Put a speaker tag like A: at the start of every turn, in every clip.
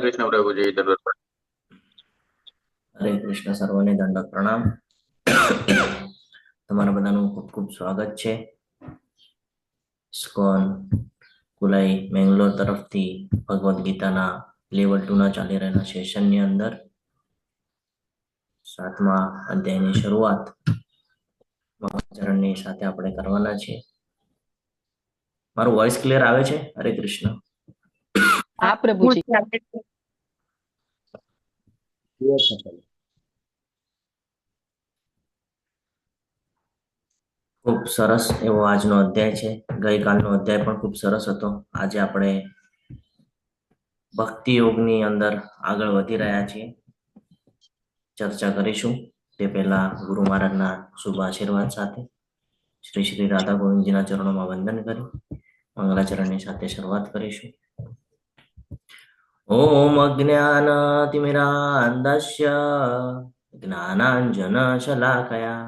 A: કૃષ્ણ પ્રભુજી દરબાર.
B: હરે કૃષ્ણ, સર્વને દંડક પ્રણામ. તમારા બધાનું ખૂબ ખૂબ સ્વાગત છે. ઇસ્કોન કુલાઈ મેંગ્લોર તરફથી ભગવદ્ ગીતાના લેવલ 2 ના ચાલી રહેલા સેશનની અંદર 7મા અધ્યાયની શરૂઆત ચરણની સાથે આપણે કરવાના છીએ. મારું વોઇસ ક્લિયર આવે છે? હરે કૃષ્ણ.
C: હા પ્રભુજી.
B: ખૂબ સરસ એવો આજનો અધ્યાય છે. ગઈકાલનો અધ્યાય પણ ખૂબ સરસ હતો. આજે આપણે ભક્તિ યોગની અંદર આગળ વધી રહ્યા છીએ. ચર્ચા કરીશું તે પહેલા ગુરુ મહારાજના શુભ આશીર્વાદ સાથે શ્રી શ્રી રાધા ગોવિંદજીના ચરણોમાં વંદન કરી મંગલાચરણની સાથે શરૂઆત કરીશું. ઓમ અજ્ઞાનતિમિરાન્ધસ્ય જ્ઞાનાંજન શલાકયા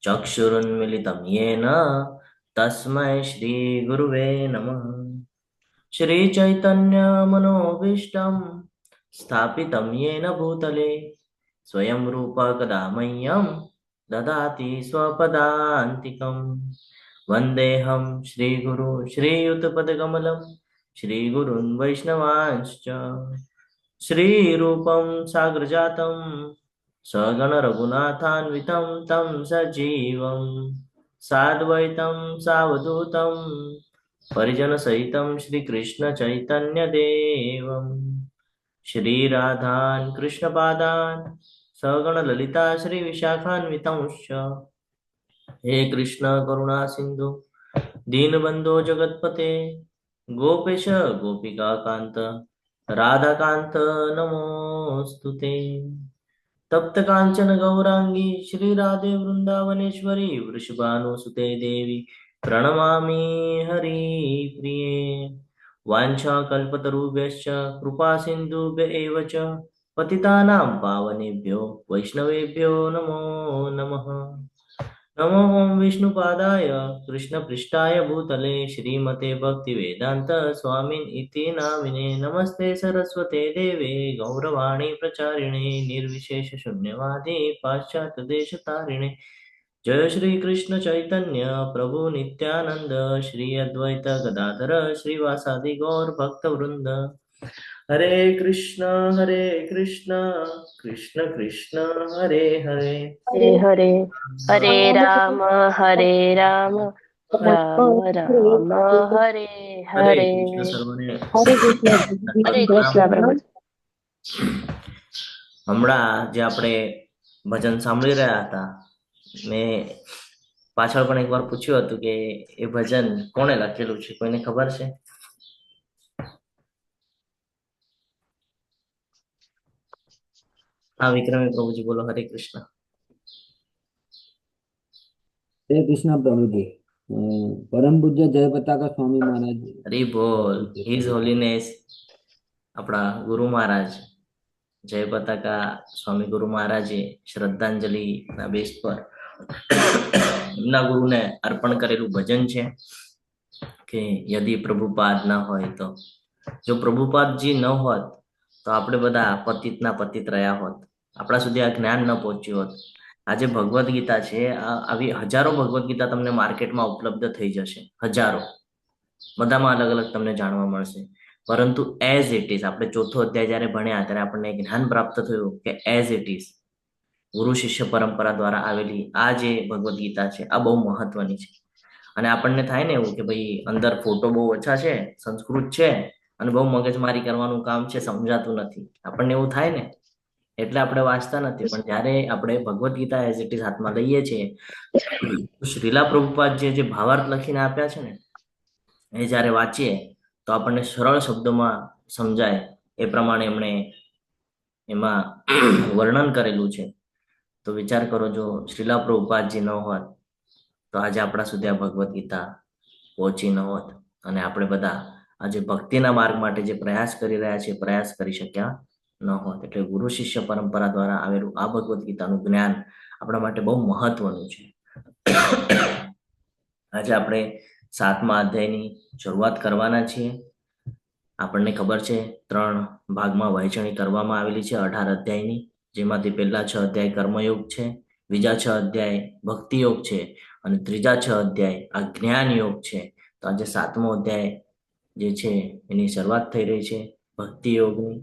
B: ચક્ષુરુન્મિલિતમ યેન તસ્મૈ શ્રી ગુરુવે નમઃ. શ્રી ચૈતન્ય મનોભીષ્ટમ સ્થાપિતમ યેન ભૂતલે સ્વયં રૂપ કદા મહ્યમ દદાતિ સ્વપદાંતિકમ. વંદેહમ શ્રી ગુરુ શ્રીયુતપદકમલમ શ્રી ગુરુન વૈષ્ણવાંશ્ચ શ્રી રૂપમ સાગ્રજાતમ સગણ રઘુનાથાન્વિતમ તમ સજીવમ સાદ્વૈતમ સાવધૂતમ પરિજન સહિતમ શ્રી કૃષ્ણ ચૈતન્ય દેવમ શ્રી રાધાન કૃષ્ણ પાદાન સગણ લલિતા શ્રી વિશાખાન્વિતંશ્ચ. હે કૃષ્ણ કરુણા સિંધુ દીનબંધો જગતપતે ગોપેશ ગોપિકા કાંત રાધાકાંત નમોસ્તુતે. તપ્ત કાંચન ગૌરાંગી શ્રી રાધે વૃંદાવનેશ્વરી વૃષભાનુસુતે દેવી પ્रणमामि हरिप्रिये. वाञ्छा कल्पतरुभ्यश्च कृपा सिन्धुभ्य एव च पतितानां पावनेभ्यो वैष्णवेभ्यो नमो नमः. नमो ओं विष्णुपादाय कृष्णपृष्ठाय भूतले श्रीमते भक्तिवेदान्त स्वामिन् इति नामिने. नमस्ते सरस्वते देवे गौरवाणी प्रचारिणे निर्विशेष शून्यवादी पाश्चात्यदेशतारिणे. जय श्री कृष्ण चैतन्य प्रभु नित्यानंद श्री अद्वैत गदाधर श्रीवासादि गौर भक्त वृंद. हरे कृष्ण कृष्ण कृष्ण हरे हरे
C: હરે હરે હરે રામ રામ રામ હરે
B: हरे
C: હરે.
B: कृष्ण सर्वने
C: હરે કૃષ્ણ પ્રભુ.
B: હમણાં જે આપણે ભજન સાંભળી રહ્યા હતા, મેં પાછળ પણ એકવાર પૂછ્યું હતું કે એ ભજન કોણે લખેલું છે, કોઈને ખબર છે? હા વિક્રમી પ્રભુજી બોલો. હરે કૃષ્ણ.
D: हरे कृष्णा प्रभु जी। परम पूज्य जय पताका स्वामी महाराज।
B: હરી બોલ. હિઝ હોલીનેસ આપણા ગુરુ મહારાજ જય પતાકા સ્વામી ગુરુ મહારાજે શ્રદ્ધાંજલિ ના બેસ પર એમના ગુરુને અર્પણ કરેલું ભજન છે કે યદિ પ્રભુપાદ ન હોય તો. જો પ્રભુપાદજી ન હોત તો આપણે બધા પતિતના પતિત રહ્યા હોત, આપણા સુધી આ જ્ઞાન ન પહોંચ્યું હોત. આજે ભગવદ્ ગીતા છે, આવી હજારો ભગવદ્ ગીતા તમને માર્કેટમાં ઉપલબ્ધ થઈ જશે, હજારો, બધામાં અલગ અલગ તમને જાણવા મળશે. પરંતુ એઝ ઇટ ઇઝ આપણે ચોથો અધ્યાય જયારે ભણ્યા ત્યારે આપણને જ્ઞાન પ્રાપ્ત થયું કે એઝ ઇટ ઇઝ ગુરુ શિષ્ય પરંપરા દ્વારા આવેલી આ જે ભગવદ્ ગીતા છે આ બહુ મહત્વની છે. અને આપણને થાય ને એવું કે ભાઈ અંદર ફોટો બહુ ઓછા છે, સંસ્કૃત છે અને બહુ મગજમારી કરવાનું કામ છે, સમજાતું નથી, આપણને એવું થાય ને, એટલે આપણે વાંચતા નથી. પણ જયારે આપણે Bhagavad Gita as it is હાથમાં લઈએ છીએ, શ્રીલા પ્રભુપાદ જે ભાવાર્થ લખીને આપ્યા છે ને, એ જ્યારે વાંચીએ તો આપણને સરળ શબ્દોમાં સમજાય એ પ્રમાણે એમણે એમાં વર્ણન કરેલું છે. તો વિચાર કરો, જો શ્રીલા પ્રભુપાદજી ન હોત તો આજે આપણા સુધી આ ભગવદ્ ગીતા પહોંચી ન હોત અને આપણે બધા આજે ભક્તિના માર્ગ માટે જે પ્રયાસ કરી રહ્યા છે પ્રયાસ કરી શક્યા ન હોત. એટલે ગુરુ શિષ્ય પરંપરા દ્વારા આવેલું આ ભગવદ્ ગીતાનું જ્ઞાન આપણા માટે બહુ મહત્વનું છે. આજે આપણે 7મા અધ્યાયની શરૂઆત કરવાના છીએ. આપણને ખબર છે 3 ભાગમાં વહેંચણી કરવામાં આવેલી છે 18 અધ્યાયની, જેમાંથી પહેલા 6 અધ્યાય કર્મયોગ છે, બીજા 6 અધ્યાય ભક્તિ યોગ છે અને ત્રીજા 6 અધ્યાય આ જ્ઞાન યોગ છે. તો આજે 7મો અધ્યાય જે છે એની શરૂઆત થઈ રહી છે ભક્તિ યોગની.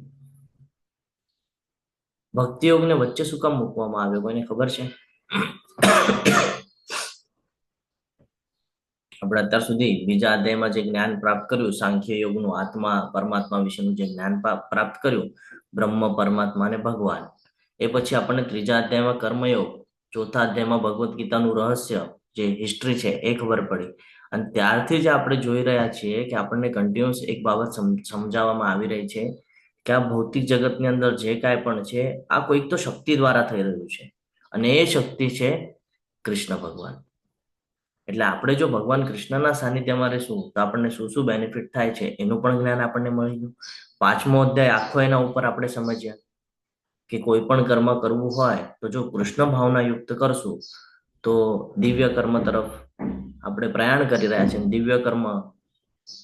B: ભક્તિ યોગને વચ્ચે શું કામ મૂકવામાં આવ્યો, કોઈને ખબર છે? આપણે અત્યાર સુધી બીજા અધ્યાયમાં જે જ્ઞાન પ્રાપ્ત કર્યું સાંખ્ય યોગનું, આત્મા પરમાત્મા વિશેનું જે જ્ઞાન પ્રાપ્ત કર્યું, બ્રહ્મ પરમાત્મા અને ભગવાન, એ પછી આપણને ત્રીજા અધ્યાયમાં કર્મયોગ, ચોથા અધ્યાયમાં ભગવદ્ ગીતાનું રહસ્ય જે હિસ્ટ્રી છે એ ખબર પડી. અને ત્યારથી જ આપણે જોઈ રહ્યા છીએ કે આપણને કન્ટિન્યુઅસ એક બાબત સમજાવવામાં આવી રહી છે કે આ ભૌતિક જગતની અંદર જે કાંઈ પણ છે આ કોઈક તો શક્તિ દ્વારા થઈ રહ્યું છે, અને એ શક્તિ છે કૃષ્ણ ભગવાન. એટલે આપણે જો ભગવાન કૃષ્ણના સાનિધ્યમાં રહીશું તો આપણને શું શું બેનિફિટ થાય છે એનું પણ જ્ઞાન આપણને મળી ગયું. 5મો અધ્યાય આખો એના ઉપર આપણે સમજ્યા કે કોઈ પણ કર્મ કરવું હોય તો જો કૃષ્ણ ભાવના યુક્ત કરશું તો દિવ્ય કર્મ તરફ આપણે પ્રયાણ કરી રહ્યા છીએ. દિવ્ય કર્મ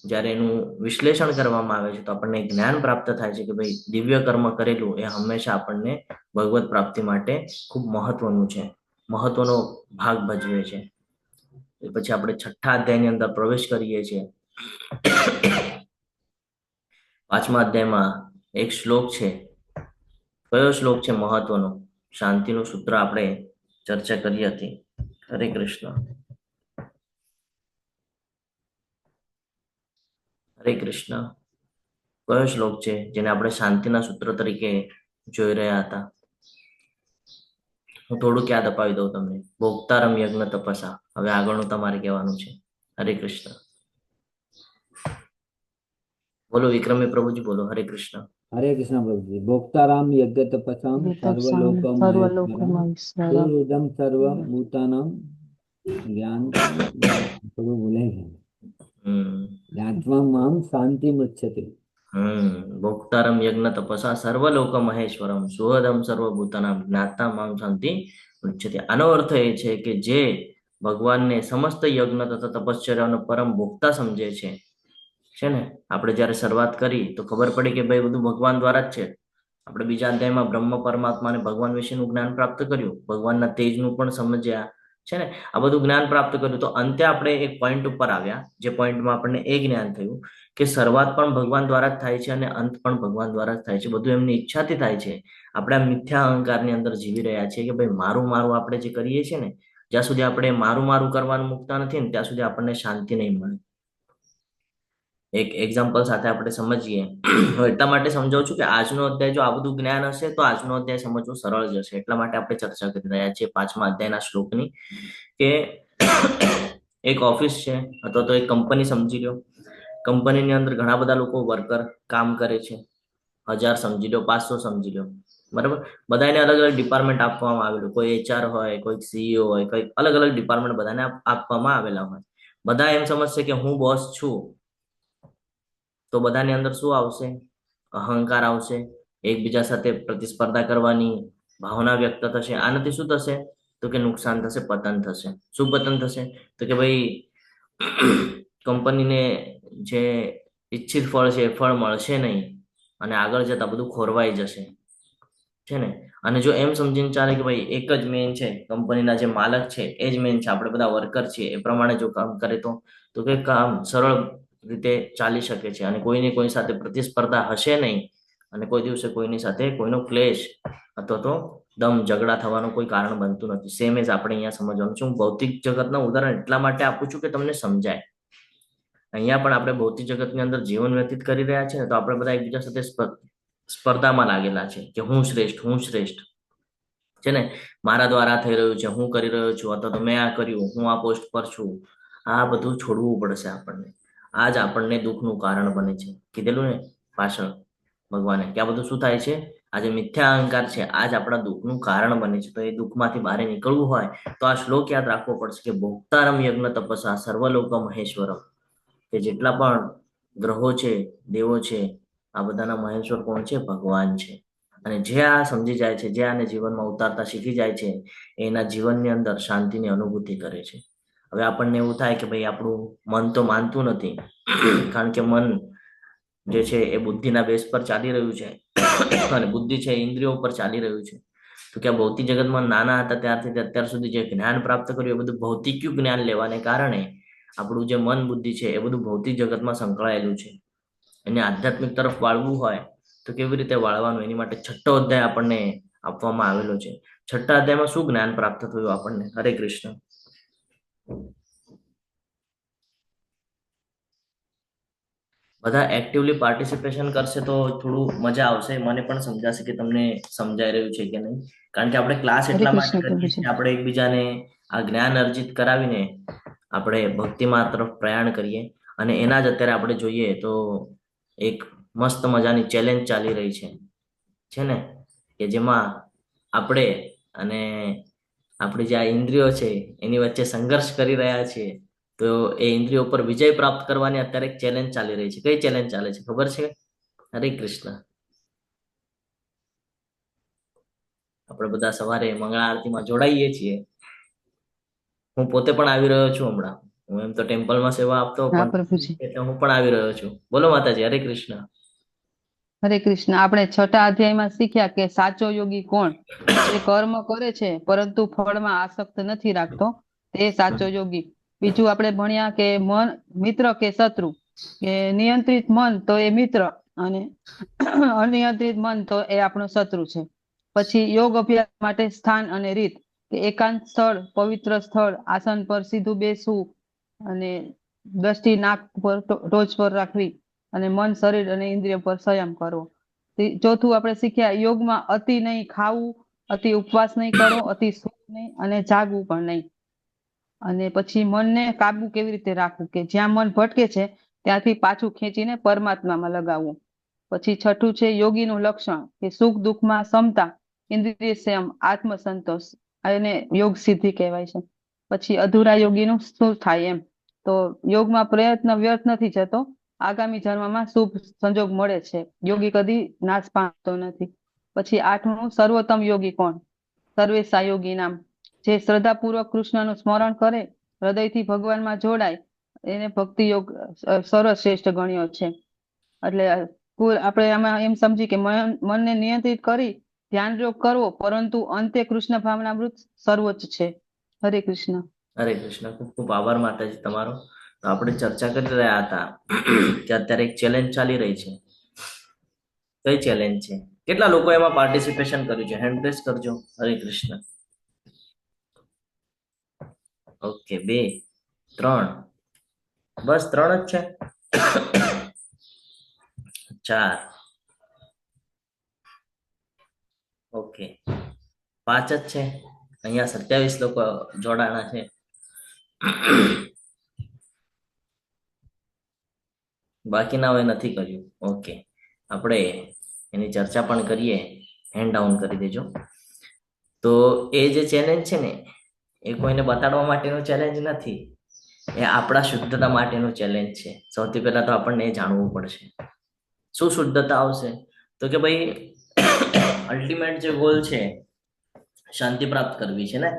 B: જ્યારે એનું વિશ્લેષણ કરવામાં આવે છે તો આપણને જ્ઞાન પ્રાપ્ત થાય છે કે ભાઈ દિવ્ય કર્મ કરેલું એ હંમેશા આપણને ભગવત પ્રાપ્તિ માટે ખૂબ મહત્વનું છે, મહત્વનો ભાગ ભજવે છે. પછી આપણે 6થા અધ્યાયની અંદર પ્રવેશ કરીએ છીએ. 5મા અધ્યાયમાં એક શ્લોક છે. કયો શ્લોક છે મહત્વનો? શાંતિનું સૂત્ર આપણે ચર્ચા કરી હતી. હરે કૃષ્ણ. હરે કૃષ્ણ. કયો શ્લોક છે જેને આપણે શાંતિના સૂત્ર તરીકે જોઈ રહ્યા હતા? હું થોડુંક યાદ અપાવી દઉં તમને. ભોક્તારમ યજ્ઞ તપસા. હવે આગળનું તમારે કહેવાનું છે. હરે કૃષ્ણ. બોલો વિક્રમી પ્રભુજી, બોલો. હરે કૃષ્ણ.
D: હરે કૃષ્ણ પ્રભુજી. ભોક્તારામ યજ્ઞ તપસામ સર્વલોક મહેશ્વરમ સર્વ ભૂતાનામ જ્ઞાન થોડું ભૂલાઈ ગયું. જ્ઞાત્વા મામ શાંતિ મુચ્યતે.
B: ભોક્તારમ યજ્ઞ તપસા સર્વલોક મહેશ્વરમ સુહદમ સર્વભૂતાનામ જ્ઞાતા મામ શાંતિ મુચ્યતે. આનો અર્થ એ છે કે જે ભગવાનને સમસ્ત યજ્ઞ તથા તપશ્ચર્યાનો પરમ ભોક્તા સમજે છે ને, આપણે જ્યારે શરૂઆત કરી તો ખબર પડી કે ભાઈ બધું ભગવાન દ્વારા જ છે. આપણે બીજા અધ્યાયમાં બ્રહ્મ પરમાત્મા અને ભગવાન વિશેનું જ્ઞાન પ્રાપ્ત કર્યું, ભગવાનના તેજનું પણ સમજ્યા છે ને, આ બધું જ્ઞાન પ્રાપ્ત કર્યું. તો અંતે આપણે એક પોઈન્ટ ઉપર આવ્યા, જે પોઈન્ટમાં આપણને એ જ્ઞાન થયું કે શરૂઆત પણ ભગવાન દ્વારા જ થાય છે અને અંત પણ ભગવાન દ્વારા જ થાય છે. બધું એમની ઈચ્છાથી થાય છે. આપણે આ મિથ્યા અહંકારની અંદર જીવી રહ્યા છીએ કે ભાઈ મારું મારું આપણે જે કરીએ છીએ ને, જ્યાં સુધી આપણે મારું મારું કરવાનું મુકતા નથી ને ત્યાં સુધી આપણને શાંતિ નહીં મળે. એક એક્ઝામ્પલ સાથે આપણે સમજીએ. હું એટલા માટે સમજાવું છું કે આજનો અધ્યાય જો આ બધું જ્ઞાન હશે તો આજનો અધ્યાય સમજવું સરળ જશે. એટલા માટે આપણે ચર્ચા કરી રહ્યા છીએ 5મા અધ્યાયના શ્લોકની. કે એક ઓફિસ છે અથવા તો એક કંપની સમજી લો. કંપનીની અંદર ઘણા બધા લોકો વર્કર કામ કરે છે. 1000 સમજી લો, 500 સમજી લો, બરાબર. બધાને અલગ અલગ ડિપાર્ટમેન્ટ આપવામાં આવેલું. કોઈ HR હોય, કોઈ CEO હોય, કોઈ અલગ અલગ ડિપાર્ટમેન્ટ બધાને આપવામાં આવેલા હોય. બધા એમ સમજશે કે હું બોસ છું. તો બધાની અંદર શું આવશે? અહંકાર આવશે. એકબીજા સાથે પ્રતિસ્પર્ધા કરવાની ભાવના વ્યક્ત થશે. આનાથી શું થશે? તો કે નુકસાન થશે, પતન થશે. શું પતન થશે? તો કે ભાઈ કંપનીને જે ઈચ્છિત ફળ છે એ ફળ મળશે નહીં અને આગળ જતા બધું ખોરવાઈ જશે, છે ને. અને જો એમ સમજીને ચાલે કે ભાઈ એક જ મેન છે, કંપનીના જે માલક છે એ જ મેન છે, આપણે બધા વર્કર છીએ, એ પ્રમાણે જો કામ કરે તો કે કામ સરળ રીતે ચાલી શકે છે અને કોઈને કોઈ સાથે પ્રતિસ્પર્ધા હશે નહીં અને કોઈ દિવસે કોઈની સાથે કોઈનો ક્લેશ અથવા તો દમ ઝઘડા થવાનું કોઈ કારણ બનતું નથી. સેમ એજ આપણે અહીંયા સમજવાનું છે. હું ભૌતિક જગતના ઉદાહરણ એટલા માટે આપું છું કે તમને સમજાય. અહીંયા પણ આપણે ભૌતિક જગતની અંદર જીવન વ્યતીત કરી રહ્યા છીએ તો આપણે બધા એકબીજા સાથે સ્પર્ધામાં લાગેલા છે કે હું શ્રેષ્ઠ છે ને, મારા દ્વારા થઈ રહ્યું છે, હું કરી રહ્યો છું, અથવા તો મેં આ કર્યું, હું આ પોસ્ટ પર છું. આ બધું છોડવું પડશે આપણને. આ જ આપણને દુઃખનું કારણ બને છે. કીધેલું ને પાછળ ભગવાને કે આ બધું શું થાય છે? આ જે મિથ્યા અહંકાર છે આ જ આપણા દુઃખનું કારણ બને છે. તો એ દુઃખમાંથી બહાર નીકળવું હોય તો આ શ્લોક યાદ રાખવો પડશે કે ભોક્તારમ યજ્ઞ તપસા સર્વલોક મહેશ્વરમ. કે જેટલા પણ ગ્રહો છે, દેવો છે, આ બધાના મહેશ્વર કોણ છે? ભગવાન છે. અને જે આ સમજી જાય છે, જે આને જીવનમાં ઉતારતા શીખી જાય છે, એના જીવનની અંદર શાંતિની અનુભૂતિ કરે છે. હવે આપણને એવું થાય કે ભાઈ આપણું મન તો માનતું નથી, કારણ કે મન જે છે એ બુદ્ધિના બેઝ પર ચાલી રહ્યું છે અને બુદ્ધિ છે એ ઇન્દ્રિયો પર ચાલી રહ્યું છે. તો કે ભૌતિક જગતમાં નાના હતા ત્યારથી અત્યાર સુધી જે જ્ઞાન પ્રાપ્ત કર્યું એ બધું ભૌતિક જ્ઞાન લેવાને કારણે આપણું જે મન બુદ્ધિ છે એ બધું ભૌતિક જગતમાં સંકળાયેલું છે. એને આધ્યાત્મિક તરફ વાળવું હોય તો કેવી રીતે વાળવાનું, એની માટે 6ઠ્ઠો અધ્યાય આપણને આપવામાં આવેલો છે. 6ઠ્ઠા અધ્યાયમાં શું જ્ઞાન પ્રાપ્ત થયું આપણને? હરે કૃષ્ણ. બધા એક્ટિવલી પાર્ટિસિપેશન કરશે તો થોડું મજા આવશે, મને પણ સમજાશે કે તમને સમજાઈ રહ્યું છે કે નહીં. કારણ કે આપણે ક્લાસ એટલા માટે કરીએ છીએ, આપણે એકબીજાને આ જ્ઞાન અર્જિત કરાવીને આપણે ભક્તિમાં તરફ પ્રયાણ કરીએ. અને એના જ અત્યારે આપણે જોઈએ તો એક મસ્ત મજાની ચેલેન્જ ચાલી રહી છે ને, કે જેમાં આપણે અને આપણી જે આ ઇન્દ્રિયો છે એની વચ્ચે સંઘર્ષ કરી રહ્યા છીએ. તો એ ઇન્દ્રિયો પર વિજય પ્રાપ્ત કરવાની અત્યારે એક ચેલેન્જ ચાલી રહી છે. કઈ ચેલેન્જ ચાલે છે ખબર છે? હરે કૃષ્ણ. આપણે બધા સવારે મંગળા આરતીમાં જોડાઈએ છીએ. હું પોતે પણ આવી રહ્યો છું હમણાં. હું એમ તો ટેમ્પલમાં સેવા આપતો એટલે હું પણ આવી રહ્યો છું. બોલો માતાજી. હરે કૃષ્ણ.
A: હરે કૃષ્ણ. આપણે 6ઠા અધ્યાયમાં શીખ્યા કે સાચો યોગી કોણ? જે કર્મ કરે છે પરંતુ ફળમાં આસક્ત નથી રાખતો, તે સાચો યોગી. બીજું આપણે ભણ્યા કે મન મિત્ર કે શત્રુ, કે નિયંત્રિત મન તો એ મિત્ર અને અનિયંત્રિત મન તો એ આપણો શત્રુ છે. પછી યોગ અભ્યાસ માટે સ્થાન અને રીત, કે એકાંત સ્થળ, પવિત્ર સ્થળ, આસન પર સીધું બેસવું અને દ્રષ્ટિ નાક પર ટોચ પર રાખવી અને મન, શરીર અને ઇન્દ્રિય પર સંયમ કરવો. ચોથું આપણે શીખ્યા યોગમાં અતિ નહીં ખાવું, અતિ ઉપવાસ નહીં કરવો, અતિ સુખ નહીં અને જાગવું પણ નહીં. અને પછી મનને કાબુ કેવી રીતે રાખવું, કે જ્યાં મન ભટકે છે ત્યાંથી પાછું ખેંચીને પરમાત્મામાં લગાવવું. પછી 6ઠું છે યોગીનું લક્ષણ, કે સુખ દુઃખમાં સમતા, ઇન્દ્રિય સંયમ, આત્મસંતોષ, અને યોગ સિદ્ધિ કહેવાય છે. પછી અધૂરા યોગીનું શું થાય એમ, તો યોગમાં પ્રયત્ન વ્યર્થ નથી જતો, આગામી જન્મમાં શુભ સંજોગ મળે છે, યોગી કદી નાશ પામતો નથી. પછી 8મું સર્વોત્તમ યોગી કોણ? સર્વેશા યોગી નામ, જે શ્રદ્ધાપૂર્વક કૃષ્ણનું સ્મરણ કરે, હૃદયથી ભગવાનમાં જોડાય, એને ભક્તિ યોગ સર્વશ્રેષ્ઠ ગણ્યો છે. એટલે આપણે આમાં એમ સમજી કે મનને નિયંત્રિત કરી ધ્યાન યોગ કરવો, પરંતુ અંતે કૃષ્ણ ભાવનામૃત સર્વોચ્ચ છે. હરે કૃષ્ણ.
B: હરે કૃષ્ણ. ખૂબ ખૂબ આભાર માતાજી તમારો. તો આપણે ચર્ચા કરી રહ્યા હતા કે અત્યારે એક ચેલેન્જ ચાલી રહી છે. કઈ ચેલેન્જ છે? કેટલા લોકો એમાં પાર્ટિસિપેશન કર્યું છે? હેન્ડ રેઝ કરજો. હરે કૃષ્ણ. ઓકે, 2 3, બસ 3 જ છે. 4, ઓકે, 5 જ છે. અહીંયા 27 લોકો જોડાણા છે. બાકીના હવે નથી કર્યું. ઓકે, આપણે એની ચર્ચા પણ કરીએ. હેન્ડ ડાઉન કરી દેજો. તો એ જે ચેલેન્જ છે ને, એ કોઈને બતાડવા માટેનો ચેલેન્જ નથી, એ આપણા શુદ્ધતા માટેનો ચેલેન્જ છે. સૌથી પહેલા તો આપણને એ જાણવું પડશે. શું શુદ્ધતા આવશે? તો કે ભાઈ અલ્ટિમેટ જે ગોલ છે શાંતિ પ્રાપ્ત કરવી છે ને,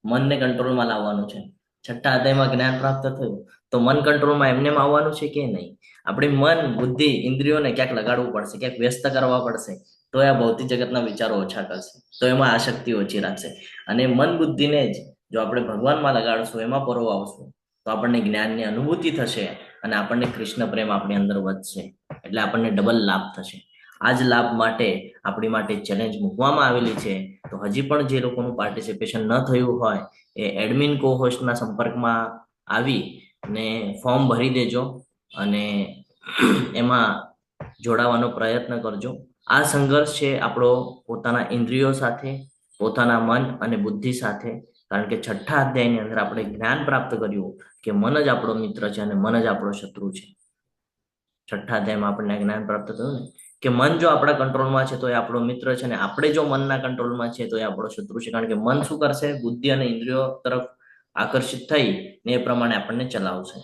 B: મનને કંટ્રોલમાં લાવવાનું છે. 6ઠ્ઠા અધ્યાયમાં જ્ઞાન પ્રાપ્ત થયું તો મન કંટ્રોલમાં એમને આવવાનું છે કે નહીં? આપણે મન, બુદ્ધિ, ઇન્દ્રિયોને ક્યાંક લગાડવું પડશે, ક્યાંક વ્યસ્ત કરવા પડશે, તો આ ભૌતિક જગતના વિચારો ઓછા કરશે, તો એમાં આસક્તિ ઓછી રાખશે. અને મન બુદ્ધિને જ જો આપણે ભગવાનમાં લગાડશું, એમાં પરોવાવશું, તો આપણને જ્ઞાનની અનુભૂતિ થશે અને આપણને કૃષ્ણ પ્રેમ આપણી અંદર વધશે. એટલે આપણને ડબલ લાભ થશે. આ જ લાભ માટે આપણી માટે ચેલેન્જ મૂકવામાં આવેલી છે. તો હજી પણ જે લોકોનું પાર્ટિસિપેશન ન થયું હોય એ એડમિન કોહોસ્ટના સંપર્કમાં આવી ને ફોર્મ ભરી દેજો અને એમાં જોડાવાનો પ્રયત્ન કરજો. આ સંઘર્ષ છે આપણો પોતાના ઇન્દ્રિયો સાથે, પોતાના મન અને બુદ્ધિ સાથે. કારણ કે 6ઠ્ઠા અધ્યાયની અંદર આપણે જ્ઞાન પ્રાપ્ત કર્યું કે મન જ આપણો મિત્ર છે અને મન જ આપણો શત્રુ છે. 6ઠ્ઠા અધ્યાયમાં આપણને જ્ઞાન પ્રાપ્ત થયું ને કે મન જો આપણા કંટ્રોલમાં છે તો એ આપણો મિત્ર છે, અને આપણે જો મનના કંટ્રોલમાં છે તો એ આપણો શત્રુ છે. કારણ કે મન શું કરશે? બુદ્ધિ અને ઇન્દ્રિયો તરફ આકર્ષિત થઈ ને એ પ્રમાણે આપણને ચલાવશે.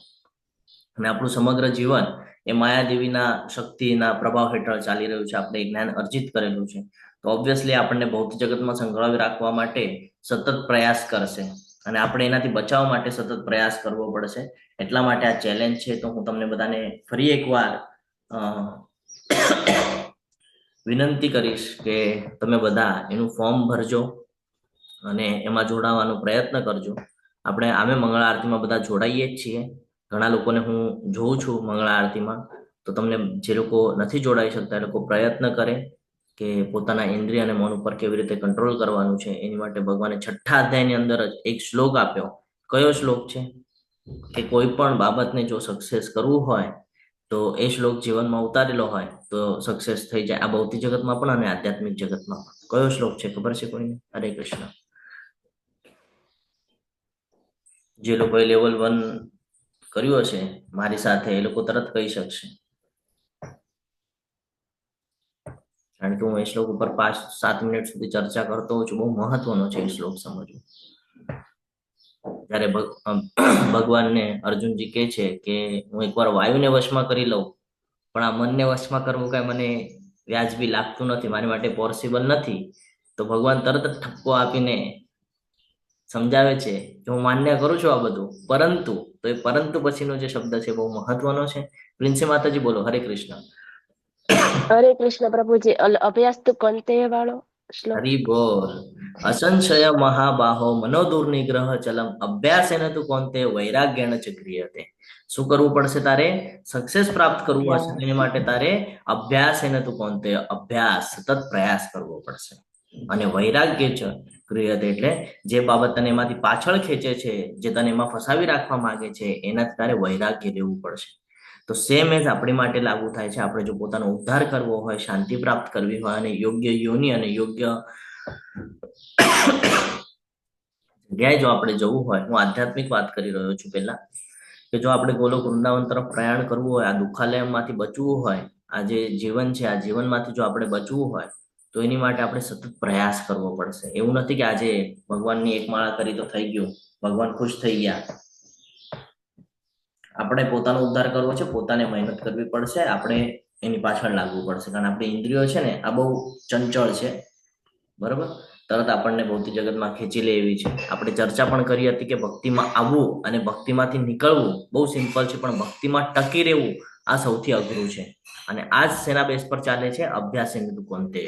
B: અને આપણું સમગ્ર જીવન એ માયાદેવીના શક્તિના પ્રભાવ હેઠળ ચાલી રહ્યું છે. આપણે જ્ઞાન અર્જિત કરેલું છે, તો ઓબ્વિયસલી આપણને ભૌતિક જગતમાં સંકળાવી રાખવા માટે સતત પ્રયાસ કરશે અને આપણે એનાથી બચાવવા માટે સતત પ્રયાસ કરવો પડશે. એટલા માટે આ ચેલેન્જ છે. તો હું તમને બધાને ફરી એકવાર વિનંતી કરીશ કે તમે બધા એનું ફોર્મ ભરજો અને એમાં જોડાવાનો પ્રયત્ન કરજો. આપણે આમે મંગળા આરતીમાં બધા જોડાઈએ જ છીએ. ઘણા લોકોને હું જોઉં છું મંગળા આરતીમાં, તો તમને જે લોકો નથી જોડાઈ શકતા એ લોકો પ્રયત્ન કરે કે પોતાના ઇન્દ્રિય અને મન ઉપર કેવી રીતે કંટ્રોલ કરવાનું છે. એની માટે ભગવાને 6થા અધ્યાયની અંદર જ એક શ્લોક આપ્યો. કયો શ્લોક છે? કે કોઈ પણ બાબતને જો સક્સેસ કરવું હોય તો એ શ્લોક જીવનમાં ઉતારેલો હોય તો સક્સેસ થઈ જાય, આ ભૌતિક જગતમાં પણ અને આધ્યાત્મિક જગતમાં પણ. કયો શ્લોક છે ખબર છે કોઈને? હરે કૃષ્ણ. જે લોકોએ લેવલ 1 કર્યું હશે મારી સાથે એ લોકો તરત કહી શકશે, કારણ કે હું એ શ્લોક ઉપર 5-7 મિનિટ સુધી ચર્ચા કરતો હોઉં છું. બહુ મહત્વનો છે એ શ્લોક સમજવો. જ્યારે ભગવાનને અર્જુનજી કહે છે કે હું એકવાર વાયુને વશમાં કરી લઉં, પણ આ મનને વશમાં કરવું કઈ મને વ્યાજબી લાગતું નથી, મારી માટે પોસિબલ નથી. તો ભગવાન તરત જ ઠપકો આપીને સમજાવે છે કે હું માન્ય કરું છું આ બધું, પરંતુ, તો એ પરંતુ પછીનો જે શબ્દ છે બહુ મહત્વનો છે. પ્રિન્સી માતાજી બોલો. હરે કૃષ્ણ.
C: હરે કૃષ્ણ પ્રભુજી. અભ્યાસ તો કંતે વાળો શ્લોક.
B: હરિ બોલ. અસંશય મહાબાહો મનોદુર્નિગ્રહ ચલમ અભ્યાસેન તુ કોન્તે વૈરાગ્યેન ચ ક્રિયતે. શું કરવું પડશે તારે? સક્સેસ પ્રાપ્ત કરવું હશે તેની માટે તારે અભ્યાસેન તુ કોન્તે, અભ્યાસ, સતત પ્રયાસ કરવો પડશે. અને વૈરાગ્ય છે ક્રિયતે એટલે જે બાબત તને એમાંથી પાછળ ખેંચે છે, જે તને એમાં ફસાવી રાખવા માંગે છે, એનાથી તારે વૈરાગ્ય લેવું પડશે. તો સેમ એજ આપણી માટે લાગુ થાય છે. આપણે જો પોતાનો ઉદ્ધાર કરવો હોય, શાંતિ પ્રાપ્ત કરવી હોય અને યોગ્ય યોનિ અને યોગ્ય જગ્યાએ જો આપણે જવું હોય, હું આધ્યાત્મિક વાત કરી રહ્યો છું પહેલા, કે જો આપણે ગોલોક વૃંદાવન તરફ પ્રયાણ કરવું હોય, આ દુઃખાલયમાંથી બચવું હોય, આ જે જીવન છે આ જીવનમાંથી જો આપણે બચવું હોય તો એની માટે આપણે સતત પ્રયાસ કરવો પડશે. એવું નથી કે આજે ભગવાનની એક માળા કરી તો થઈ ગયું, ભગવાન ખુશ થઈ ગયા. આપણે પોતાનો ઉદ્ધાર કરવો છે, પોતાને મહેનત કરવી પડશે, આપણે એની પાછળ લાગવું પડશે. કારણ આપણી ઇન્દ્રિયો છે ને આ બહુ ચંચળ છે, બરોબર? તરત આપણને ભૌતિક જગતમાં ખેંચી લે એવી છે. આપણે ચર્ચા પણ કરી હતી કે ભક્તિમાં આવવું અને ભક્તિમાંથી નીકળવું બહુ સિમ્પલ છે, પણ ભક્તિમાં ટકી રહેવું આ સૌથી અઘરું છે. અને આ જ શેના બેઝ પર ચાલે છે? અભ્યાસેન તુ કોન્તે.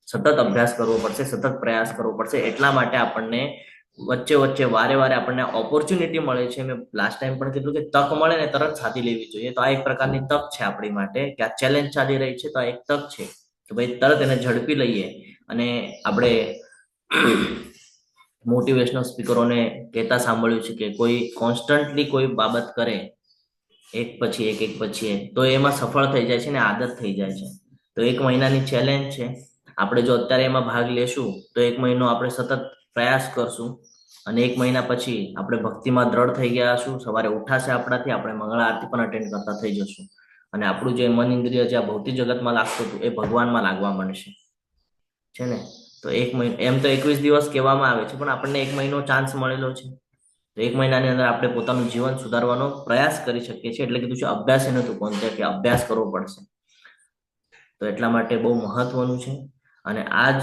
B: સતત અભ્યાસ કરવો પડશે, સતત પ્રયાસ કરવો પડશે. એટલા માટે આપણને વચ્ચે વચ્ચે વારે વારે આપણને ઓપોર્ચ્યુનિટી મળે છે. મેં લાસ્ટ ટાઈમ પણ કીધું કે તક મળે ને તરત સાથી લેવી જોઈએ. તો આ એક પ્રકારની તક છે આપણી માટે કે આ ચેલેન્જ ચાલી રહી છે, તો આ એક તક છે કે ભાઈ તરત એને ઝડપી લઈએ. અને આપણે મોટિવેશનલ સ્પીકરોને કહેતા સાંભળ્યું છે કે કોઈ કોન્સ્ટન્ટલી કોઈ બાબત કરે એક પછી એક પછી એક, તો એમાં સફળ થઈ જાય છે ને આદત થઈ જાય છે. તો 1 મહિનાની ચેલેન્જ છે. આપણે જો અત્યારે એમાં ભાગ લેશું તો 1 મહિનો આપણે સતત પ્રયાસ કરશું અને 1 મહિના પછી આપણે ભક્તિમાં દ્રઢ થઈ ગયા હશું, સવારે ઉઠાશે આપણાથી, આપણે મંગળા આરતી પણ અટેન્ડ કરતા થઈ જશું અને આપણું જે મન ઇન્દ્રિય જે આ ભૌતિક જગતમાં લાગતું હતું એ ભગવાનમાં લાગવા મળશે, છે ને? તો 1 મહિનો, એમ તો 21 દિવસ કહેવામાં આવે છે, પણ આપણને 1 મહિનો ચાન્સ મળેલો છે. તો 1 મહિનાની અંદર આપણે પોતાનું જીવન સુધારવાનો પ્રયાસ કરી શકીએ છીએ. એટલે કીધું છે અભ્યાસેન તુ કોન્તે, કે અભ્યાસ કરવો પડશે. તો એટલા માટે બહુ મહત્વનું છે. અને આજ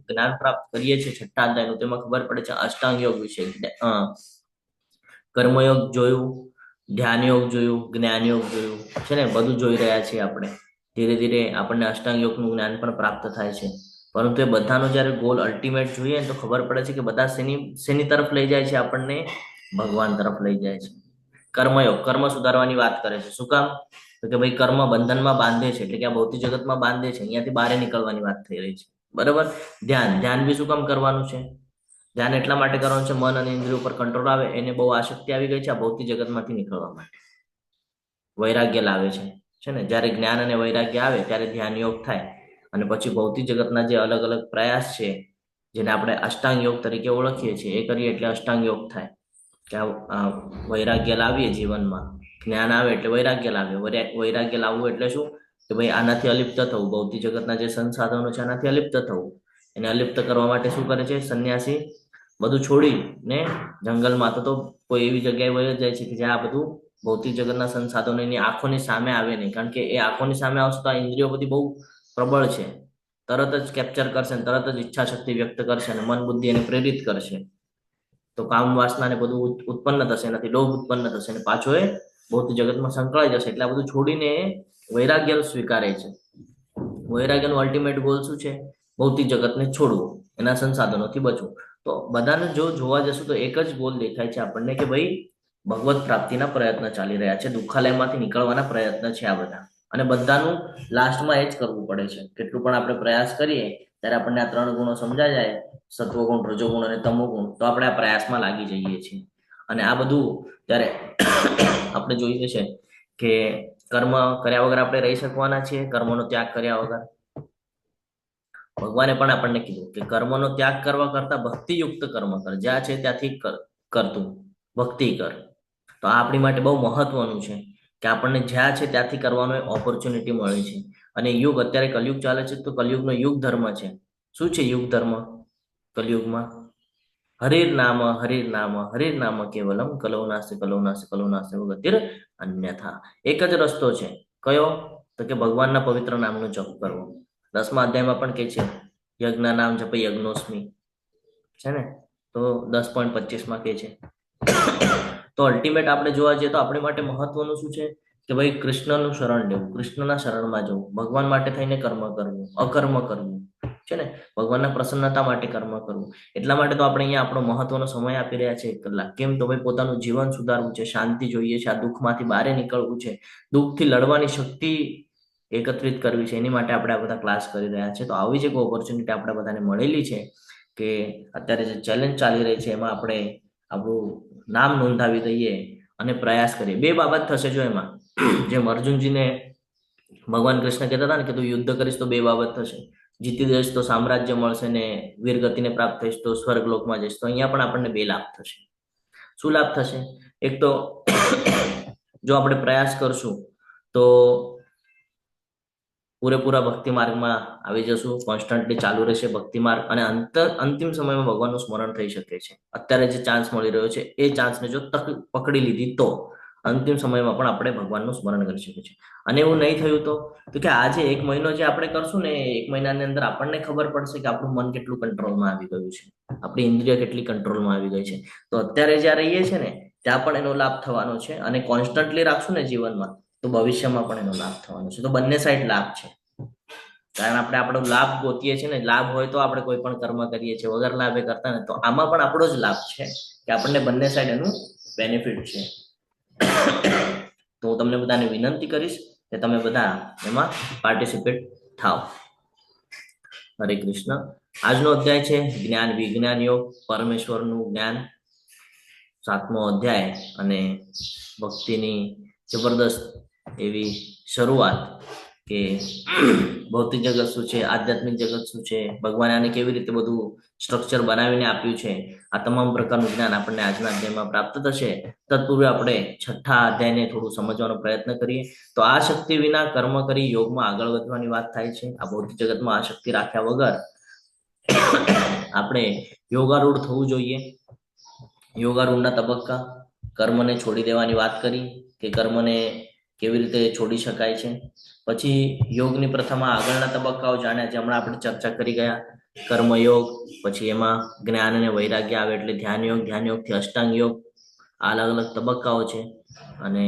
B: જ્ઞાન પ્રાપ્ત કરીએ છીએ 6થા અધ્યાયનું, તેમાં ખબર પડે છે અષ્ટાંગ યોગ વિશે. કર્મયોગ જોયું, ધ્યાન યોગ જોયું, જ્ઞાન યોગ જોયું, છે ને? બધું જોઈ રહ્યા છીએ આપણે. ધીરે ધીરે આપણને અષ્ટાંગ યોગનું જ્ઞાન પણ પ્રાપ્ત થાય છે. પરંતુ એ બધાનો જ્યારે ગોલ અલ્ટિમેટ જોઈએ તો ખબર પડે છે કે બધા શેની તરફ લઈ જાય છે? આપણને ભગવાન તરફ લઈ જાય છે. કર્મયોગ, કર્મ સુધારવાની વાત કરે છે. શું કામ? તો કે ભાઈ કર્મ બંધનમાં બાંધે છે, એટલે કે આ ભૌતિક જગતમાં બાંધે છે, અહીંયાથી બહાર નીકળવાની વાત થઈ રહી છે, બરાબર? ધ્યાન બી શું કામ કરવાનું છે? ધ્યાન એટલા માટે કરવાનું છે મન અને ઇન્દ્રિયો પર કંટ્રોલ આવે. એને બહુ આસક્તિ આવી ગઈ છે આ ભૌતિક જગતમાંથી નીકળવા માટે. વૈરાગ્ય લાવે છે ને? જ્યારે જ્ઞાન અને વૈરાગ્ય આવે ત્યારે ધ્યાન યોગ થાય અને પછી ભૌતિક જગતના જે અલગ અલગ પ્રયાસ છે, જેને આપણે અષ્ટાંગ યોગ તરીકે ઓળખીએ છીએ, એ કરીએ એટલે અષ્ટાંગ યોગ થાય. કે આ વૈરાગ્ય લાવીએ જીવનમાં, જ્ઞાન આવે એટલે વૈરાગ્ય લાવીએ. વૈરાગ્ય લાવવું એટલે શું? કે ભાઈ આનાથી અલિપ્ત થવું, ભૌતિક જગતના જે સંસાધનો છે આનાથી અલિપ્ત થવું. એને અલિપ્ત કરવા માટે શું કરે છે સંન્યાસી? બધું છોડીને જંગલમાં તો કોઈ એવી જગ્યાએ વયો જાય છે કે જ્યાં આ બધું ભૌતિક જગતના સંસાધનો એની આંખોની સામે આવે નહીં. કારણ કે એ આંખોની સામે આવશે તો આ ઇન્દ્રિયો બધી બહુ પ્રબળ છે, તરત જ કેપ્ચર કરશે, તરત જ ઈચ્છા શક્તિ વ્યક્ત કરશે અને મન બુદ્ધિ એને પ્રેરિત કરશે. તો કામ વાસના ને બધું ઉત્પન્ન થશે, એનાથી લોભ ઉત્પન્ન થશે અને પાછો એ ભૌતિક જગતમાં સંકળાઈ જશે. એટલે આ બધું છોડીને વૈરાગ્ય સ્વીકારે છે. વૈરાગ્યનું અલ્ટિમેટ ગોલ શું છે? ભૌતિક જગતને છોડવું, એના સંસાધનોથી બચવું. તો બધાને જો જોવા જશું તો એક જ ગોલ દેખાય છે આપણને કે ભાઈ ભગવત પ્રાપ્તિના પ્રયત્ન ચાલી રહ્યા છે, દુઃખાલયમાંથી નીકળવાના પ્રયત્ન છે આ બધા. અને બધાનું લાસ્ટમાં એ જ કરવું પડે છે. કેટલું પણ આપણે પ્રયાસ કરીએ ત્યારે આપણને આ 3 ગુણો સમજાય જાય, સત્વગુણ, રજોગુણ અને તમોગુણ, તો આપણે આ પ્રયાસમાં લાગી જઈએ છીએ. અને આ બધું ત્યારે આપણે જોઈએ છે કે કર્મ કર્યા વગર આપણે રહી શકવાના છીએ, કર્મનો ત્યાગ કર્યા વગર. ભગવાને પણ આપણને કીધું કે કર્મનો ત્યાગ કરવા કરતા ભક્તિયુક્ત કર્મ કર, જ્યાં છે ત્યાંથી કરતું ભક્તિ કર. તો આ આપણી માટે બહુ મહત્વનું છે કે આપણને જ્યાં છે ત્યાંથી કરવાનો ઓપોર્ચ્યુનિટી મળે છે. અને યુગ, અત્યારે કલયુગ ચાલે છે, તો કલયુગનો યુગ ધર્મ છે. શું છે યુગ ધર્મ કલયુગમાં? હરિર નામ હરિર નામ કેવલમ, કલૌ નાસ્તિ વગતિર અન્યથા. એક જ રસ્તો છે. કયો? તો કે ભગવાનના પવિત્ર નામનો જપ કરવો. 10મા અધ્યાયમાં પણ કે છે યજ્ઞ નામ જપ યજ્ઞોસ્મી, છે ને? તો 10.25માં કે છે. તો અલ્ટિમેટ આપણે જોવા જઈએ તો આપણી માટે મહત્વનું શું છે કે ભાઈ કૃષ્ણનું શરણ લેવું, કૃષ્ણના શરણમાં જવું, ભગવાન માટે થઈને કર્મ કરવું, અકર્મ કરવું, છે ને? ભગવાનના પ્રસન્નતા માટે કર્મ કરવું. એટલા માટે તો આપણે અહીંયા આપણો મહત્વનો સમય આપી રહ્યા છે 1 કલાક. કેમ? તો ભાઈ પોતાનું જીવન સુધારવું છે, શાંતિ જોઈએ છે, આ દુઃખમાંથી બહાર નીકળવું છે, દુઃખથી લડવાની શક્તિ એકત્રિત કરવી છે. એની માટે આપણે આ બધા ક્લાસ કરી રહ્યા છે. તો આવી જ એક ઓપોર્ચ્યુનિટી આપણે બધાને મળેલી છે કે અત્યારે જે ચેલેન્જ ચાલી રહી છે એમાં આપણે આપણું નામ નોંધાવી દઈએ અને પ્રયાસ કરીએ. 2 બાબત થશે જો એમાં. જેમ અર્જુનજીને ભગવાન કૃષ્ણ કહેતા હતા ને કે તું યુદ્ધ કરીશ તો 2 બાબત થશે, જીતી જઈશ તો સામ્રાજ્ય મળશે ને વીરગતિને પ્રાપ્ત થઈશ તો સ્વર્ગલોકમાં જઈશ. તો અહીંયા પણ આપણને 2 લાભ થશે. શું લાભ થશે? એક તો જો આપણે પ્રયાસ કરશું તો પૂરેપૂરા ભક્તિ માર્ગમાં આવી જશું, કોન્સ્ટન્ટલી ચાલુ રહેશે ભક્તિ માર્ગ, અને અંતિમ સમયમાં ભગવાનનું સ્મરણ થઈ શકે છે. અત્યારે જે ચાન્સ મળી રહ્યો છે એ ચાન્સને જો પકડી લીધી તો અંતિમ સમયમાં પણ આપણે ભગવાનનું સ્મરણ કરી શકીએ છીએ. અને એવું નહીં થયું તો કે આજે 1 મહિનો જે આપણે કરશું ને, 1 મહિનાની અંદર આપણને ખબર પડશે કે આપણું મન કેટલું કંટ્રોલમાં આવી ગયું છે, આપણી ઇન્દ્રિય કેટલી કંટ્રોલમાં આવી ગઈ છે. તો અત્યારે જ્યાં રહીએ છીએ ને ત્યાં પણ એનો લાભ થવાનો છે, અને કોન્સ્ટન્ટલી રાખશું ને જીવનમાં તો ભવિષ્યમાં પણ એનો લાભ થવાનો છે. તો બંને સાઈડ લાભ છે. કારણ આપણે આપણો લાભ ગોતીએ છીએ ને, લાભ હોય તો આપણે કોઈ પણ કર્મ કરીએ છીએ, વગર લાભે કરતા ને, તો આમાં પણ આપણો જ લાભ છે કે આપણને બંને સાઈડ એનું બેનિફિટ છે. તો હું તમને બધાને વિનંતી કરીશ કે તમે બધા એમાં પાર્ટિસિપેટ થાવ. હરે કૃષ્ણ. આજનો અધ્યાય છે જ્ઞાન વિજ્ઞાન યોગ, પરમેશ્વરનું જ્ઞાન, 7મો અધ્યાય, અને ભક્તિની જબરદસ્ત એવી શરૂઆત કે ભૌતિક જગત શું છે, આધ્યાત્મિક જગત શું છે, ભગવાને આને કેવી રીતે બધું સ્ટ્રક્ચર બનાવીને આપ્યું છે, આ તમામ પ્રકારનું જ્ઞાન આપણને આજના અધ્યાયમાં પ્રાપ્ત થશે. તત્પૂર્વે આપણે 6થા અધ્યાયને થોડું સમજવાનો પ્રયત્ન કરીએ. તો આ શક્તિ વિના કર્મ કરી યોગમાં આગળ વધવાની વાત થાય છે. આ ભૌતિક જગતમાં આ શક્તિ રાખ્યા વગર આપણે યોગારૂઢ થવું જોઈએ. યોગારૂઢના તબક્કા, કર્મને છોડી દેવાની વાત કરી કે કર્મને કેવી રીતે છોડી શકાય છે. પછી યોગની પ્રથામાં આગળના તબક્કાઓ જાણ્યા, જે હમણાં આપણે ચર્ચા કરી ગયા. કર્મયોગ, પછી એમાં જ્ઞાન અને વૈરાગ્ય આવે એટલે ધ્યાન યોગ, ધ્યાન યોગથી અષ્ટાંગ યોગ. આ અલગ અલગ તબક્કાઓ છે. અને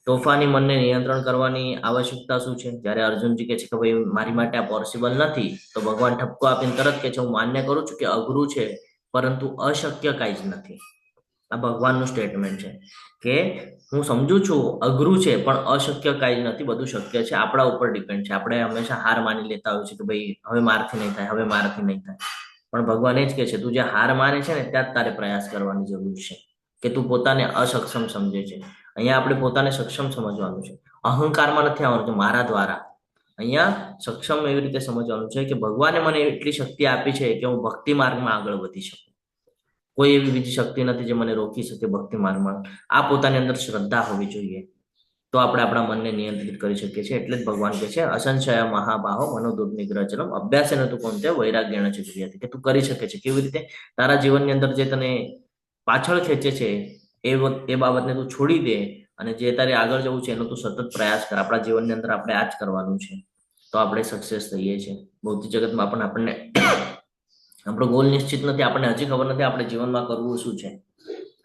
B: તોફાની મનને નિયંત્રણ કરવાની આવશ્યકતા શું છે? જ્યારે અર્જુનજી કહે છે કે ભાઈ મારી માટે આ પોસિબલ નથી, તો ભગવાન ઠપકો આપીને તરત કહે છે હું માન્ય કરું છું કે અઘરું છે, પરંતુ અશક્ય કાંઈ જ નથી. આ ભગવાનનું સ્ટેટમેન્ટ છે કે હું સમજુ છું અઘરું છે પણ અશક્ય કાંઈ જ નથી, બધું શક્ય છે. આપણા ઉપર ડિપેન્ડ છે. આપણે હંમેશા હાર માની લેતા હોય છે કે ભાઈ હવે મારથી નહીં થાય, હવે મારથી નહીં થાય. પણ ભગવાન એ જ કહે છે તું જે હાર માને છે ને ત્યાં જ તારે પ્રયાસ કરવાની જરૂર છે, કે તું પોતાને અસક્ષમ સમજે છે. અહીંયા આપણે પોતાને સક્ષમ સમજવાનું છે. અહંકારમાં નથી આવવાનું કે મારા દ્વારા. અહીંયા સક્ષમ એવી રીતે સમજવાનું છે કે ભગવાને મને એટલી શક્તિ આપી છે કે હું ભક્તિ માર્ગમાં આગળ વધી શકું. કોઈ એવી બીજી શક્તિ નથી જે મને રોકી શકે ભક્તિ માર્ગમાં. આ પોતાની અંદર શ્રદ્ધા હોવી જોઈએ, તો આપણે આપણા મનને નિયંત્રિત કરી શકીએ છીએ. એટલે જ ભગવાન કહે છે અસંશય મહાબાહો મનોદુર્નિગ્રહચરમ અભ્યાસેન તું કોન્તે વૈરાગ્યેણ ચિંતયતિ, કે તું કરી શકે છે. કેવી રીતે? તારા જીવનની અંદર જે તને પાછળ ખેંચે છે એ બાબતને તું છોડી દે, અને જે તારે આગળ જવું છે એનો તું સતત પ્રયાસ કર. આપણા જીવનની અંદર આપણે આ જ કરવાનું છે, તો આપણે સક્સેસ થઈએ છીએ. ભૌતિક જગતમાં પણ આપણને આપણો ગોલ નિશ્ચિત નથી. આપણને હજી ખબર નથી આપણે જીવનમાં કરવું શું છે.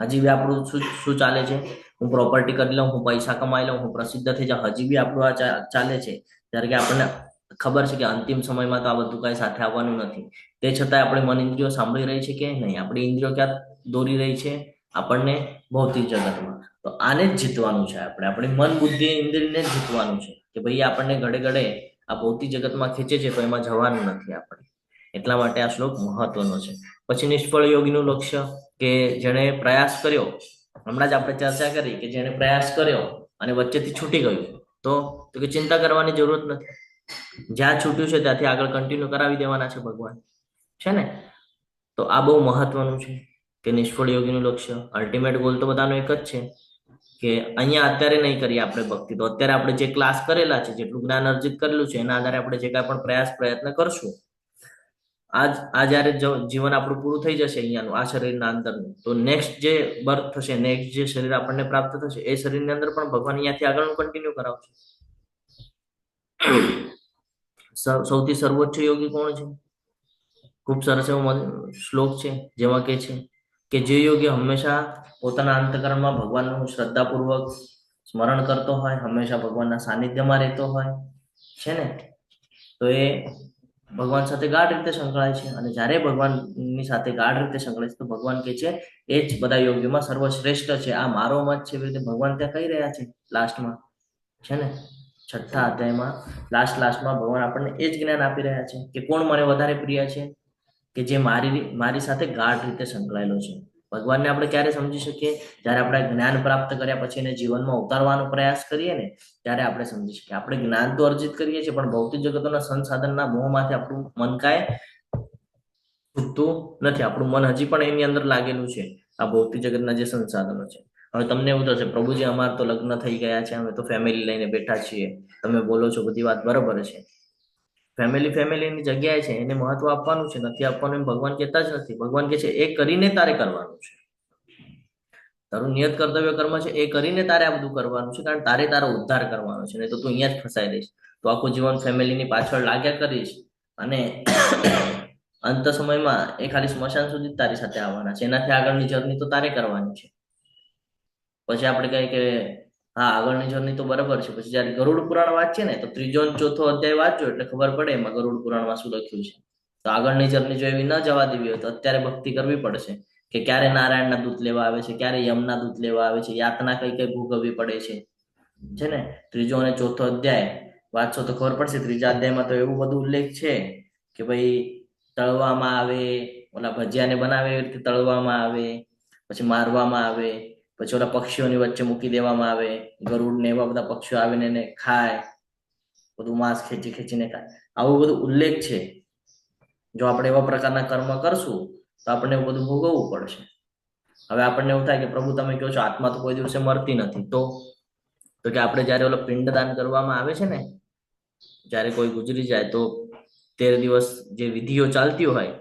B: હજી આપણું શું ચાલે છે? હું પ્રોપર્ટી કરી લઉં, હું પૈસા કમાઈ લઉં, હું પ્રસિદ્ધ થઈ જાઉં, હજી બી આપણું આ ચાલે છે. ત્યારે કે આપણને ખબર છે કે અંતિમ સમયમાં તો આ બધું કઈ સાથે આવવાનું નથી. તે છતાં આપણે મન ઇન્દ્રિયો સાંભળી રહી છે કે નહીં? આપણી ઇન્દ્રિયો ક્યાં દોરી રહી છે? આપણને ભૌતિક જગતમાં. તો આને જ જીતવાનું છે આપણે. આપણી મન બુદ્ધિ ઇન્દ્રિયને જ જીતવાનું છે કે ભાઈ આપણને ઘડે ઘડે આ ભૌતિક જગતમાં ખેંચે છે, તો એમાં જવાનું નથી આપણે. એટલા માટે આ શ્લોક મહત્વનો છે. પછી નિષ્ફળ યોગીનું લક્ષ્ય, કે જેણે પ્રયાસ કર્યો, હમણાં જ આપણે ચર્ચા કરી કે જેણે પ્રયાસ કર્યો અને વચ્ચેથી છૂટી ગયું, તો કે ચિંતા કરવાની જરૂરત નથી. જ્યાં છૂટ્યું છે ત્યાંથી આગળ કન્ટિન્યુ કરાવી દેવાના છે ભગવાન, છે ને? તો આ બહુ મહત્વનું છે કે નિષ્ફળ યોગીનું લક્ષ્ય. અલ્ટિમેટ ગોલ તો બધાનો એક જ છે કે અહીંયા અત્યારે નહીં કરીએ આપણે ભક્તિ, તો અત્યારે આપણે જે ક્લાસ કરેલા છે, જેટલું જ્ઞાન અર્જિત કરેલું છે, એના આધારે આપણે જે કાંઈ પણ પ્રયત્ન કરશું, આ જયારે જીવન આપણું પૂરું થઈ જશે અહીંયાનું, આ શરીરના અંદરનું, તો નેક્સ્ટ જે બર્થ થશે, નેક્સ્ટ જે શરીર આપણને પ્રાપ્ત થશે, એ શરીરની અંદર પણ ભગવાન અહીંયાથી આગળનું કન્ટિન્યુ કરાવશે. સૌથી સર્વોચ્ચ યોગી કોણ છે? ખૂબ સરસ એવો શ્લોક છે, જેમાં કે છે કે જે યોગી હંમેશા પોતાના અંતકરણમાં ભગવાનનું શ્રદ્ધાપૂર્વક સ્મરણ કરતો હોય, હંમેશા ભગવાનના સાનિધ્યમાં રહેતો હોય, છે ને, તો એ ભગવાન સાથે ગાઢ રીતે સંકળાય છે. અને જ્યારે ભગવાનની સાથે ગાઢ રીતે સંકળાય છે, તો ભગવાન કે છે એ જ બધા યોગીઓમાં સર્વશ્રેષ્ઠ છે. આ મારો મત છે, એવી રીતે ભગવાન ત્યાં કહી રહ્યા છે લાસ્ટમાં, છે ને, 6થા અધ્યાયમાં લાસ્ટમાં ભગવાન આપણને એ જ જ્ઞાન આપી રહ્યા છે કે કોણ મને વધારે પ્રિય છે? કે જે મારી સાથે ગાઢ રીતે સંકળાયેલો છે. ભગવાનને આપણે ક્યારે સમજી શકીએ? જ્યારે આપણે જ્ઞાન પ્રાપ્ત કર્યા પછી એને જીવનમાં ઉતારવાનો પ્રયાસ કરીએ ને, ત્યારે આપણે સમજી શકીએ. આપણે જ્ઞાન તો અર્જિત કરીએ છીએ, પણ ભૌતિક જગતોના સંસાધનના મોહમાંથી આપણું મન કાંઈ છૂટતું નથી. આપણું મન હજી પણ એની અંદર લાગેલું છે, આ ભૌતિક જગતના જે સંસાધનો છે. હવે તમને એવું થશે, પ્રભુજી અમારે તો લગ્ન થઈ ગયા છે, અમે તો ફેમિલી લઈને બેઠા છીએ, તમે બોલો છો બધી વાત બરોબર છે. ફેમિલીની જગ્યાએ છે, એને મહત્વ આપવાનું છે, નથી આપવાનું એમ ભગવાન કહેતા જ નથી. ભગવાન કહે છે એ કરીને તારે કરવાનું છે. તારું નિયત કર્તવ્ય કર્મ છે, એ કરીને તારે આ બધું કરવાનું છે, કારણ તારે તારો ઉદ્ધાર કરવાનો છે. નહીં તો તું અહીંયા જ ફસાઈ દઈશ. તો આખું જીવન ફેમિલીની પાછળ લાગ્યા કરીશ, અને અંત સમયમાં એ ખાલી સ્મશાન સુધી તારી સાથે આવવાના છે. એનાથી આગળની જર્ની તો તારે કરવાની છે. પછી આપણે કહીએ કે હા, આગળની જર્ની તો બરાબર છે. પછી જયારે ગરુડ પુરાણ વાંચીએ ને, તો 3જો અને 4થો અધ્યાય વાંચજો એટલે ખબર પડે એમાં ગરુડ પુરાણમાં શું લખ્યું છે. તો આગળની જર્ની જો એવી ન જવા દેવી હોય, તો અત્યારે ભક્તિ કરવી પડશે. કે ક્યારે નારાયણના દૂત લેવા આવે છે, ક્યારે યમના દૂત લેવા આવે છે, યાતના કઈ કઈ ભોગવવી પડે છે ને. 3જો અને 4થો અધ્યાય વાંચશો તો ખબર પડશે. 3જા અધ્યાયમાં તો એવું બધું ઉલ્લેખ છે કે ભાઈ તળવામાં આવે, ઓલા ભજીયાને બનાવે એવી રીતે તળવામાં આવે, પછી મારવામાં આવે, પછી ઓલા પક્ષીઓની વચ્ચે મૂકી દેવામાં આવે, ગરુડ ને એવા બધા પક્ષીઓ આવીને એને ખાય, બધું માંસ ખેંચીને ખાય. આવું બધું ઉલ્લેખ છે. જો આપણે એવા પ્રકારના કર્મ કરશું તો આપણને એવું બધું ભોગવવું પડશે. હવે આપણને એવું થાય કે પ્રભુ તમે કહો છો આત્મા તો કોઈ દિવસે મરતી નથી, તો કે આપણે જયારે ઓલો પિંડદાન કરવામાં આવે છે ને, જયારે કોઈ ગુજરી જાય તો 13 દિવસ જે વિધિઓ ચાલતી હોય,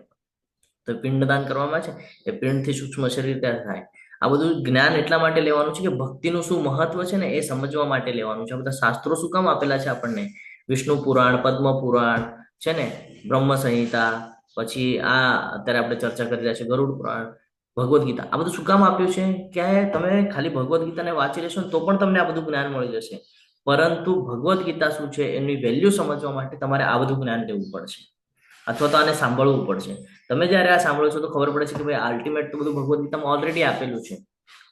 B: તો પિંડદાન કરવામાં છે, એ પિંડથી સૂક્ષ્મ શરીર તૈયાર થાય. આ બધું જ્ઞાન એટલા માટે લેવાનું છે કે ભક્તિનું શું મહત્વ છે ને, એ સમજવા માટે લેવાનું છે. આ બધા શાસ્ત્રો શું કામ આપેલા છે આપણને? વિષ્ણુ પુરાણ, પદ્મ પુરાણ છે ને, બ્રહ્મ સંહિતા, પછી આ અત્યારે આપણે ચર્ચા કરી રહ્યા છે ગરુડ પુરાણ, ભગવદ્ ગીતા. આ બધું શું કામ આપ્યું છે? કે તમે ખાલી ભગવદ્ ગીતાને વાંચી લેશો ને તો પણ તમને આ બધું જ્ઞાન મળી જશે, પરંતુ ભગવદ્ ગીતા શું છે એની વેલ્યુ સમજવા માટે તમારે આ બધું જ્ઞાન લેવું પડશે, અથવા તો આને સાંભળવું પડશે. તમે જયારે આ સાંભળો છો તો ખબર પડે છે કે ભાઈ અલ્ટિમેટ તો બધું ભગવદ્ ગીતામાં ઓલરેડી આપેલું છે,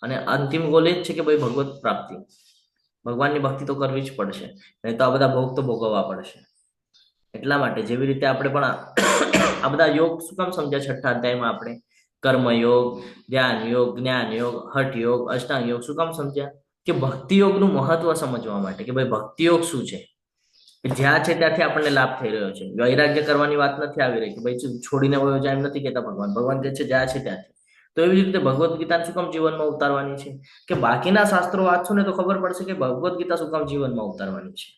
B: અને અંતિમ ગોલ એ જ છે કે ભાઈ ભગવત પ્રાપ્તિ, ભગવાનની ભક્તિ તો કરવી જ પડશે, નહીં તો આ બધા ભોગ તો ભોગવવા પડશે. એટલા માટે જેવી રીતે આપણે પણ આ બધા યોગ શું કામ સમજ્યા 6થા અધ્યાયમાં? આપણે કર્મયોગ, ધ્યાન યોગ, જ્ઞાન યોગ, હઠ યોગ, અષ્ટાંગ યોગ શું કામ સમજ્યા? કે ભક્તિ યોગનું મહત્વ સમજવા માટે, કે ભાઈ ભક્તિ યોગ શું છે, જ્યાં છે ત્યાંથી આપણને લાભ થઈ રહ્યો છે. વૈરાગ્ય કરવાની વાત નથી આવી રહી કે ભાઈ છોડીને વયો જાય એમ નથી કહેતા ભગવાન. ભગવાન કહે છે જ્યાં છે ત્યાંથી. તો એવી જ રીતે ભગવદ્ ગીતા શું કામ જીવનમાં ઉતારવાની છે? કે બાકીના શાસ્ત્રો વાંચશો ને તો ખબર પડશે કે ભગવદ્ ગીતા શું કામ જીવનમાં ઉતારવાની છે.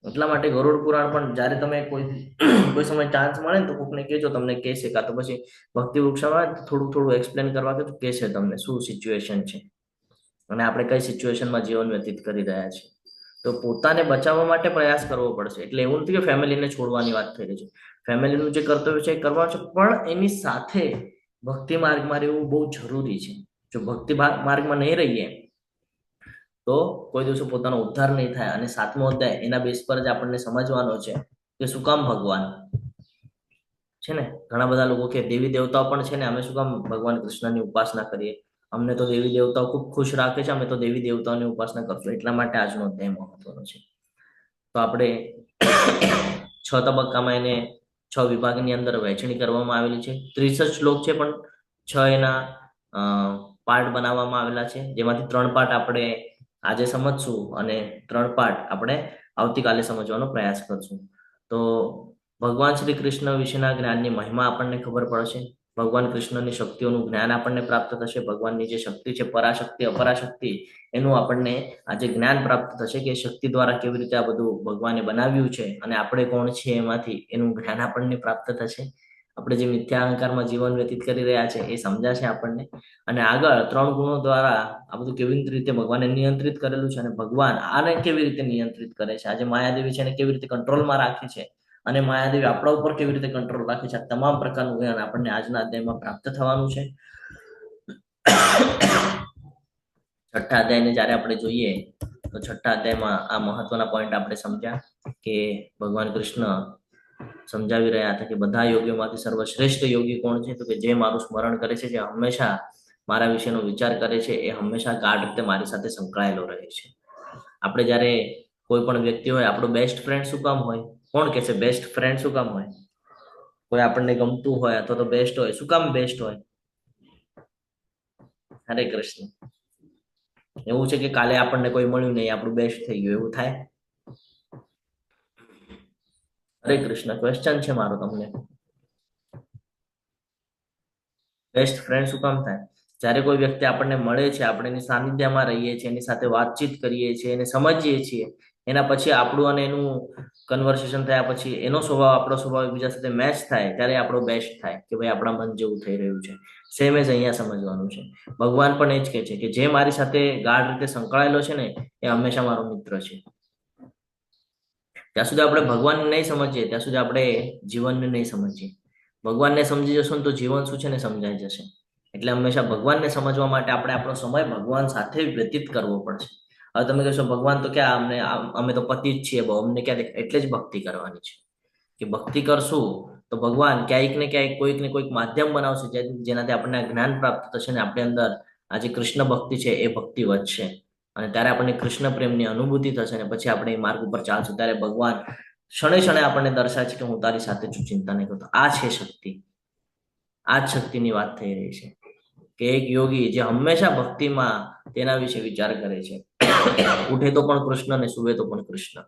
B: એટલા માટે ગરુડ પુરાણ પણ જયારે તમે કોઈ સમય ચાન્સ મળે ને તો કોકને કહેજો, તમને કહેશે, કાં તો પછી ભક્તિ વૃક્ષમાં થોડું એક્સપ્લેન કરવા કે કહેશે તમને શું સિચ્યુએશન છે અને આપણે કઈ સિચ્યુએશનમાં જીવન વ્યતીત કરી રહ્યા છીએ. તો પોતાને બચાવવા માટે પ્રયાસ કરવો પડશે. એટલે એવું નથી કે ફેમિલીને છોડવાની વાત થઈ રહી છે. ફેમિલીનું જે કર્તવ્ય છે એ કરવાનું છે, પણ એની સાથે ભક્તિ માર્ગમાં રહેવું બહુ જરૂરી છે. જો ભક્તિ માર્ગમાં નહીં રહીએ તો કોઈ દિવસે પોતાનો ઉદ્ધાર નહીં થાય. અને 7મો અધ્યાય એના બેસ પર જ આપણને સમજવાનો છે કે શું કામ ભગવાન છે ને. ઘણા બધા લોકો કે દેવી દેવતાઓ પણ છે ને, અમે શું કામ ભગવાન કૃષ્ણની ઉપાસના કરીએ, અમને તો દેવી દેવતાઓ ખૂબ ખુશ રાખે છે, અમે તો દેવી દેવતાઓની ઉપાસના કરશું. એટલા માટે આજનો અધ્યાય મહત્વનો છે. તો આપણે 6 તબક્કામાં એને 6 વિભાગની અંદર વહેંચણી કરવામાં આવેલી છે. 63 શ્લોક છે, પણ 6 એના પાર્ટ બનાવવામાં આવેલા છે, જેમાંથી 3 પાર્ટ આપણે આજે સમજશું અને 3 પાર્ટ આપણે આવતીકાલે સમજવાનો પ્રયાસ કરશું. તો ભગવાન શ્રી કૃષ્ણ વિશેના જ્ઞાનની મહિમા આપણને ખબર પડશે. ભગવાન કૃષ્ણની શક્તિઓનું જ્ઞાન આપણને પ્રાપ્ત થશે. ભગવાનની જે શક્તિ છે, પરાશક્તિ અપરાશક્તિ, એનું આપણને આજે જ્ઞાન પ્રાપ્ત થશે કે શક્તિ દ્વારા કેવી રીતે આ બધું ભગવાને બનાવ્યું છે અને આપણે કોણ છીએ એમાંથી એનું જ્ઞાન આપણને પ્રાપ્ત થશે. આપણે જે મિથ્યા અહંકારમાં જીવન વ્યતીત કરી રહ્યા છે એ સમજાશે આપણને. અને આગળ 3 ગુણો દ્વારા આ બધું કેવી રીતે ભગવાને નિયંત્રિત કરેલું છે અને ભગવાન આને કેવી રીતે નિયંત્રિત કરે છે. આજે માયાદેવી છે એને કેવી રીતે કંટ્રોલમાં રાખે છે અને માયાદેવી આપણા ઉપર કેવી રીતે કંટ્રોલ રાખે છે. આ તમામ પ્રકારનું જ્ઞાન આપણને આજના અધ્યાયમાં પ્રાપ્ત થવાનું છે. 6થા અધ્યાયને જ્યારે આપણે જોઈએ તો 6થા અધ્યાયમાં આ મહત્વના પોઈન્ટ આપણે સમજ્યા કે ભગવાન કૃષ્ણ સમજાવી રહ્યા હતા કે બધા યોગીઓમાંથી સર્વશ્રેષ્ઠ યોગી કોણ છે? તો કે જે મારું સ્મરણ કરે છે, જે હંમેશા મારા વિશેનો વિચાર કરે છે, એ હંમેશા ગાઢ રીતે મારી સાથે સંકળાયેલો રહે છે. આપણે જ્યારે કોઈ પણ વ્યક્તિ હોય, આપણો બેસ્ટ ફ્રેન્ડ શું કામ હોય? કોણ કે છે બેસ્ટ ફ્રેન્ડ શું કામ હોય? કોઈ આપણને ગમતું હોય અથવા તો બેસ્ટ હોય, શું કામ બેસ્ટ હોય? હરે કૃષ્ણ. એવું છે કે કાલે આપણને કોઈ મળ્યું નહીં, આપણું બેસ્ટ થઈ ગયું, એવું થાય? હરે કૃષ્ણ. ક્વેશ્ચન છે મારો તમને. બેસ્ટ ફ્રેન્ડ શું કામ થાય? જ્યારે કોઈ વ્યક્તિ આપણને મળે છે, આપણે એની સાનિધ્યમાં રહીએ છીએ, એની સાથે વાતચીત કરીએ છીએ, એને સમજીએ છીએ, એના પછી આપણું અને એનું કન્વર્સેશન થયા પછી એનો સ્વભાવ આપણો સ્વભાવ એકબીજા સાથે મેચ થાય, ત્યારે આપણો બેસ્ટ થાય કે ભાઈ આપણા મન જેવું થઈ રહ્યું છે. સેમ જ અહીંયા સમજવાનું છે. ભગવાન પણ એ જ કહે છે કે જે મારી સાથે ગાઢ રીતે સંકળાયેલો છે ને, એ હંમેશા મારો મિત્ર છે. ત્યાં સુધી આપણે ભગવાનને નહીં સમજીએ ત્યાં સુધી આપણે જીવનને નહીં સમજીએ. ભગવાનને સમજી જશું તો જીવન શું છે ને સમજાઈ જશે. એટલે હંમેશા ભગવાનને સમજવા માટે આપણે આપણો સમય ભગવાન સાથે વ્યતીત કરવો પડશે. હવે તમે કહેશો ભગવાન તો ક્યાં, અમે તો પતિ જ છીએ, અમને ક્યાં દેખાય? એટલે જ ભક્તિ કરવાની છે કે ભક્તિ કરશું તો ભગવાન ક્યાંક ને ક્યાંક કોઈક ને કોઈક માધ્યમ બનાવશે જેનાથી આપણને જ્ઞાન પ્રાપ્ત થશે ને આપણી અંદર આ જે કૃષ્ણ ભક્તિ છે એ ભક્તિ વધશે અને ત્યારે આપણને કૃષ્ણ પ્રેમની અનુભૂતિ થશે ને પછી આપણે એ માર્ગ ઉપર ચાલશું. ત્યારે ભગવાન ક્ષણે ક્ષણે આપણને દર્શાવે છે કે હું તારી સાથે છું, ચિંતા નહીં કરતો. આ છે શક્તિ. આ જ શક્તિની વાત થઈ રહી છે કે એક યોગી જે હંમેશા ભક્તિમાં તેના વિશે વિચાર કરે છે, ઉઠે તો પણ કૃષ્ણ ને સુવે તો પણ કૃષ્ણ,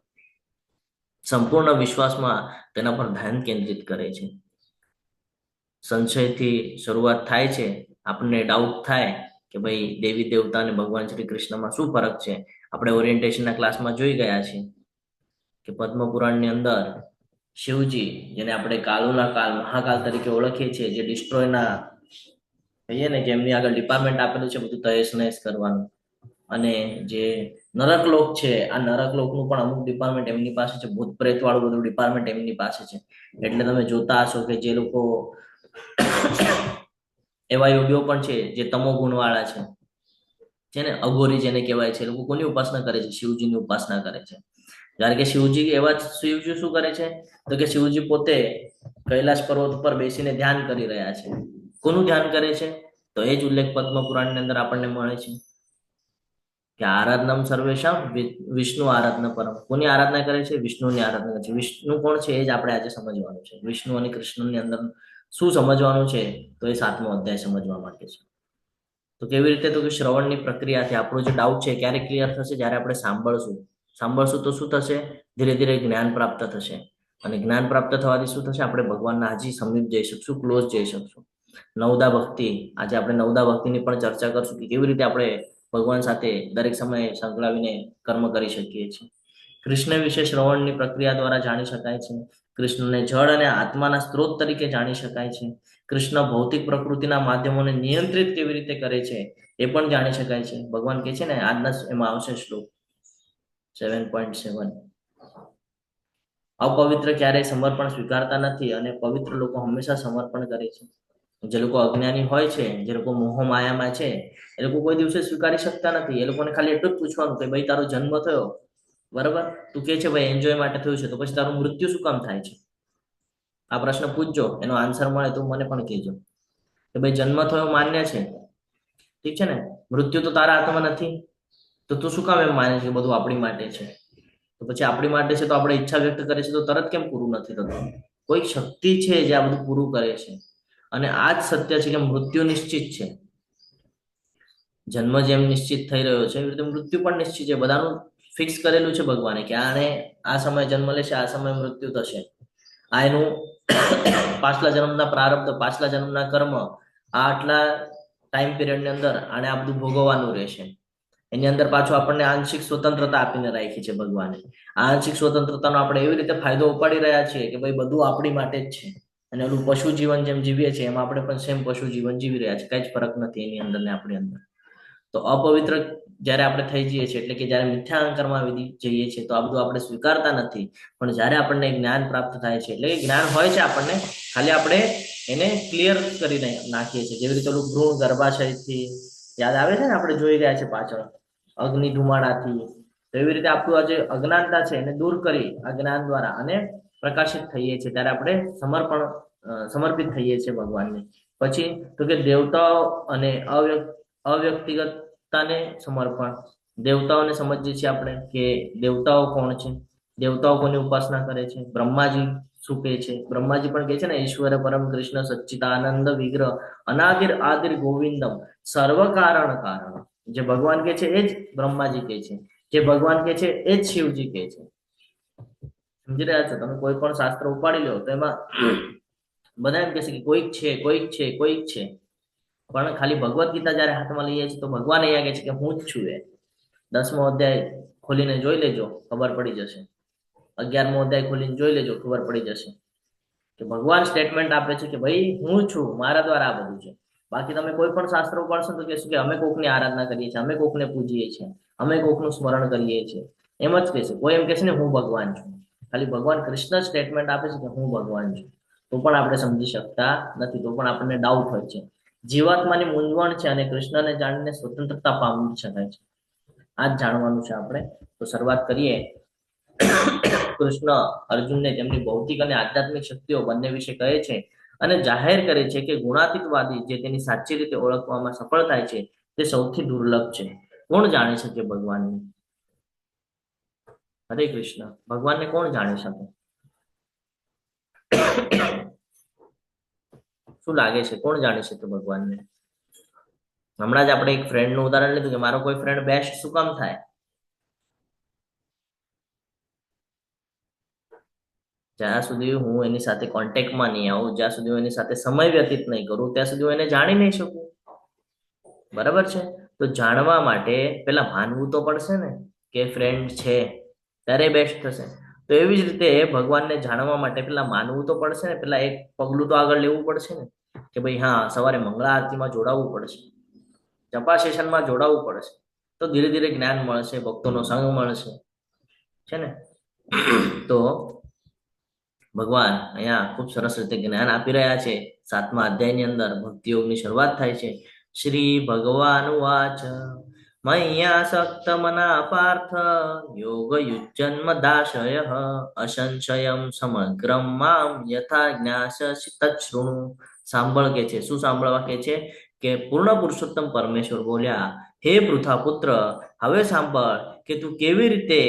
B: સંપૂર્ણ વિશ્વાસમાં તેના પર ધ્યાન કેન્દ્રિત કરે છે. સંશયથી શરૂઆત થાય છે, આપણને ડાઉટ થાય કે ભાઈ દેવી દેવતા અને ભગવાન શ્રી કૃષ્ણમાં શું ફરક છે. આપણે ઓરિએન્ટેશનના ક્લાસમાં જોઈ ગયા છીએ કે પદ્મ પુરાણની અંદર શિવજી, જેને આપણે કાલોના કાલ મહાકાલ તરીકે ઓળખીએ છીએ, જે ડિસ્ટ્રોયના કહીએ ને કે એમની આગળ ડિપાર્ટમેન્ટ આપેલું છે બધું તહેસ નહેસ કરવાનું, અને જે નરકલોક છે આ નરકલોકનું પણ અમુક ડિપાર્ટમેન્ટ એમની પાસે છે, ભૂત પ્રેત વાળું બધું ડિપાર્ટમેન્ટ એમની પાસે છે. એટલે તમે જોતા હશો કે જે લોકો એવા યોગીઓ પણ છે જે તમો ગુણ વાળા છે ને, અઘોરી જેને કહેવાય છે, લોકો કોની ઉપાસના કરે છે? શિવજીની ઉપાસના કરે છે. જ્યારે કે શિવજી એવા શિવજી શું કરે છે તો કે શિવજી પોતે કૈલાશ પર્વત ઉપર બેસીને ધ્યાન કરી રહ્યા છે. કોનું ધ્યાન કરે છે? તો એ જ ઉલ્લેખ પદ્મ પુરાણની અંદર આપણને મળે છે કે આરાધનમ સર્વેશામ વિષ્ણુ આરાધના પરમ. કોની આરાધના કરે છે? વિષ્ણુની આરાધના કરે છે. વિષ્ણુ કોણ છે એ જ આપણે આજે સમજવાનું છે. વિષ્ણુ અને કૃષ્ણની અંદર શું સમજવાનું છે તો એ 7મો અધ્યાય સમજવા માટે છે. તો કેવી રીતે? તો કે શ્રવણની પ્રક્રિયાથી આપણો જે ડાઉટ છે ક્યારે ક્લિયર થશે? જ્યારે આપણે સાંભળશું તો શું થશે? ધીરે ધીરે જ્ઞાન પ્રાપ્ત થશે અને જ્ઞાન પ્રાપ્ત થવાથી શું થશે? આપણે ભગવાનના હજી સમીપ જઈ શકશું, ક્લોઝ જઈ શકશું. નવદા ભક્તિ, આજે આપણે નવદા ભક્તિની પણ ચર્ચા કરશું કે કેવી રીતે આપણે ભગવાન સાથે દરેક સમયે સંકળાવીને કર્મ કરી શકીએ છીએ. કૃષ્ણ વિશે શ્રવણની પ્રક્રિયા દ્વારા જાણી શકાય છે. કૃષ્ણને જળ અને આત્માના સ્ત્રોત તરીકે જાણી શકાય છે. કૃષ્ણ ભૌતિક પ્રકૃતિના માધ્યમોને નિયંત્રિત કેવી રીતે કરે છે એ પણ જાણી શકાય છે. ભગવાન કહે છે ને, આજના એમાં આવશે શ્લોક 7.7, અપવિત્ર ક્યારેય સમર્પણ સ્વીકારતા નથી અને પવિત્ર લોકો હંમેશા સમર્પણ કરે છે. જે લોકો અજ્ઞાની હોય છે, જે લોકો મોહ માયામાં છે, એ લોકો કોઈ દિવસે સ્વીકારી શકતા નથી. એ લોકોને ખાલી એટલું જ પૂછવાનું કે ભાઈ તારો જન્મ થયો, બરાબર, તું કે છે ભાઈ એન્જોય માટે થયું છે, તો પછી તારું મૃત્યુ શું કામ થાય છે? આ પ્રશ્ન પૂછજો, એનો આન્સર મળે તો મને પણ કહેજો કે ભાઈ જન્મ થયો માન્ય છે, ઠીક છે ને, મૃત્યુ તો તારા હાથમાં નથી, તો તું શું કામ એમ માને છે બધું આપણી માટે છે? તો પછી આપણી માટે છે તો આપણે ઈચ્છા વ્યક્ત કરીએ છીએ તો તરત કેમ પૂરું નથી થતું? કોઈ શક્તિ છે જે આ બધું પૂરું કરે છે. અને આ જ સત્ય છે કે મૃત્યુ નિશ્ચિત છે. જન્મ જેમ નિશ્ચિત થઈ રહ્યો છે એવી રીતે મૃત્યુ પણ નિશ્ચિત છે. બધાનું ફિક્સ કરેલું છે ભગવાને કે આને આ સમયે જન્મ લેશે, આ સમયે મૃત્યુ થશે. આ એનું પાછલા જન્મના પ્રારબ્ધ, પાછલા જન્મના કર્મ, આ આટલા ટાઈમ પિરિયડની અંદર આને આ બધું ભોગવવાનું રહેશે. એની અંદર પાછું આપણને આંશિક સ્વતંત્રતા આપીને રાખી છે ભગવાને. આ આંશિક સ્વતંત્રતાનો આપણે એવી રીતે ફાયદો ઉપાડી રહ્યા છીએ કે ભાઈ બધું આપણી માટે જ છે. અને ઓલું પશુ જીવન જેમ જીવીએ છીએ એમ આપણે પણ સેમ પશુ જીવન જીવી રહ્યા છીએ. કઈ જ ફરક નથી એની અંદર ને આપણી અંદર. તો અપવિત્ર જ્યારે આપણે થઈ જઈએ છીએ, એટલે કે જ્યારે મિથ્યા અહંકારમાં જઈએ છીએ, તો આ બધું આપણે સ્વીકારતા નથી. પણ જ્યારે આપણને જ્ઞાન પ્રાપ્ત થાય છે, એટલે કે જ્ઞાન હોય છે આપણને, ખાલી આપણે એને ક્લિયર કરી નાખીએ છીએ. જેવી રીતે ઓલું ભ્રૂણ ગર્ભાશયથી યાદ આવે છે ને, આપણે જોઈ રહ્યા છે પાછળ અગ્નિ ધુમાડાથી. તો એવી રીતે આપણું આ જે અજ્ઞાનતા છે એને દૂર કરી આ જ્ઞાન દ્વારા અને પ્રકાશિત થઈએ છીએ, ત્યારે આપણે સમર્પિત થઈએ છીએ ભગવાનને. પછી તો કે દેવતાઓ અને અવ્યક્તિગતતાને સમર્પણ. દેવતાઓને સમજીએ છીએ આપણે કે દેવતાઓ કોણ છે, દેવતાઓ કોની ઉપાસના કરે છે. બ્રહ્માજી શું કહે છે? બ્રહ્માજી પણ કહે છે ને, ઈશ્વર પરમ કૃષ્ણ સચ્ચિદાનંદ વિગ્રહ અનાદિર આદિર ગોવિંદમ સર્વ કારણ કારણ. જે ભગવાન કે છે એ જ બ્રહ્માજી કે છે, જે ભગવાન કે છે એ જ શિવજી કે છે. સમજી રહ્યા છો? તમે કોઈ પણ શાસ્ત્ર ઉપાડી લો તો એમાં બધા એમ કહેશે કે કોઈક છે, કોઈક છે, કોઈક છે. પણ ખાલી ભગવદ્ ગીતા જયારે હાથમાં લઈએ છીએ તો ભગવાન અહીંયા કહે છે કે હું જ છું. એ 10મો અધ્યાય ખોલીને જોઈ લેજો, ખબર પડી જશે. 11મો અધ્યાય ખોલીને જોઈ લેજો, ખબર પડી જશે કે ભગવાન સ્ટેટમેન્ટ આપે છે કે ભાઈ હું છું, મારા દ્વારા આ બધું છે. બાકી તમે કોઈ પણ શાસ્ત્ર ઉપાડશો તો કહેશું કે અમે કોકની આરાધના કરીએ છીએ, અમે કોકને પૂજીએ છીએ, અમે કોકનું સ્મરણ કરીએ છીએ. એમ જ કહેશે. કોઈ એમ કહેશે ને હું ભગવાન છું. ખાલી ભગવાન કૃષ્ણ સ્ટેટમેન્ટ આપે છે કે હું ભગવાન છું. તો પણ આપણે સમજી શકતા નથી, તો પણ આપણને ડાઉટ હોય છે. જીવાત્માની મૂંઝવણ છે અને કૃષ્ણને જાણીને સ્વતંત્રતા પામી શકાય છે. આ જ જાણવાનું છે આપણે. તો શરૂઆત કરીએ. કૃષ્ણ અર્જુનને તેમની ભૌતિક અને આધ્યાત્મિક શક્તિઓ બંને વિશે કહે છે અને જાહેર કરે છે કે ગુણાતીતવાદી જે તેની સાચી રીતે ઓળખવામાં સફળ થાય છે તે સૌથી દુર્લભ છે. કોણ જાણી શકે ભગવાનને? હરે કૃષ્ણ. ભગવાનને કોણ જાણી શકે? શું લાગે છે, કોણ જાણી શકે ભગવાનને? હમણાં જ આપણે એક ફ્રેન્ડનું ઉદાહરણ લીધું કે મારો કોઈ ફ્રેન્ડ બેસ્ટ શું કામ થાય? જ્યાં સુધી હું એની સાથે કોન્ટેક્ટમાં નહીં આવું, જ્યાં સુધી હું એની સાથે સમય વ્યતીત નહીં કરું, ત્યાં સુધી હું એને જાણી નહીં શકું. બરાબર છે? તો જાણવા માટે પેલા માનવું તો પડશે ને કે ફ્રેન્ડ છે, ત્યારે બેસ્ટ થશે. તો એવી જ રીતે ભગવાનને જાણવા માટે પેલા માનવું તો પડશે ને, પેલા એક પગલું તો આગળ લેવું પડશે ને કે ભાઈ હા, સવારે મંગળા આરતીમાં જોડાવવું પડશે, જપા સેશનમાં જોડાવવું પડશે. તો ધીરે ધીરે જ્ઞાન મળશે, ભક્તોનો સંગ મળશે, છે ને? તો ભગવાન અહીંયા ખૂબ સરસ રીતે જ્ઞાન આપી રહ્યા છે. 7મા અધ્યાયની અંદર ભક્તિ યોગની શરૂઆત થાય છે. શ્રી ભગવાન વાચ મય્યાસક્ત મના પાર્થ યોગ યુજ્જન્મ દાશય અસંશયમ સમગ્રમ મામ યથા જ્ઞાસ્યસી તચ્છૃણુ. સાંભળ કે છે. શું સાંભળવા કે છે? કે પૂર્ણ પુરુષોત્તમ પરમેશ્વર બોલ્યા, હે પૃથા પુત્ર, હવે સાંભળ કે તું કેવી રીતે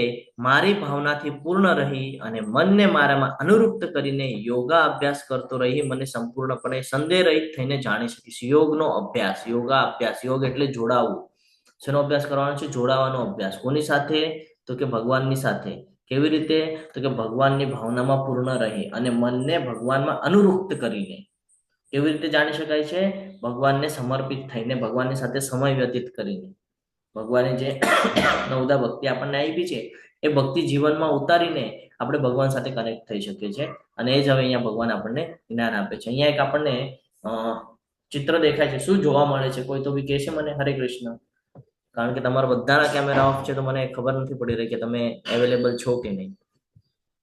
B: મારી ભાવનાથી પૂર્ણ રહી અને મનને મારામાં અનુરૂપ્ત કરીને યોગા અભ્યાસ કરતો રહી મને સંપૂર્ણપણે સંદેહ રહિત થઈને જાણી શકીશ. યોગનો અભ્યાસ, યોગા અભ્યાસ. યોગ એટલે જોડાવું. શેનો અભ્યાસ કરવાનો છે? જોડાવાનો અભ્યાસ. કોની સાથે? તો કે ભગવાનની સાથે. કેવી રીતે? તો કે ભગવાનની ભાવનામાં પૂર્ણ રહી અને મનને ભગવાનમાં અનુરૂપ્ત કરીને. કેવી રીતે જાણી શકાય છે? ભગવાનને સમર્પિત થઈને, ભગવાનની સાથે સમય વ્યતીત કરીને. ભગવાને જે 9 ભક્તિ આપણને આપી છે એ ભક્તિ જીવનમાં ઉતારીને આપણે ભગવાન સાથે કનેક્ટ થઈ શકીએ છીએ. અને એ જ હવે અહીંયા ભગવાન આપણને જ્ઞાન આપે છે. અહીંયા એક આપણને ચિત્ર દેખાય છે. શું જોવા મળે છે? કોઈ તો બી કહે છે મને? હરે કૃષ્ણ. કારણ કે તમારા બધાના કેમેરા ઓફ છે તો મને ખબર નથી પડી રહી કે તમે અવેલેબલ છો કે નહીં.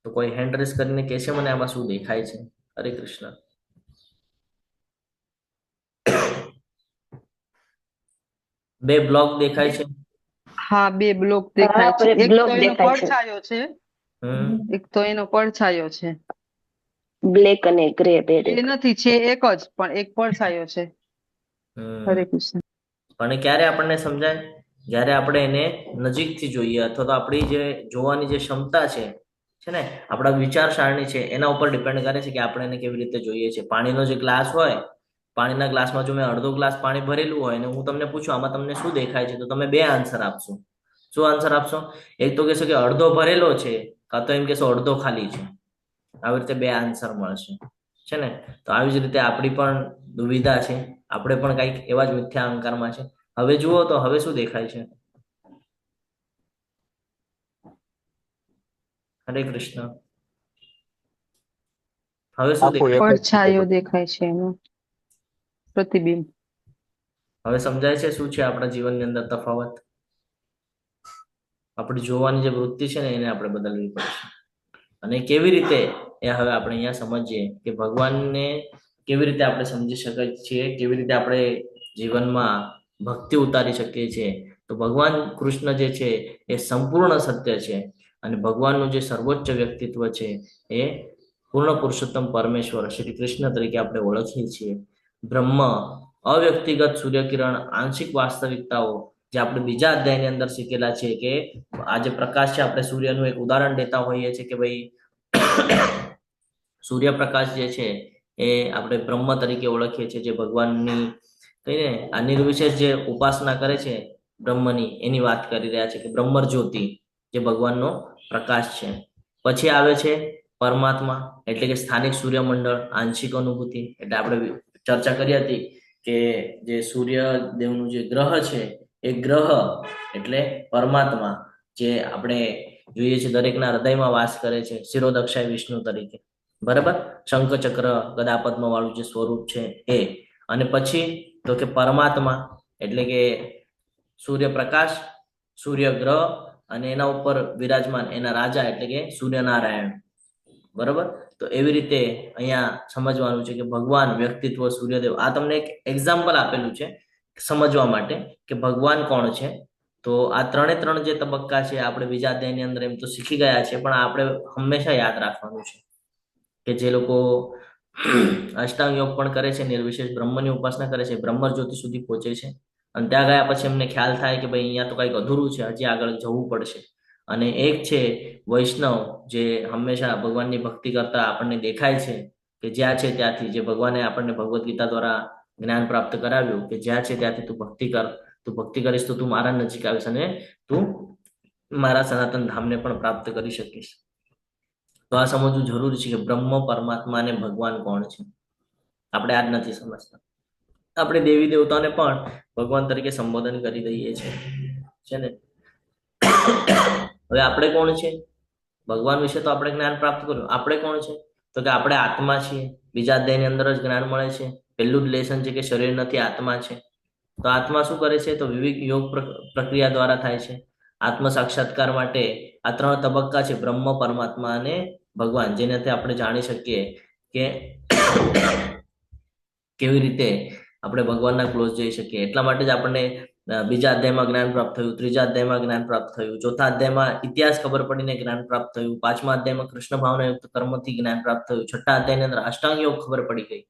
B: તો કોઈ હેન્ડ રેસ કરીને કહે છે મને આમાં શું દેખાય છે? હરે કૃષ્ણ. બે બ્લોક દેખાય છે.
A: હા, બે બ્લોક દેખાય છે. એક
C: બ્લોક
A: તો એનો
C: દેખાય છે,
A: પડછાયો છે,
B: હમ
A: એક તો એનો પડછાયો છે.
C: બ્લેક અને ગ્રે બે
A: બે
C: દેખાય.
A: નથી, છે એક જ, પણ એક પડછાયો છે. હરે
B: હમ
A: કૃષ્ણ.
B: પણ એ ક્યારે આપણને સમજાય? જ્યારે આપણે એને નજીકથી જોઈએ, અથવા તો આપણી જે જોવાની જે ક્ષમતા છે ને, આપણા વિચાર સારણી છે, એના ઉપર ડિપેન્ડ કરે છે કે આપણે એને કેવી રીતે જોઈએ છે. પાણીનો જે ગ્લાસ હોય, પાણીના ગ્લાસમાં જો મેં અડધો ગ્લાસ પાણી ભરેલું હોય અને હું તમને પૂછું આમાં તમને શું દેખાય છે, તો તમે બે આન્સર આપશો. શું આન્સર આપશો? એક તો કહેશો કે અડધો ભરેલો છે, કાં તો એમ કહેશો અડધો ખાલી છે. આવી રીતે બે આન્સર મળશે, છે ને. તો આવી જ રીતે આપણી પણ દુવિધા છે. આપણે પણ કંઈક એવા જ મિથ્યા અહંકારમાં છે. હવે જુઓ તો હવે શું દેખાય છે? હરે કૃષ્ણ. હવે શું દેખાય?
A: પડછાયો દેખાય છે એનો પ્રતિબિંબ.
B: હવે સમજાય છે શું છે આપણા જીવનની અંદર તફાવત? આપણી જોવાની જે વૃત્તિ છે ને, એને આપણે બદલવી પડશે. અને કેવી રીતે એ હવે આપણે અહીંયા સમજીએ કે ભગવાનને કેવી રીતે આપણે સમજી શકીએ છીએ, કેવી રીતે આપણે જીવનમાં ભક્તિ ઉતારી શકીએ છીએ. તો ભગવાન કૃષ્ણ જે છે એ સંપૂર્ણ સત્ય છે, અને ભગવાનનું જે સર્વોચ્ચ વ્યક્તિત્વ છે એ પૂર્ણ પુરુષોત્તમ પરમેશ્વર શ્રી કૃષ્ણ તરીકે આપણે ઓળખીએ છીએ. બ્રહ્મ, અવ્યક્તિગત સૂર્યકિરણ, આંશિક વાસ્તવિકતાઓ, જે આપણે બીજા અધ્યાયની અંદર શીખેલા છે કે આ જે પ્રકાશ છે, આપણે સૂર્યનું એક ઉદાહરણ દેતા હોઈએ છીએ કે ભાઈ સૂર્યપ્રકાશ જે છે એ આપણે બ્રહ્મ તરીકે ઓળખીએ છીએ, જે ભગવાનની કહીને આ નિર્વિશેષ જે ઉપાસના કરે છે બ્રહ્મની, એની વાત કરી રહ્યા છે કે બ્રહ્મર જ્યોતિ જે ભગવાનનો પ્રકાશ છે. પછી આવે છે પરમાત્મા, એટલે કે સ્થાનિક સૂર્યમંડળ, આંશિક અનુભૂતિ. એટલે આપણે ચર્ચા કરી હતી કે જે સૂર્યદેવનું જે ગ્રહ છે એ ગ્રહ એટલે પરમાત્મા, જે આપણે જોઈએ છીએ દરેકના હૃદયમાં વાસ કરે છે, શિરોદક્ષાય વિષ્ણુ તરીકે. બરાબર? શંખ ચક્ર ગદા પદ્મ વાળું જે સ્વરૂપ છે એ. અને પછી તો કે પરમાત્મા એટલે કે સૂર્યપ્રકાશ, સૂર્ય ગ્રહ, અને એના ઉપર વિરાજમાન એના રાજા એટલે કે સૂર્યનારાયણ. બરોબર? તો એવી રીતે અહીંયા સમજવાનું છે કે ભગવાન, વ્યક્તિત્વ, સૂર્યદેવ. આ તમને એક એક્ઝામ્પલ આપેલું છે સમજવા માટે કે ભગવાન કોણ છે. તો આ ત્રણ જે તબક્કા છે આપણે બીજા અધ્યાયની અંદર એમ તો શીખી ગયા છે, પણ આપણે હંમેશા યાદ રાખવાનું છે કે જે લોકો અષ્ટાંગ યોગ પણ કરે છે, નિર્વિશેષ બ્રહ્મની ઉપાસના કરે છે, બ્રહ્મ જ્યોતિ સુધી પહોંચે છે, અને ત્યાં ગયા પછી એમને ખ્યાલ થાય કે ભાઈ અહીંયા તો કંઈક અધૂરું છે, હજી આગળ જવું પડશે. અને એક છે વૈષ્ણવ, જે હંમેશા ભગવાનની ભક્તિ કરતા આપણને દેખાય છે કે જ્યાં છે ત્યાંથી, જે ભગવાને આપણને ભગવદ્ ગીતા દ્વારા જ્ઞાન પ્રાપ્ત કરાવ્યું કે જ્યાં છે ત્યાંથી તું ભક્તિ કર, તું ભક્તિ કરીશ તો તું મારા નજીક આવીશ અને તું મારા સનાતન ધામને પણ પ્રાપ્ત કરી શકીશ. તો આ સમજવું જરૂરી છે કે બ્રહ્મ, પરમાત્મા અને ભગવાન કોણ છે. આપણે આ જ નથી સમજતા. આપણે દેવી દેવતાને પણ ભગવાન તરીકે સંબોધન કરી દઈએ છીએ, છે ને. હવે આપણે કોણ છે? ભગવાન વિશે તો આપણે જ્ઞાન પ્રાપ્ત કર્યું. આપણે કોણ છે? તો કે આપણે આત્મા છીએ. બીજા અધ્યાયની અંદર જ જ્ઞાન મળે છે. પહેલું જ લેસન છે કે શરીર નથી, આત્મા છે. તો આત્મા શું કરે છે? તો વિવિધ યોગ પ્રક્રિયા દ્વારા થાય છે. આત્મ સાક્ષાત્કાર માટે આ ત્રણ તબક્કા છે, બ્રહ્મ, પરમાત્મા અને ભગવાન, જેનાથી આપણે જાણી શકીએ કે કેવી રીતે આપણે ભગવાનના ક્લોઝ જઈ શકીએ. એટલા માટે જ આપણને બીજા અધ્યાયમાં જ્ઞાન પ્રાપ્ત થયું, ત્રીજા અધ્યાયમાં જ્ઞાન પ્રાપ્ત થયું, ચોથા અધ્યાયમાં ઇતિહાસ ખબર પડીને જ્ઞાન પ્રાપ્ત થયું, પાંચમા અધ્યાયમાં કૃષ્ણ ભાવના યુક્ત કર્મથી જ્ઞાન પ્રાપ્ત થયું, છઠ્ઠા અધ્યાયની અંદર અષ્ટાંગ યોગ ખબર પડી ગઈ.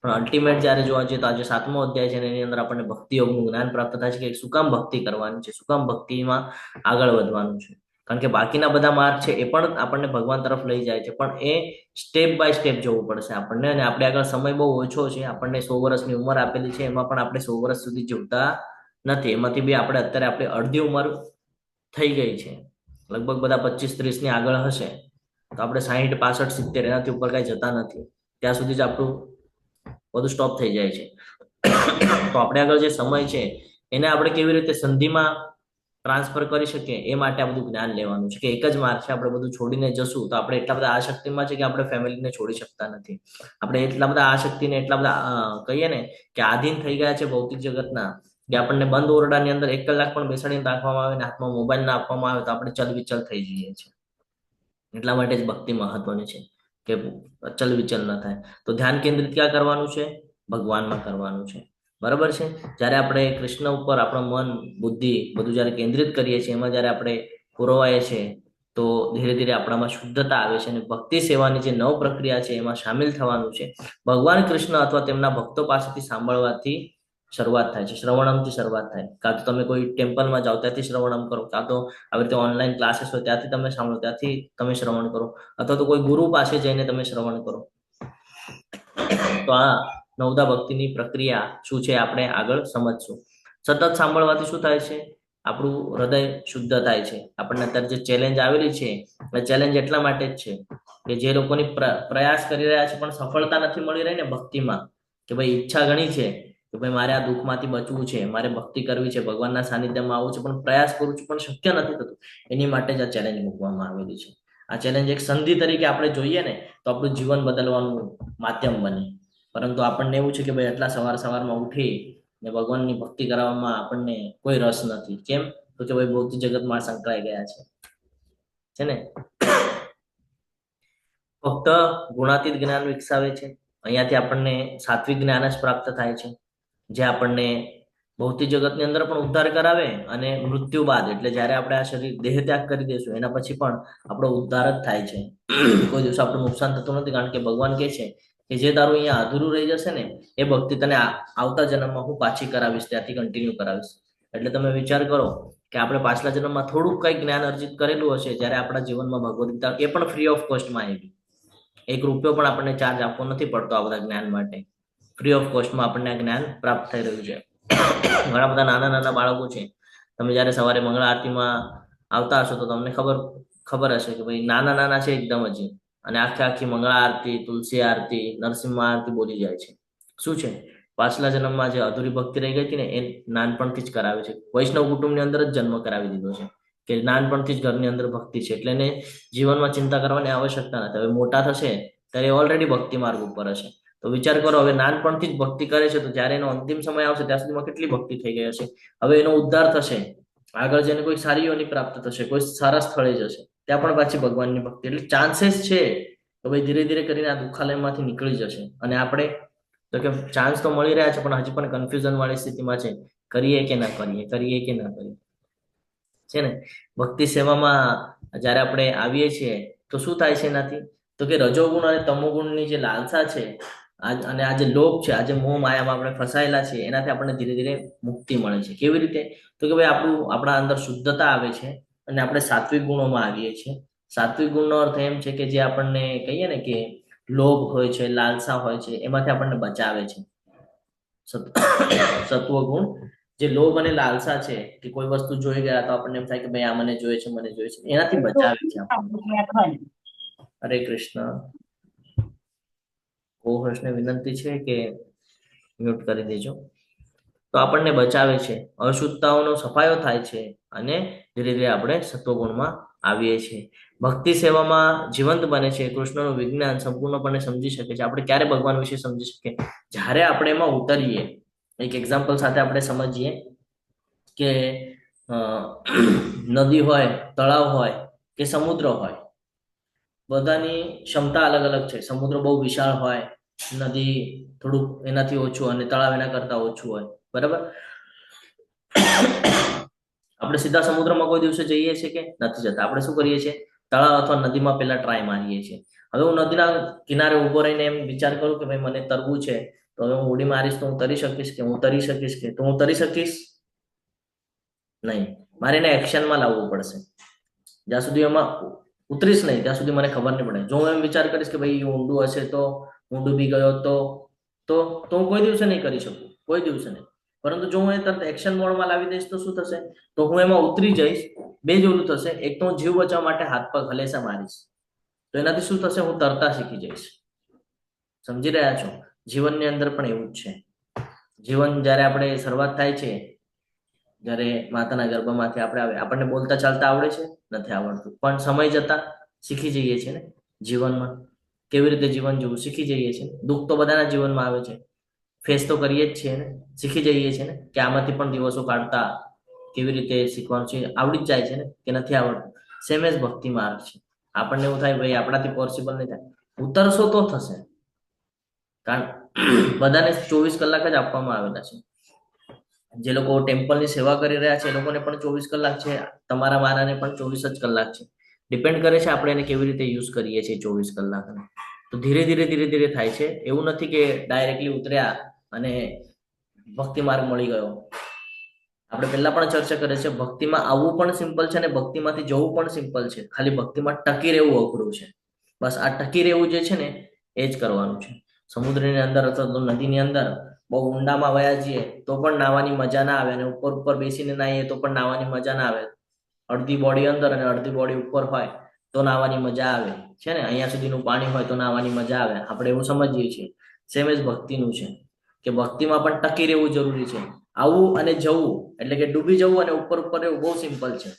B: પણ અલ્ટિમેટ જ્યારે જોવા જઈએ તો આજે 7મો અધ્યાય છે, એની અંદર આપણને ભક્તિ યોગનું જ્ઞાન પ્રાપ્ત થાય છે કે શું કામ ભક્તિ કરવાની છે, શું કામ ભક્તિમાં આગળ વધવાનું છે. કારણ કે બાકીના બધા માર્ગ છે એ પણ આપણને ભગવાન તરફ લઈ જાય છે, પણ એ સ્ટેપ બાય સ્ટેપ જવું પડશે આપણને. અને આપણે આગળ સમય બહુ ઓછો છે, આપણને 100 વર્ષની ઉંમર આપેલી છે, એમાં પણ આપણે 100 વર્ષ સુધી જીવતા નથી. એમાંથી બી આપણે અત્યારે આપણી અડધી ઉંમર થઈ ગઈ છે, લગભગ બધા 25-30 ની આગળ હશે. તો આપણે 60, 65, 70 એનાથી ઉપર કઈ જતા નથી. ત્યાં સુધી જ આપણું બધું સ્ટોપ થઈ જાય છે. તો આપણે આગળ જે સમય છે એને આપણે કેવી રીતે સંધિમાં ટ્રાન્સફર કરી શકીએ, એ માટે આ બધું જ્ઞાન લેવાનું છે. કે એક જ માર્ગ છે, આપણે બધું છોડીને જશું તો આપણે એટલા બધા આસક્તિમાં છે કે આપણે ફેમિલીને છોડી શકતા નથી. આપણે એટલા બધા આસક્તિને એટલા બધા કહીએ ને કે આધીન થઈ ગયા છે ભૌતિક જગતના, કે આપણને બંધ ઓરડાની અંદર 1 કલાક પણ બેસાડીને રાખવામાં આવે ને હાથમાં મોબાઈલ ના આપવામાં આવે તો આપણે ચલવિચલ થઈ જઈએ છીએ. એટલા માટે જ ભક્તિ મહત્વની છે કે ચલવિચલ ન થાય. તો ધ્યાન કેન્દ્રિત ક્યાં કરવાનું છે? ભગવાનમાં કરવાનું છે. બરાબર છે. જ્યારે આપણે કૃષ્ણ ઉપર આપણું મન બુદ્ધિ બધું જ્યારે કેન્દ્રિત કરીએ છીએ, એમાં જ્યારે આપણે પુરવાઈએ છીએ, તો ધીરે ધીરે આપણામાં શુદ્ધતા આવે છે અને ભક્તિ સેવાની જે નવ પ્રક્રિયા છે એમાં સામેલ થવાનું છે. ભગવાન કૃષ્ણ અથવા તેમના ભક્તો પાસેથી સાંભળવાથી શરૂઆત થાય છે, શ્રવણમથી શરૂઆત થાય. કાં તો તમે કોઈ ટેમ્પલમાં જાઓ ત્યાંથી શ્રવણમ કરો, કાં તો આવી રીતે ઓનલાઈન ક્લાસીસ હોય ત્યાંથી તમે સાંભળો, ત્યાંથી તમે શ્રવણ કરો, અથવા તો કોઈ ગુરુ પાસે જઈને તમે શ્રવણ કરો. તો આ નવદા ભક્તિની પ્રક્રિયા શું છે આપણે આગળ સમજશું. સતત સાંભળવાથી શું થાય છે? આપણું હૃદય શુદ્ધ થાય છે. આપણને અત્યારે જે ચેલેન્જ આવેલી છે, એ ચેલેન્જ એટલા માટે જ છે કે જે લોકોની પ્રયાસ કરી રહ્યા છે પણ સફળતા નથી મળી રહી ને ભક્તિમાં, કે ભાઈ ઈચ્છા ઘણી છે કે ભાઈ મારે આ દુઃખમાંથી બચવું છે, મારે ભક્તિ કરવી છે, ભગવાનના સાનિધ્યમાં આવવું છે, પણ પ્રયાસ કરું છું પણ શક્ય નથી થતું. એની માટે જ આ ચેલેન્જ મૂકવામાં આવેલી છે. આ ચેલેન્જ એક સંધિ તરીકે આપણે જોઈએ ને તો આપણું જીવન બદલવાનું માધ્યમ બને. પરંતુ આપણને એવું છે કે ભાઈ એટલા સવારમાં ઉઠી ને ભગવાનની ભક્તિ કરવામાં આપણને કોઈ રસ નથી. કેમ? તો કે ભાઈ ભૌતિક જગતમાં સંકળાઈ ગયા છે ને. ફક્ત ગુણાતીત જ્ઞાન વિકસાવે છે. અહીંયાથી આપણને સાત્વિક જ્ઞાન જ પ્રાપ્ત થાય છે, જે આપણને ભૌતિક જગતની અંદર પણ ઉદ્ધાર કરાવે અને મૃત્યુ બાદ, એટલે જ્યારે આપણે આ શરીર દેહ ત્યાગ કરી દઈશું એના પછી પણ આપણો ઉદ્ધાર જ થાય છે. કોઈ દિવસ આપણું નુકસાન થતું નથી, કારણ કે ભગવાન કહે છે કે જે તારું અહીંયા અધૂરું રહી જશે ને એ ભક્તિ તને આવતા જન્મમાં હું પાછી કરાવીશ, ત્યાંથી કન્ટિન્યુ કરાવીશ. એટલે તમે વિચાર કરો કે આપણે પાછલા જન્મમાં થોડુંક કંઈ જ્ઞાન અર્જિત કરેલું હશે, જ્યારે આપણા જીવનમાં ભગવદ ગીતા એ પણ ફ્રી ઓફ કોસ્ટમાં આવી. 1 રૂપિયો પણ આપણને ચાર્જ આપવો નથી પડતો આ બધા જ્ઞાન માટે. ફ્રી ઓફ કોસ્ટમાં આપણને આ જ્ઞાન પ્રાપ્ત થઈ રહ્યું છે. ઘણા બધા નાના બાળકો છે, તમે જ્યારે સવારે મંગળા આરતીમાં આવતા હશો તો તમને ખબર હશે કે ભાઈ નાના છે એકદમ જ, અને આખી મંગળા આરતી, તુલસી આરતી, નરસિંહ આરતી બોલી જાય છે. શું છે? પાછલા જન્મમાં જે અધૂરી ભક્તિ રહી ગઈ હતી ને એ નાનપણથી જ કરાવે છે. વૈષ્ણવ કુટુંબની અંદર જ જન્મ કરાવી દીધો છે કે નાનપણથી જ ઘરની અંદર ભક્તિ છે, એટલે એને જીવનમાં ચિંતા કરવાની આવશ્યકતા નથી. હવે મોટા થશે ત્યારે ઓલરેડી ભક્તિ માર્ગ ઉપર હશે. તો વિચાર કરો, હવે નાનપણથી જ ભક્તિ કરે છે તો જ્યારે એનો અંતિમ સમય આવશે ત્યાં સુધીમાં કેટલી ભક્તિ થઈ ગઈ હશે. હવે એનો ઉદ્ધાર થશે, આગળ જઈને કોઈ સારી યોની પ્રાપ્ત થશે, કોઈ સારા સ્થળે જશે, ત્યાં પણ પાછી ભગવાનની ભક્તિ. એટલે ચાન્સીસ છે કે ભાઈ ધીરે ધીરે કરીને આ દુઃખાલયમાંથી નીકળી જશે. અને આપણે તો કે ચાન્સ તો મળી રહ્યા છે પણ હજી પણ કન્ફ્યુઝન વાળી સ્થિતિમાં છે, કરીએ કે ના કરીએ છે ને. ભક્તિ સેવામાં જ્યારે આપણે આવીએ છીએ તો શું થાય છે એનાથી? તો કે રજોગુણ અને તમોગુણની જે લાલસા છે અને આ જે લોભ છે, આ જે મોહ માયામાં આપણે ફસાયેલા છીએ, એનાથી આપણને ધીરે ધીરે મુક્તિ મળે છે. કેવી રીતે? તો કે ભાઈ આપણા અંદર શુદ્ધતા આવે છે અને આપણે સાત્વિક ગુણોમાં આવીએ છીએ. સાત્વિક ગુણનો અર્થ એમ છે કે જે આપણને કહીએ ને કે લોભ હોય છે, લાલસા હોય છે, એમાંથી આપણને બચાવે છે. સત્વ ગુણ, જે લોભ અને લાલસા છે કે કોઈ વસ્તુ જોઈ ગયા તો આપણને એમ થાય કે ભાઈ આ મને જોઈએ છે, એનાથી બચાવે છે આપણને. હરે કૃષ્ણ. કોહર્ષને વિનંતી છે કે મ્યુટ કરી દેજો. તો આપણને બચાવે છે, અશુદ્ધતાઓનો સફાયો થાય છે અને ધીરે ધીરે આપણે સત્વગુણમાં આવીએ છીએ. ભક્તિ સેવામાં જીવંત બને છે. કૃષ્ણનું વિજ્ઞાન સંપૂર્ણપણે સમજી શકે છે. આપણે ક્યારે ભગવાન વિશે સમજી શકીએ? જ્યારે આપણે એમાં ઉતરીએ. એક એક્ઝામ્પલ સાથે આપણે સમજીએ કે નદી હોય, તળાવ હોય કે સમુદ્ર હોય, બધાની ક્ષમતા અલગ અલગ છે. સમુદ્ર બહુ વિશાળ હોય, નદી થોડુંક એનાથી ઓછું અને તળાવ એના કરતા ઓછું હોય, બરાબર? આપણે સીધા સમુદ્રમાં કોઈ દિવસે જઈએ છીએ કે નથી જતા? આપણે શું કરીએ છીએ? તળાવ અથવા નદીમાં પહેલા ટ્રાય મારીએ છીએ. હવે હું નદીના કિનારે ઉભો રહીને એમ વિચાર કરું કે ભાઈ મને તરવું છે, તો હવે હું ઉડી મારીશ તો હું તરી શકીશ કે? તો હું તરી શકીશ નહીં. મારે એને એક્શનમાં લાવવું પડશે. જ્યાં સુધી એમાં ઉતરીશ નહીં ત્યાં સુધી મને ખબર નહીં પડે. જો હું એમ વિચાર કરીશ કે ભાઈ ઊંડું હશે તો હું ડૂબી ગયો તો હું કોઈ દિવસે નહીં કરી શકું, કોઈ દિવસે નહીં. પરંતુ જો હું એ તરત એક્શન મોડમાં લાવી દઈશ તો શું થશે? તો હું એમાં ઉતરી જઈશ. બે જ ઓલું થશે, એક તો હું જીવ બચાવવા માટે હાથ પગ હલેસા મારીશ, તો એનાથી શું થશે? હું તરતા શીખી જઈશ. સમજી રહ્યા છો? જીવનની અંદર પણ એવું જ છે. જીવન જ્યારે આપણે શરૂઆત થાય છે, જ્યારે માતાના ગર્ભમાંથી આપણે આવે, આપણને બોલતા ચાલતા આવડે છે? નથી આવડતું. પણ સમય જતા શીખી જઈએ છીએ ને. જીવનમાં કેવી રીતે જીવન જીવવું શીખી જઈએ છીએ. દુઃખ તો બધાના જીવનમાં આવે છે, ફેસ તો કરીએ જ છીએ ને, શીખી જઈએ છીએ ને કે આમાંથી પણ દિવસો કાઢતા કેવી રીતે શીખવાનું છે, આવડી જ જાય છે ને કે નથી આવડતું. સેમ એઝ ભક્તિ માર્ગ છે. આપણને એવું થાય ભાઈ આપણાથી પોસિબલ નહીં થાય, ઉતરશો તો થશે. કારણ બધાને 24 કલાક જ આપવામાં આવેલા છે. જે લોકો ટેમ્પલની સેવા કરી રહ્યા છે એ લોકોને પણ 24 કલાક છે, તમારા મારાને પણ 24 જ કલાક છે. ડિપેન્ડ કરે છે આપણે એને કેવી રીતે યુઝ કરીએ છીએ 24 કલાકને. તો ધીરે ધીરે થાય છે. એવું નથી કે ડાયરેક્ટલી ઉતર્યા અને ભક્તિ માર્ગ મળી ગયો. આપણે પહેલા પણ ચર્ચા કરીએ છીએ, ભક્તિમાં આવવું પણ સિમ્પલ છે અને ભક્તિમાંથી જવું પણ સિમ્પલ છે. ખાલી ભક્તિમાં ટકી રહેવું અઘરું છે. બસ આ ટકી રહેવું જે છે ને એ જ કરવાનું છે. સમુદ્રની અંદર અથવા તો નદીની અંદર બહુ ઊંડામાં વયા જઈએ તો પણ નાવાની મજા ના આવે, અને ઉપર બેસીને નાહીએ તો પણ નાવાની મજા ના આવે. અડધી બોડી અંદર અને અડધી બોડી ઉપર હોય તો નાવાની મજા આવે છે ને. અહીંયા સુધીનું પાણી હોય તો નાવાની મજા આવે. આપણે એવું સમજીએ છીએ. સેમ જ ભક્તિનું છે કે ભક્તિમાં પણ ટકી રહેવું જરૂરી છે. આવવું અને જવું એટલે કે ડૂબી જવું અને ઉપર રહેવું બહુ સિમ્પલ છે,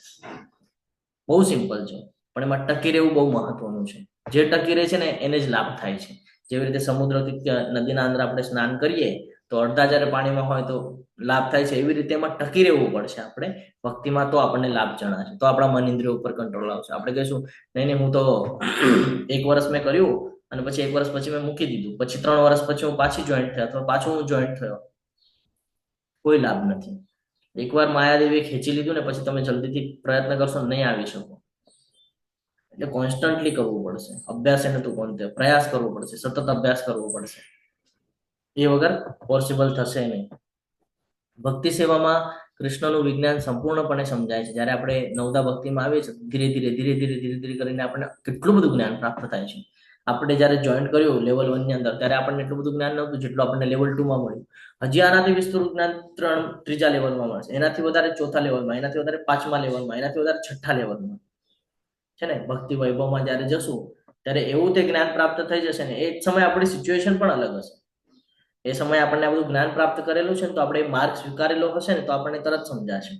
B: બહુ સિમ્પલ છે. પણ એમાં ટકી રહેવું બહુ મહત્વનું છે. જે ટકી રહે છે ને એને જ લાભ થાય છે. જેવી રીતે સમુદ્રથી નદીના અંદર આપણે સ્નાન કરીએ તો અડધા જ્યારે પાણીમાં હોય તો લાભ થાય છે, એવી રીતે એમાં ટકી રહેવું પડશે આપણે ભક્તિમાં, તો આપણને લાભ જણાશે, તો આપણા મન ઇન્દ્રિયો ઉપર કંટ્રોલ આવશે. આપણે કહીશું નહીં હું તો 1 વર્ષ મેં કર્યું અને પછી 1 વર્ષ પછી મેં મૂકી દીધું, પછી 3 વર્ષ પછી હું પાછી જોઈન્ટ થયો અથવા પાછું હું જોઈન્ટ થયો, કોઈ લાભ નથી. એકવાર માયાદેવી ખેંચી લીધું ને પછી તમે જલ્દીથી પ્રયત્ન કરશો નહીં આવી શકો. એટલે કોન્સ્ટન્ટલી કરવું પડશે. અભ્યાસ એને તો કોણ પ્રયાસ કરવો પડશે, સતત અભ્યાસ કરવો પડશે. એ વગર પોસિબલ થશે નહીં. ભક્તિ સેવામાં કૃષ્ણનું વિજ્ઞાન સંપૂર્ણપણે સમજાય છે. જ્યારે આપણે નવદા ભક્તિમાં આવીએ છીએ ધીરે ધીરે કરીને આપણને કેટલું બધું જ્ઞાન પ્રાપ્ત થાય છે. આપણે જ્યારે જોઈન્ટ કર્યું લેવલ 1 ની અંદર ત્યારે આપણને એટલું બધું જ્ઞાન નહોતું જેટલું આપણને લેવલ 2 માં મળ્યું. હજી આનાથી વિસ્તૃત જ્ઞાન ત્રીજા લેવલમાં મળશે, એનાથી વધારે ચોથા લેવલમાં, એનાથી વધારે 5મા લેવલમાં, એનાથી વધારે 6ઠ્ઠા લેવલમાં છે ને. ભક્તિ વૈભવમાં જ્યારે જશું ત્યારે એવું તે જ્ઞાન પ્રાપ્ત થઈ જશે ને એ સમયે આપણી સિચ્યુએશન પણ અલગ હશે. એ સમયે આપણને આ બધું જ્ઞાન પ્રાપ્ત કરેલું છે ને તો આપણે માર્ગ સ્વીકારેલો હશે ને તો આપણને તરત સમજાશે.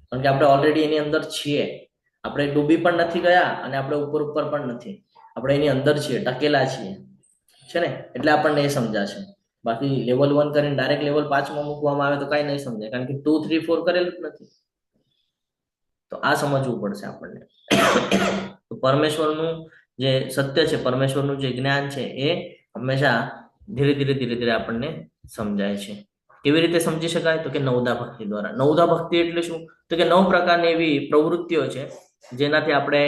B: કારણ કે આપણે ઓલરેડી એની અંદર છીએ. આપણે ડૂબી પણ નથી ગયા અને આપણે ઉપર પણ નથી. આપણે એની અંદર છીએ, ટકેલા છીએ છે ને. એટલે આપણને એ સમજાશે. બાકી લેવલ 1 કરીને ડાયરેક્ટ લેવલ 5માં મૂકવામાં આવે તો કઈ નહીં સમજાય, કારણ કે 2, 3, 4 કરેલું જ નથી. તો આ સમજવું પડશે આપણને. તો પરમેશ્વરનું જે સત્ય છે, પરમેશ્વરનું જે જ્ઞાન છે એ હંમેશા ધીરે ધીરે આપણને સમજાય છે. કેવી રીતે સમજી શકાય? તો કે નવદા ભક્તિ દ્વારા. નવદા ભક્તિ એટલે શું? તો કે 9 પ્રકારની એવી પ્રવૃત્તિઓ છે જેનાથી આપણે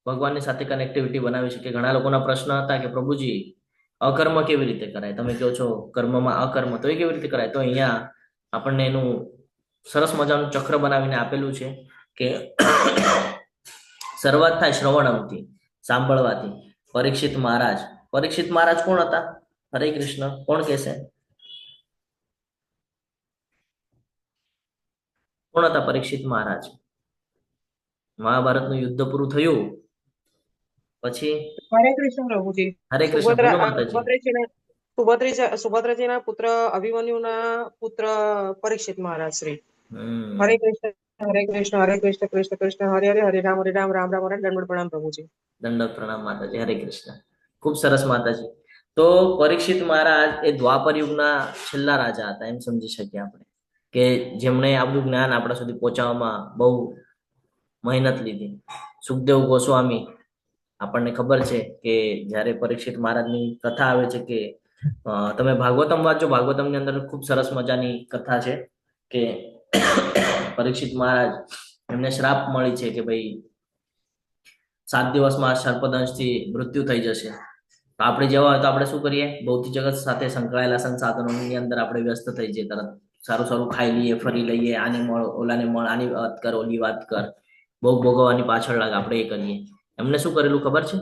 B: ભગવાનની સાથે કનેક્ટિવિટી બનાવી શકીએ. ઘણા લોકોના પ્રશ્ન હતા કે પ્રભુજી અકર્મ કેવી રીતે કરાય? તમે કહો છો કર્મમાં અકર્મ, તો એ કેવી રીતે કરાય? તો અહીંયા આપણને એનું સરસ મજાનું ચક્ર બનાવીને આપેલું છે કે શરૂઆત થાય શ્રવણમથી, સાંભળવાથી. પરીક્ષિત મહારાજ કોણ હતા? હરે કૃષ્ણ, કોણ કહેશે? કોણ હતા પરીક્ષિત મહારાજ? મહાભારતનું યુદ્ધ પૂરું થયું પછી
E: હરે કૃષ્ણ પ્રભુજી.
B: હરે કૃષ્ણ, બોલો માતાજી.
E: સુભદ્રાજીના પુત્ર અભિમન્યુના પુત્ર પરીક્ષિત મહારાજ શ્રી. હરે કૃષ્ણ હરે કૃષ્ણ હરે કૃષ્ણ કૃષ્ણ કૃષ્ણ હરે હરે હરે રામ રામ રામ હરે. દંડવત પ્રણામ પ્રભુજી. દંડવત પ્રણામ માતાજી. હરે કૃષ્ણ.
B: ખૂબ સરસ માતાજી. તો પરીક્ષિત મહારાજ એ દ્વાપર યુગના છેલ્લા રાજા હતા એમ સમજી શકીએ આપણે, કે જેમણે આ બધું જ્ઞાન આપણા સુધી પહોંચાડવામાં બહુ મહેનત લીધી. સુખદેવ ગોસ્વામી, આપણને ખબર છે કે જ્યારે પરીક્ષિત મહારાજની કથા આવે છે કે તમે ભાગવતમ વાંચો, ભાગવતમની અંદર ખૂબ સરસ મજાની કથા છે કે પરીક્ષિત મહારાજ એમને શ્રાપ મળી છે કે ભાઈ 7 દિવસમાં સર્પદંશથી મૃત્યુ થઈ જશે. તો આપણે જેવા હોય તો આપણે શું કરીએ? ભૌતિક જગત સાથે સંકળાયેલા સંસાધનોની અંદર આપણે વ્યસ્ત થઈ જઈએ. તરત સારું ખાઈ લઈએ, ફરી લઈએ, આને મળ, ઓલાને મળ, આની વાત કર, ઓલી વાત કર, ભોગવવાની પાછળ લાગ, આપણે એ કરીએ. એમને શું કરેલું ખબર છે?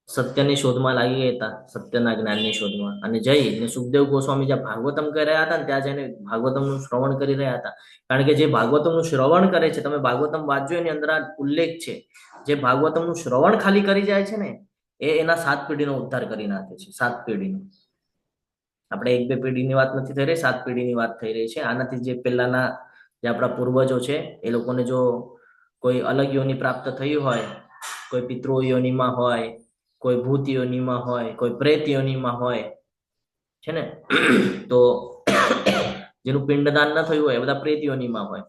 B: સત્યની શોધમાં લાગી ગયા હતા, સત્યના જ્ઞાનની શોધમાં. અને જઈને સુખદેવ ગોસ્વામી જ્યાં ભાગવતમ કરી રહ્યા હતા ને ત્યાં જઈને ભાગવતમનું શ્રવણ કરી રહ્યા હતા. કારણ કે જે ભાગવતમનું શ્રવણ કરે છે, તમે ભાગવતમ વાંચજો, એની અંદર આ ઉલ્લેખ છે, જે ભાગવતમનું શ્રવણ ખાલી કરી જાય છે ને એ એના 7 પેઢીનો ઉદ્ધાર કરી નાખે છે. 7 પેઢીનો. આપણે 1-2 પેઢીની વાત નથી થઈ રહી, 7 પેઢીની વાત થઈ રહી છે. આનાથી જે પહેલાના જે આપણા પૂર્વજો છે એ લોકોને જો કોઈ અલગ યોની પ્રાપ્ત થઈ હોય, કોઈ પિતૃ યોનીમાં હોય, કોઈ ભૂત યોનીમાં હોય, કોઈ પ્રેત યોનીમાં હોય છે ને, તો જેનું પિંડદાન ન થયું હોય એ બધા પ્રેત યોનીમાં હોય.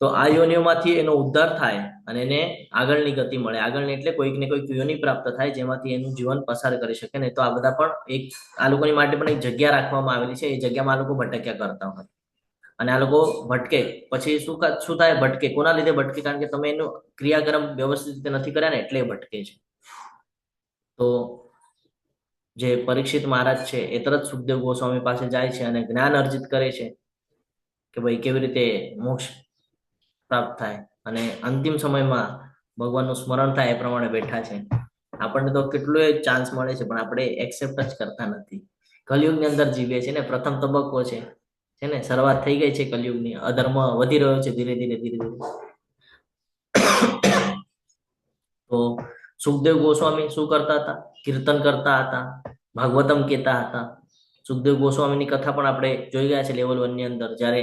B: તો આ યોનિઓમાંથી એનો ઉદ્ધાર થાય અને એને આગળની ગતિ મળે. આગળની એટલે કોઈક ને કોઈક યોનિ પ્રાપ્ત થાય જેમાંથી એનું જીવન પસાર કરી શકે ને. તો આ બધા પણ આ લોકોની માટે પણ એક જગ્યા રાખવામાં આવેલી છે. એ જગ્યામાં આ લોકો ભટક્યા કરતા હોય અને આ લોકો ભટકે પછી શું થાય? ભટકે. કોના લીધે ભટકે? કારણ કે તમે એનું ક્રિયાક્રમ વ્યવસ્થિત રીતે નથી કર્યા ને એટલે ભટકે છે. તો જે પરીક્ષિત મહારાજ છે એ તરત સુખદેવ ગોસ્વામી પાસે જાય છે અને જ્ઞાન અર્જિત કરે છે કે ભાઈ કેવી રીતે મોક્ષ પ્રાપ્ત થાય. અને અંતિમ સમયમાં ભગવાનનું સ્મરણ થાય એ પ્રમાણે બેઠા છે. આપણને તો કેટલો ચાન્સ મળે છે પણ આપણે એક્સેપ્ટ જ કરતા નથી. કલયુગની અંદર જીવીએ છીએ ને. પ્રથમ તબક્કો છે ને, શરૂઆત થઈ ગઈ છે કલયુગની. અધર્મ વધી રહ્યો છે ધીરે ધીરે ધીરે ધીરે. તો સુખદેવ ગોસ્વામી શું કરતા હતા? કીર્તન કરતા હતા, ભાગવતમ કહેતા હતા. સુખદેવ ગોસ્વામીની કથા પણ આપણે જોઈ ગયા છે લેવલ 1 ની અંદર. જ્યારે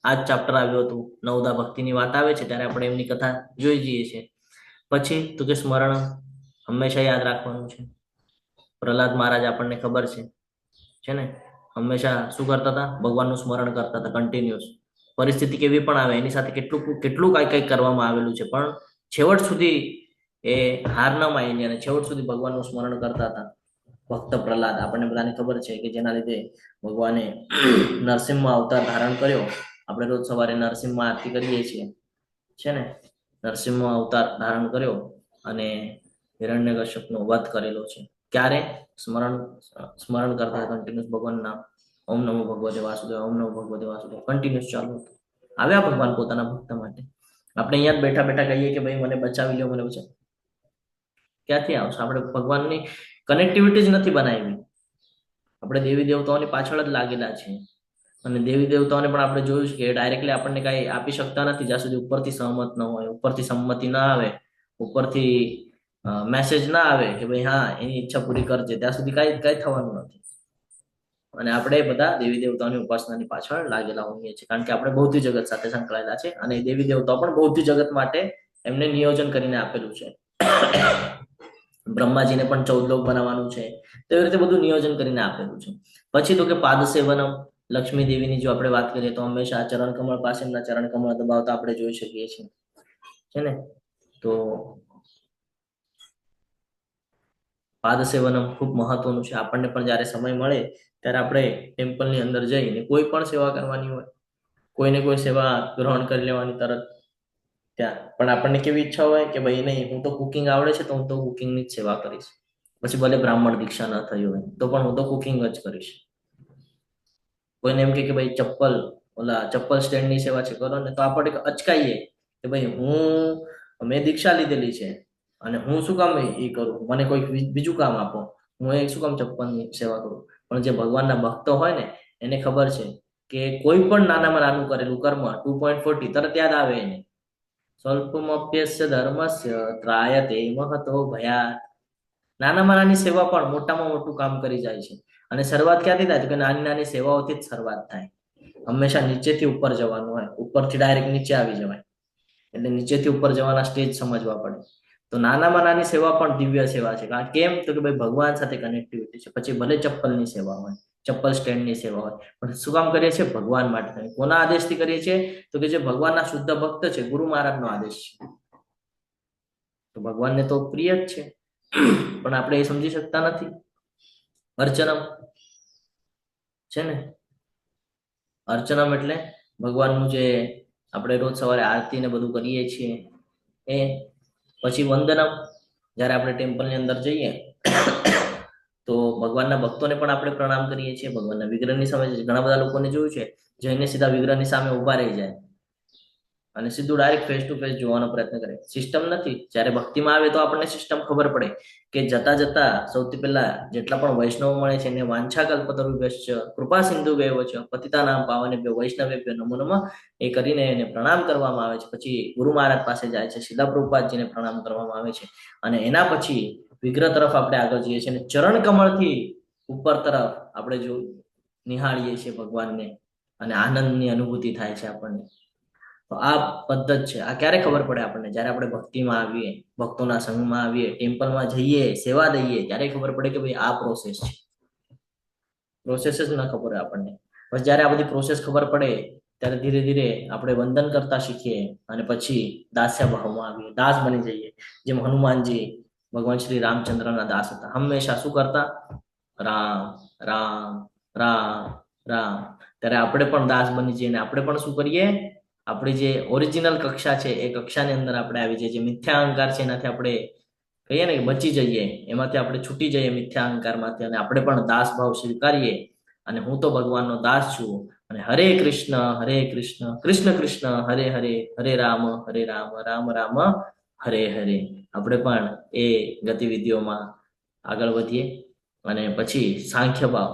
B: આ જ ચાપ્ટર આવ્યું હતું, નવદા ભક્તિની વાત આવે છે ત્યારે આપણે એમની કથા જોઈ જઈએ છીએ. પછી તો કે સ્મરણ હંમેશા યાદ રાખવાનું છે. પ્રહલાદ મહારાજ આપણને ખબર છે ને, હંમેશા શું કરતા હતા? ભગવાનનું સ્મરણ કરતા હતા કન્ટિન્યુઅસ. પરિસ્થિતિ કેવી પણ આવે એની સાથે કેટલું કઈ કરવામાં આવેલું છે પણ છેવટ સુધી એ હાર ન માની અને છેવટ સુધી ભગવાનનું સ્મરણ કરતા હતા. ભક્ત પ્રહલાદ આપણને બધાને ખબર છે કે જેના લીધે ભગવાને નરસિંહ અવતાર ધારણ કર્યો. આપણે રોજ સવારે નરસિંહ આરતી કરીએ છીએ છે ને. નરસિંહ અવતાર ધારણ કર્યો અને હિરણ્યકશ્યપનો વધ કરેલો છે. ક્યારે? સ્મરણ કરતા કન્ટિન્યુઅસ ભગવાન નામ. ઓમ નમો ભગવતે વાસુદેવ, ઓમ નમો ભગવતે વાસુદેવ કન્ટિન્યુઅસ ચાલુ હતું. આવ્યા ભગવાન પોતાના ભક્ત માટે. આપણે અહીંયા જ બેઠા બેઠા કહીએ કે ભાઈ મને બચાવી લો, મને બચાવ. ક્યાંથી આવશે? આપણે ભગવાનની કનેક્ટિવિટી જ નથી બનાવી. આપણે દેવી દેવતાઓની પાછળ જ લાગેલા છે. અને દેવી દેવતાઓને પણ આપણે જોયું છે કે ડાયરેક્ટલી આપણને કઈ આપી શકતા નથી જ્યાં સુધી ઉપરથી સહમત ન હોય, ઉપરથી સંમતિ ના આવે, ઉપરથી મેસેજ ના આવે કે ભાઈ હા એની ઈચ્છા પૂરી કરજે, ત્યાં સુધી કઈ થવાનું નથી. અને આપણે બધા દેવી દેવતાઓની ઉપાસનાની પાછળ લાગેલા હોઈએ છીએ કારણ કે આપણે ભૌતિક જગત સાથે સંકળાયેલા છે. અને દેવી દેવતાઓ પણ ભૌતિક જગત માટે એમને નિયોજન કરીને આપેલું છે. બ્રહ્માજીને પણ 14 લોક બનાવવાનું છે. તો એવી રીતે બધું નિયોજન કરીને આપેલું છે. પછી તો કે પાદ સેવનમ. લક્ષ્મી દેવીની જો આપણે વાત કરીએ તો હંમેશા ચરણ કમળ પાસે એમના ચરણ કમળ દબાવતા આપણે જોઈ શકીએ છીએ છે ને. તો પાદ સેવનમ ખૂબ મહત્વનું છે. આપણને પણ જ્યારે સમય મળે ત્યારે આપણે ટેમ્પલની અંદર જઈને કોઈ પણ સેવા કરવાની હોય, કોઈને કોઈ સેવા ગ્રહણ કરી લેવાની તરત ત્યાં. પણ આપણને કેવી ઈચ્છા હોય કે ભાઈ નહીં, હું તો કુકિંગ આવડે છે તો હું તો કુકિંગની જ સેવા કરીશ. પછી ભલે બ્રાહ્મણ દીક્ષા ન થઈ હોય તો પણ હું તો કુકિંગ જ કરીશ. કોઈને એમ કે ભાઈ ચપ્પલ સ્ટેન્ડની સેવા છે કરો ને, તો આપણે અચકાઈએ કે ભાઈ મેં દીક્ષા લીધેલી છે અને હું શું કામ એ કરું? મને કોઈ બીજું કામ આપો, હું એ શું કામ ચપ્પલની સેવા કરું? પણ જે ભગવાનના ભક્તો હોય ને એને ખબર છે કે કોઈ પણ નાનામાં નાનું કરેલું કર્મ 2.40 તરત યાદ આવે એને. સ્વલ્પમપ્યસ્ય ધર્મસ્ય ત્રાયતે મહતો ભયાત. નાનામાં નાની સેવા પણ મોટામાં મોટું કામ કરી જાય છે. અને શરૂઆત ક્યાંથી થાય? તો કે નાની નાની સેવાઓથી જ શરૂઆત થાય. હંમેશા નીચેથી ઉપર જવાનું હોય, ઉપરથી ડાયરેક્ટ નીચે આવી જવાય. એટલે નીચેથી ઉપર જવાના સ્ટેજ સમજવા પડે. તો નાનામાં નાની સેવા પણ દિવ્ય સેવા છે. કારણ કેમ? તો કે ભાઈ ભગવાન સાથે કનેક્ટિવિટી છે. પછી ભલે ચપ્પલની સેવા હોય, ચપ્પલ સ્ટેન્ડની સેવા હોય, પણ શું કામ કરીએ છીએ? ભગવાન માટે. કોના આદેશથી કરીએ છીએ? તો કે જે ભગવાનના શુદ્ધ ભક્ત છે, ગુરુ મહારાજનો આદેશ છે. તો ભગવાનને તો પ્રિય જ છે પણ આપણે એ સમજી શકતા નથી. અર્ચનમ છે ને. અર્ચનમ એટલે ભગવાનનું જે આપણે રોજ સવારે આરતી ને બધું કરીએ છીએ એ. પછી વંદનમ, જ્યારે આપણે ટેમ્પલની અંદર જઈએ તો ભગવાનના ભક્તોને પણ આપણે પ્રણામ કરીએ છીએ. ભગવાનના વિગ્રહની સામે ઘણા બધા લોકોને જોયું છે જઈને સીધા વિગ્રહની સામે ઉભા રહી જાય અને સીધું ડાયરેક્ટ ફેસ ટુ ફેસ જોવાનો પ્રયત્ન કરે. સિસ્ટમ નથી. જ્યારે ભક્તિમાં આવે તો આપણને સિસ્ટમ ખબર પડે કે જતા જતા સૌથી પહેલા જેટલા પણ વૈષ્ણવ મળે છે એને વાંછા કલ્પતરુભ્યશ્ચ કૃપા સિંધુભ્યૈવ ચ પતિતાનાં પાવનેભ્યો વૈષ્ણવેભ્યો નમો નમઃ એ કરીને એને પ્રણામ કરવામાં આવે છે. પછી ગુરુ મહારાજ પાસે જાય છે, શીલા પ્રભુપાદજીને પ્રણામ કરવામાં આવે છે અને એના પછી વિગ્રહ તરફ આપણે આગળ જઈએ છીએ અને ચરણ કમળથી ઉપર તરફ આપણે જો નિહાળીએ છીએ ભગવાનને અને આનંદની અનુભૂતિ થાય છે આપણને. તો આ પદ્ધત છે. આ ક્યારે ખબર પડે આપણને? જ્યારે આપણે ભક્તિમાં આવીએ, ભક્તોના સંઘમાં આવીએ, ટેમ્પલમાં જઈએ, સેવા દઈએ, ત્યારે ખબર પડે કે ભાઈ આ પ્રોસેસ છે. પ્રોસેસ જ ના ખબર હોય આપણને. પછી જ્યારે આ બધી પ્રોસેસ ખબર પડે ત્યારે ધીરે ધીરે આપણે વંદન કરતા શીખીએ અને પછી દાસ્ય ભાવમાં આવીએ, દાસ બની જઈએ. જેમ હનુમાનજી ભગવાન શ્રી રામચંદ્રના દાસ હતા, હંમેશા શું કરતા? રામ રામ રામ રામ. ત્યારે આપણે પણ દાસ બની જઈએ, આપણે પણ શું કરીએ? આપણી જે ઓરિજિનલ કક્ષા છે એ કક્ષાની અંદર આપણે આવી જઈએ. જે મિથ્યા અહંકાર છે એનાથી આપણે કહીએ ને કે બચી જઈએ, એમાંથી આપણે છૂટી જઈએ મિથ્યા અહંકારમાંથી, અને આપણે પણ દાસ ભાવ સ્વીકારીએ. અને હું તો ભગવાનનો દાસ છું, અને હરે કૃષ્ણ કૃષ્ણ કૃષ્ણ હરે હરે, હરે રામ રામ રામ હરે હરે. આપણે પણ એ ગતિવિધિઓમાં આગળ વધીએ. અને પછી સાંખ્ય ભાવ,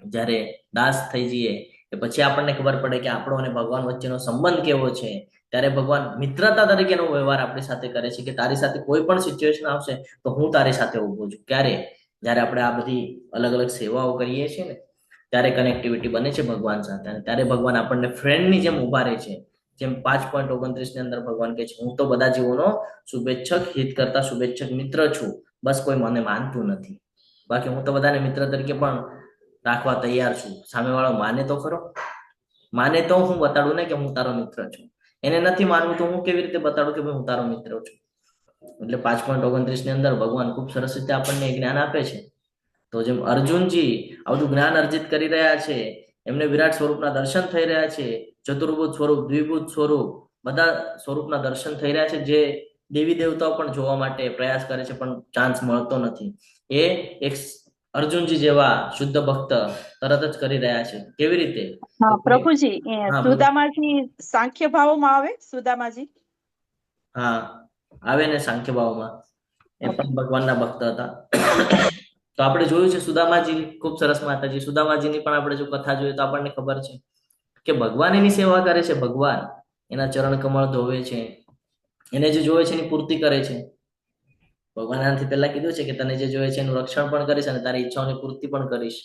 B: જ્યારે દાસ થઈ જઈએ કે પછી આપણને ખબર પડે કે આપણો અને ભગવાન વચ્ચેનો સંબંધ કેવો છે. ત્યારે ભગવાન મિત્રતા તરીકેનો વ્યવહાર આપણી સાથે કરે છે કે તારી સાથે કોઈ પણ સિચ્યુએશન આવશે તો હું તારી સાથે ઊભો છું. ક્યારે? જ્યારે આપણે આ બધી અલગ અલગ સેવાઓ કરીએ છીએ ને, ત્યારે કનેક્ટિવિટી બને છે ભગવાન સાથે. અને ત્યારે ભગવાન આપણને ફ્રેન્ડની જેમ ઉભા રહે છે. જેમ 5.29 ની અંદર ભગવાન કહે છે, હું તો બધા જીવોનો શુભેચ્છક, હિત કરતા શુભેચ્છક મિત્ર છું, બસ કોઈ મને માનતું નથી. બાકી હું તો બધાને મિત્ર તરીકે પણ રાખવા તૈયાર છું. સામેવાળો માને તો ખરો, માને તો હું બતાડું ને કે હું તારો મિત્ર છું. એને નથી માનવું તો હું કેવી રીતે બતાડું કે ભાઈ હું તારો મિત્ર છું? એટલે 5.29 ની અંદર ભગવાન ખૂબ સરસ રીતે આપણને જ્ઞાન આપે છે. તો જેમ અર્જુનજી આ બધું જ્ઞાન અર્જિત કરી રહ્યા છે, એમને વિરાટ સ્વરૂપના દર્શન થઈ રહ્યા છે, ચતુર્ભુજ સ્વરૂપ, દ્વિભુજ સ્વરૂપ, બધા સ્વરૂપના દર્શન થઈ રહ્યા છે, જે દેવી દેવતાઓ પણ જોવા માટે પ્રયાસ કરે છે પણ ચાન્સ મળતો નથી. એ એક અર્જુનજી જેવા શુદ્ધ ભક્ત તરત જ કરી રહ્યા છે. કેવી રીતે?
F: પ્રભુજી,
B: હા,
F: સુદામાજી સાંખ્ય ભાવમાં આવે? સુદામાજી
B: હા આવે ને સાંખ્ય ભાવમાં, એ પણ ભગવાનના ભક્ત હતા. તો આપણે જોયું છે સુદામાજી, ખૂબ સરસ માતાજી. સુદામાજીની પણ આપણે જો કથા જોઈએ તો આપણને ખબર છે કે ભગવાન એની સેવા કરે છે. ભગવાન એના ચરણ કમળ ધોવે છે, એને જે જોવે છે એની પૂર્તિ કરે છે. ભગવાન આનાથી પહેલા કીધું છે કે તને જે જોઈએ છે એનું રક્ષણ પણ કરીશ અને તારી ઈચ્છાઓની પૂર્તિ પણ કરીશ.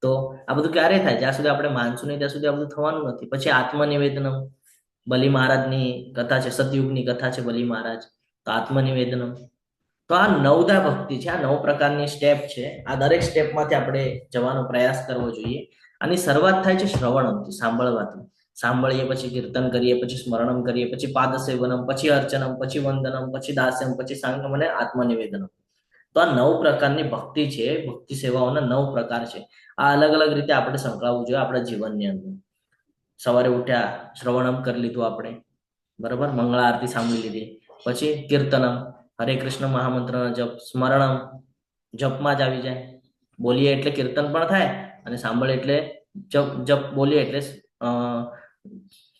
B: તો આ બધું ક્યારે થાય? જ્યાં સુધી આપણે માનશું નહીં ત્યાં સુધી આ બધું થવાનું નથી. પછી આત્મનિવેદનમ, બલિ મહારાજની કથા છે, સતયુગની કથા છે બલિ મહારાજ. તો આત્મનિવેદનમ, તો આ 9દા ભક્તિ છે, આ 9 પ્રકારની સ્ટેપ છે. આ દરેક સ્ટેપમાંથી આપણે જવાનો પ્રયાસ કરવો જોઈએ. આની શરૂઆત થાય છે શ્રવણમથી, સાંભળવાથી. સાંભળીએ, પછી કીર્તન કરીએ, પછી સ્મરણમ કરીએ, પછી પાદસેવનમ, પછી અર્ચનમ, પછી વંદનમ, પછી દાસ્યમ, પછી સાંગમ અને આત્મનિવેદનમ. તો આ 9 પ્રકારની ભક્તિ છે. ભક્તિ સેવાઓના 9 પ્રકાર છે. આ અલગ અલગ રીતે આપણે સંકળાવવું જોઈએ આપણા જીવનની અંદર. સવારે ઉઠ્યા, શ્રવણમ કરી લીધું આપણે, બરાબર, મંગળા આરતી સાંભળી લીધી. પછી કીર્તનમ, હરે કૃષ્ણ મહામંત્રના જપ. સ્મરણમ, જપમાં જ આવી જાય. બોલીએ એટલે કીર્તન પણ થાય, અને સાંભળે એટલે જપ બોલીએ એટલે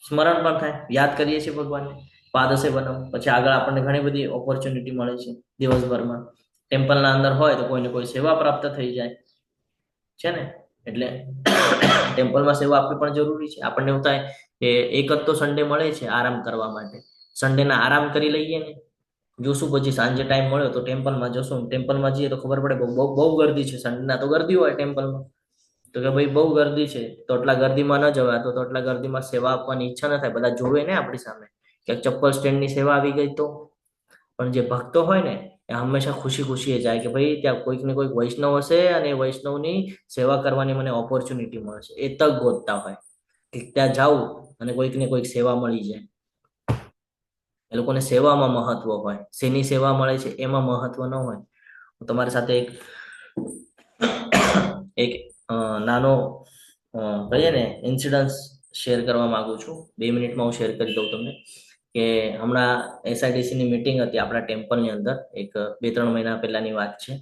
B: સ્મરણ પણ થાય, યાદ કરીએ છીએ ભગવાનને. પાદસેવનમ, પછી આગળ આપણને ઘણી બધી ઓપોર્ચ્યુનિટી મળે છે દિવસભરમાં. ટેમ્પલના અંદર હોય તો કોઈને કોઈ સેવા પ્રાપ્ત થઈ જાય છે ને, એટલે ટેમ્પલમાં સેવા આપવી પણ જરૂરી છે. આપણને એવું થાય કે એક જ તો સન્ડે મળે છે આરામ કરવા માટે, સન્ડેના આરામ કરી લઈએ ને, જોશું પછી સાંજે ટાઈમ મળ્યો તો ટેમ્પલમાં જશું. ટેમ્પલમાં જઈએ તો ખબર પડે બહુ ગર્દી છે. સન્ડેના તો ગર્દી હોય ટેમ્પલમાં, તો કે ભાઈ બહુ ગર્દી છે તો એટલા ગર્દીમાં ન જવાય. તો એટલા ગર્દીમાં સેવા આપવાની ઈચ્છા ન થાય. બધા જોવે ને આપણી સામે કે ચપ્પલ સ્ટેન્ડની સેવા આવી ગઈ તો. પણ જે ભક્તો હોય ને એ હંમેશા ખુશી ખુશી જાય કે ભાઈ ત્યાં કોઈક ને કોઈક વૈષ્ણવ હશે અને એ વૈષ્ણવની સેવા કરવાની મને ઓપોર્ચ્યુનિટી મળશે. એ તક ગોતતા હોય કે ત્યાં જાઉં અને કોઈક ને કોઈક સેવા મળી જાય. એ લોકોને સેવામાં મહત્વ હોય. શેની સેવા મળે છે એમાં મહત્વ ન હોય. હું તમારી સાથે એક નાનો કહીએ ને ઇન્સિડન્સ શેર કરવા માંગુ છું. 2 મિનિટમાં હું શેર કરી દઉં તમને કે હમણાં SIDC ની મીટિંગ હતી આપણા ટેમ્પલની અંદર. એક 2-3 મહિના પહેલાની વાત છે.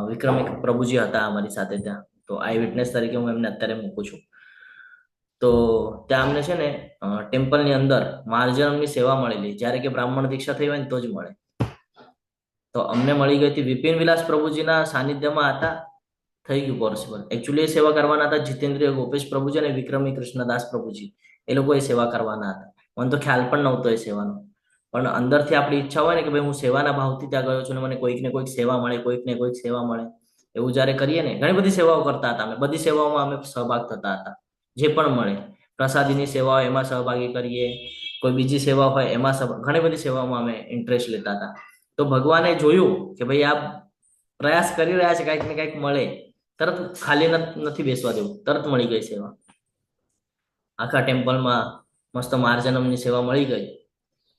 B: વિક્રમિક પ્રભુજી હતા અમારી સાથે ત્યાં. તો આઈ વિટનેસ તરીકે હું એમને અત્યારે મૂકું છું. તો ત્યાં અમને છે ને ટેમ્પલની અંદર માર્જનમની સેવા મળેલી. જ્યારે કે બ્રાહ્મણ દીક્ષા થઈ હોય ને તો જ મળે. તો અમને મળી ગઈ હતી. વિપિન વિલાસ પ્રભુજીના સાનિધ્યમાં હતા, થઈ ગયું પોસિબલ. એકચ્યુઅલી એ સેવા કરવાના હતા જીતેન્દ્રિય ગોપેશ પ્રભુજી અને વિક્રમી કૃષ્ણદાસ પ્રભુજી. એ લોકો એ સેવા કરવાના હતા. મને તો ખ્યાલ પણ નહોતો એ સેવાનો. પણ અંદરથી આપણી ઈચ્છા હોય ને કે ભાઈ હું સેવાના ભાવથી ત્યાં ગયો છું ને મને કોઈક ને કોઈક સેવા મળે, કોઈક ને કોઈક સેવા મળે. એવું જ્યારે કરીએ ને, ઘણી બધી સેવાઓ કરતા હતા અમે. બધી સેવાઓમાં અમે સહભાગ થતા હતા. જે પણ મળે, પ્રસાદીની સેવા હોય એમાં સહભાગી કરીએ, કોઈ બીજી સેવા હોય એમાં ઘણી બધી સેવાઓમાં અમે ઇન્ટરેસ્ટ લેતા હતા. તો ભગવાને જોયું કે ભાઈ આ પ્રયાસ કરી રહ્યા છે, કંઈક ને કંઈક મળે. તરત ખાલી નથી બેસવા દેવું, તરત મળી ગઈ સેવા. આખા ટેમ્પલમાં મસ્ત માર્જનમની સેવા મળી ગઈ,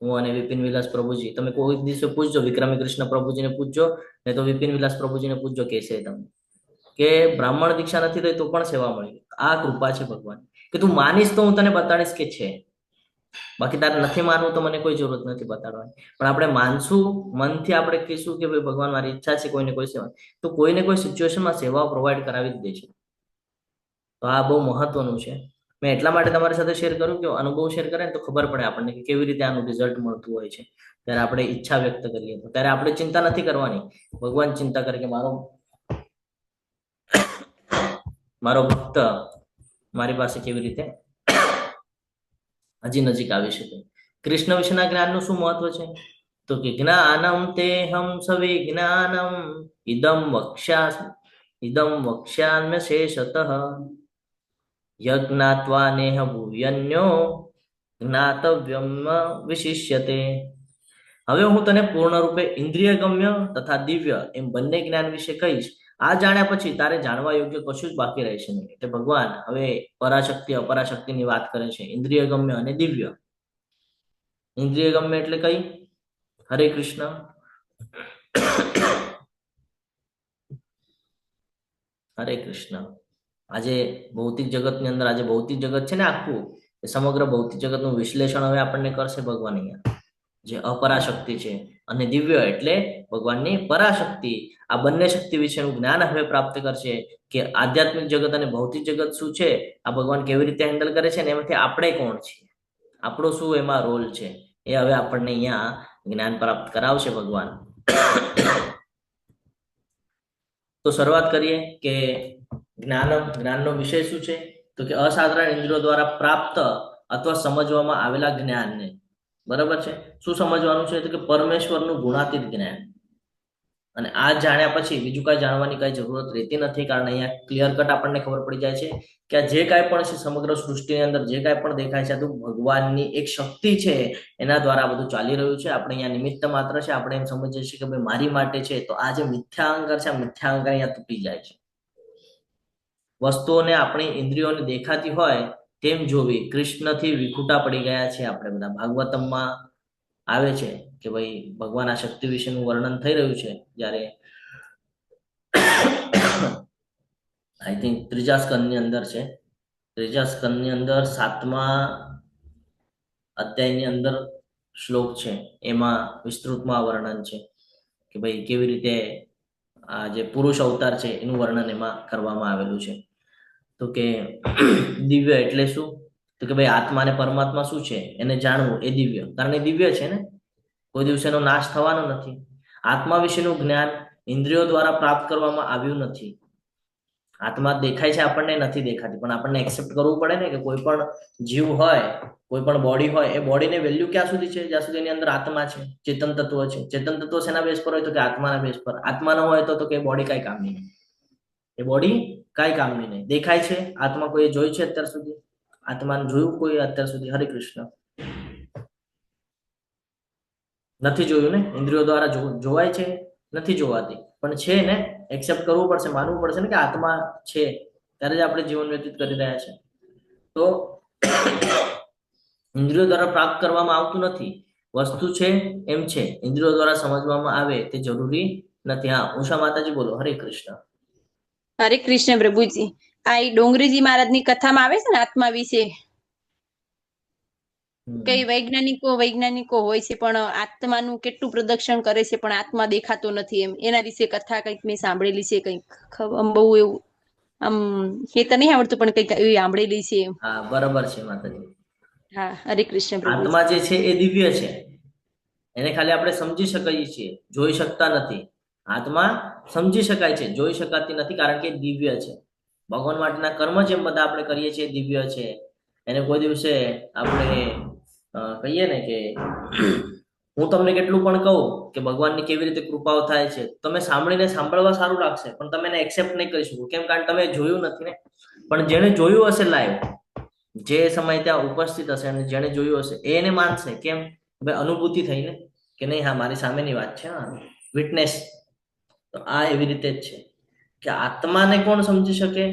B: હું અને વિપિન વિલાસ પ્રભુજી, તમે કોઈ દિવસે પૂછજો, વિક્રમી કૃષ્ણ પ્રભુજીને પૂછજો, નહીં તો વિપિન વિલાસ પ્રભુજીને પૂછજો, કહેશે તમને કે બ્રાહ્મણ દીક્ષા નથી થઈ તો પણ સેવા મળી. આ કૃપા છે ભગવાન, કે તું માનીશ તો હું તને બતાડીશ કે છે, બાકી તારે નથી માનવું તો મને કોઈ જરૂરત નથી બતાડવાની. પણ આપણે માનશું, મનથી આપણે કહીશું કે ભાઈ ભગવાન મારી ઈચ્છા છે કોઈને કોઈ સેવા, તો કોઈને કોઈ સિચ્યુએશનમાં સેવા પ્રોવાઈડ કરાવી જ દે છે. તો આ બહુ મહત્વનું છે. મેં એટલા માટે તમારી સાથે શેર કર્યું કે અનુભવ શેર કરે ને તો ખબર પડે આપણને કે કેવી રીતે આનું રિઝલ્ટ મળતું હોય છે. ત્યારે આપણે ઈચ્છા વ્યક્ત કરીએ તો ત્યારે આપણે ચિંતા નથી કરવાની, ભગવાન ચિંતા કરે કે મારો ભક્ત મારી પાસે કેવી રીતે હજી નજીક આવી શકે. કૃષ્ણ વિશેના જ્ઞાનનું શું મહત્વ છે? તો કે જ્ઞાનમ તેહમ સવે જ્ઞાનમ ઇદમ વક્ષ્યામ્ય શેષતઃ યજ્ઞાત્વા નેહ ભૂયન્યો જ્ઞાતવ્યમ વિશિષ્યતે. હવે હું તને પૂર્ણ રૂપે ઇન્દ્રિય ગમ્ય તથા દિવ્ય એમ બંને જ્ઞાન વિશે કહીશ. આ જાણ્યા પછી તારે જાણવા યોગ્ય કશું જ બાકી રહેશે નહીં. એટલે ભગવાન હવે પરાશક્તિ અપરાશક્તિની વાત કરે છે, ઇન્દ્રિય ગમ્ય અને દિવ્ય. ઇન્દ્રિય ગમ્ય એટલે કઈ? હરે કૃષ્ણ. હરે કૃષ્ણ. આજે ભૌતિક જગતની અંદર, આજે ભૌતિક જગત છે ને આખું, સમગ્ર ભૌતિક જગતનું વિશ્લેષણ હવે આપણને કરશે ભગવાન અહીંયા, જે અપરાશક્તિ છે, અને દિવ્ય એટલે ભગવાનની પરાશક્તિ. આ બંને શક્તિ વિશેનું જ્ઞાન હવે પ્રાપ્ત કરશે કે આધ્યાત્મિક જગત અને ભૌતિક જગત શું છે, આ ભગવાન કેવી રીતે હેન્ડલ કરે છે, ને એમાંથી આપણે કોણ છીએ, આપણો શું એમાં રોલ છે, એ હવે આપણને અહીંયા જ્ઞાન પ્રાપ્ત કરાવશે ભગવાન. તો શરૂઆત કરીએ કે જ્ઞાનનો વિષય શું છે? તો કે અસાધારણ ઇન્દ્રિયો દ્વારા પ્રાપ્ત અથવા સમજવામાં આવેલા જ્ઞાનને, બરાબર છે, શું સમજવાનું છે? તો કે પરમેશ્વરનું ગુણાતીત જ્ઞાન. અને આ જાણ્યા પછી બીજું કાંઈ જાણવાની કઈ જરૂરત રહેતી નથી, કારણ અહીંયા ક્લિયર કટ આપણને ખબર પડી જાય છે કે આ જે કાંઈ પણ છે સમગ્ર સૃષ્ટિની અંદર જે કાંઈ પણ દેખાય છે આ તો ભગવાનની એક શક્તિ છે, એના દ્વારા બધું ચાલી રહ્યું છે. આપણે અહીંયા નિમિત્ત માત્ર છે. આપણે એમ સમજીએ છીએ કે ભાઈ મારી માટે છે, તો આ જે મિથ્યા અહંકાર છે, આ મિથ્યા અહંકાર અહીંયા તૂટી જાય છે. વસ્તુઓને આપણી ઇન્દ્રિયોને દેખાતી હોય તેમ જોવી, કૃષ્ણથી વિખૂટા પડી ગયા છે આપણે બધા. ભાગવતમમાં આવે છે કે ભાઈ ભગવાન આ શક્તિ વિશેનું વર્ણન થઈ રહ્યું છે, જ્યારે આઈ થિંક ત્રીજા સ્કંદની અંદર છે, ત્રીજા સ્કંદની અંદર 7મા અધ્યાયની અંદર શ્લોક છે, એમાં વિસ્તૃતમાં વર્ણન છે કે ભાઈ કેવી રીતે આ જે પુરુષ અવતાર છે એનું વર્ણન એમાં કરવામાં આવેલું છે. તો કે દિવ્ય એટલે શું? તો કે ભાઈ આત્મા અને પરમાત્મા શું છે એને જાણવું એ દિવ્ય, કારણ એ દિવ્ય છે ને, કોઈ દિવસ એનો નાશ થવાનો નથી. આત્મા વિશેનું જ્ઞાન ઇન્દ્રિયો દ્વારા પ્રાપ્ત કરવામાં આવ્યું નથી. આત્મા દેખાય છે આપણને, નથી દેખાતી, પણ આપણને એક્સેપ્ટ કરવું પડે ને કે કોઈ પણ જીવ હોય, કોઈ પણ બોડી હોય, એ બોડીને વેલ્યુ ક્યાં સુધી છે? જ્યાં સુધી એની અંદર આત્મા છે, ચેતન તત્વ છે. ચેતન તત્વ શેના બેઝ પર હોય? તો કે આત્માના બેઝ પર. આત્મા ન હોય તો કે બોડી કઈ કામની નહીં, એ બોડી કઈ કામની નહીં. દેખાય છે આત્મા, કોઈ જોઈ છે અત્યાર સુધી? આત્માને જોયું કોઈ અત્યાર સુધી? હરે કૃષ્ણ. નથી જોયું ને, ઇન્દ્રિયો દ્વારા જોવાય છે? નથી જોવાતી, પણ છે ને, એક્સેપ્ટ કરવું પડશે, માનવું પડશે ને કે આત્મા છે, ત્યારે જ આપણે જીવન વ્યતીત કરી રહ્યા છે. તો ઇન્દ્રિયો દ્વારા પ્રાપ્ત કરવામાં આવતું નથી. વસ્તુ છે એમ છે, ઇન્દ્રિયો દ્વારા સમજવામાં આવે તે જરૂરી નથી. હા, ઉષા માતાજી બોલો. હરે કૃષ્ણ.
F: હરે કૃષ્ણ પ્રભુજી. આ ડોંગરીજી મહારાજની કથામાં આવે છે ને આત્મા વિશે, કઈ વૈજ્ઞાનિકો હોય છે પણ આત્માનું કેટલું પ્રદર્શન કરે છે પણ આત્મા દેખાતો નથી, એમ એના વિશે કથા કંઈક મેં સાંભળેલી છે. કંઈક બહુ એવું આમ એ તો નહીં આવડતું પણ કંઈક એવી સાંભળેલી છે.
B: હા, બરાબર છે માતાજી.
F: હા, હરે કૃષ્ણ પ્રભુ.
B: આત્મા જે છે એ દિવ્ય છે, એને ખાલી આપણે સમજી શકીએ છીએ, જોઈ શકતા નથી. આત્મા સમજી શકાય છે, જોઈ શકાતી નથી, કારણ કે દિવ્ય છે. ભગવાન માટેના કર્મ જેમ બધા આપણે કરીએ છીએ દિવ્ય છે. એને કોઈ દિવસે આપણે કહીએ ને કે હું તમને કેટલું પણ કહું કે ભગવાનની કેવી રીતે કૃપાઓ થાય છે, તમે સાંભળવા સારું લાગશે, પણ તમે એને એક્સેપ્ટ નહીં કરી શકો. કેમ? કારણ તમે જોયું નથી ને. પણ જેને જોયું હશે લાઈવ, જે સમય ત્યાં ઉપસ્થિત હશે અને જેને જોયું હશે એને માનશે. કેમ? ભાઈ અનુભૂતિ થઈ ને કે નહીં, હા મારી સામેની વાત છે, હા વિટનેસ. તો આ એવી રીતે જ છે કે આત્માને કોણ સમજી શકે?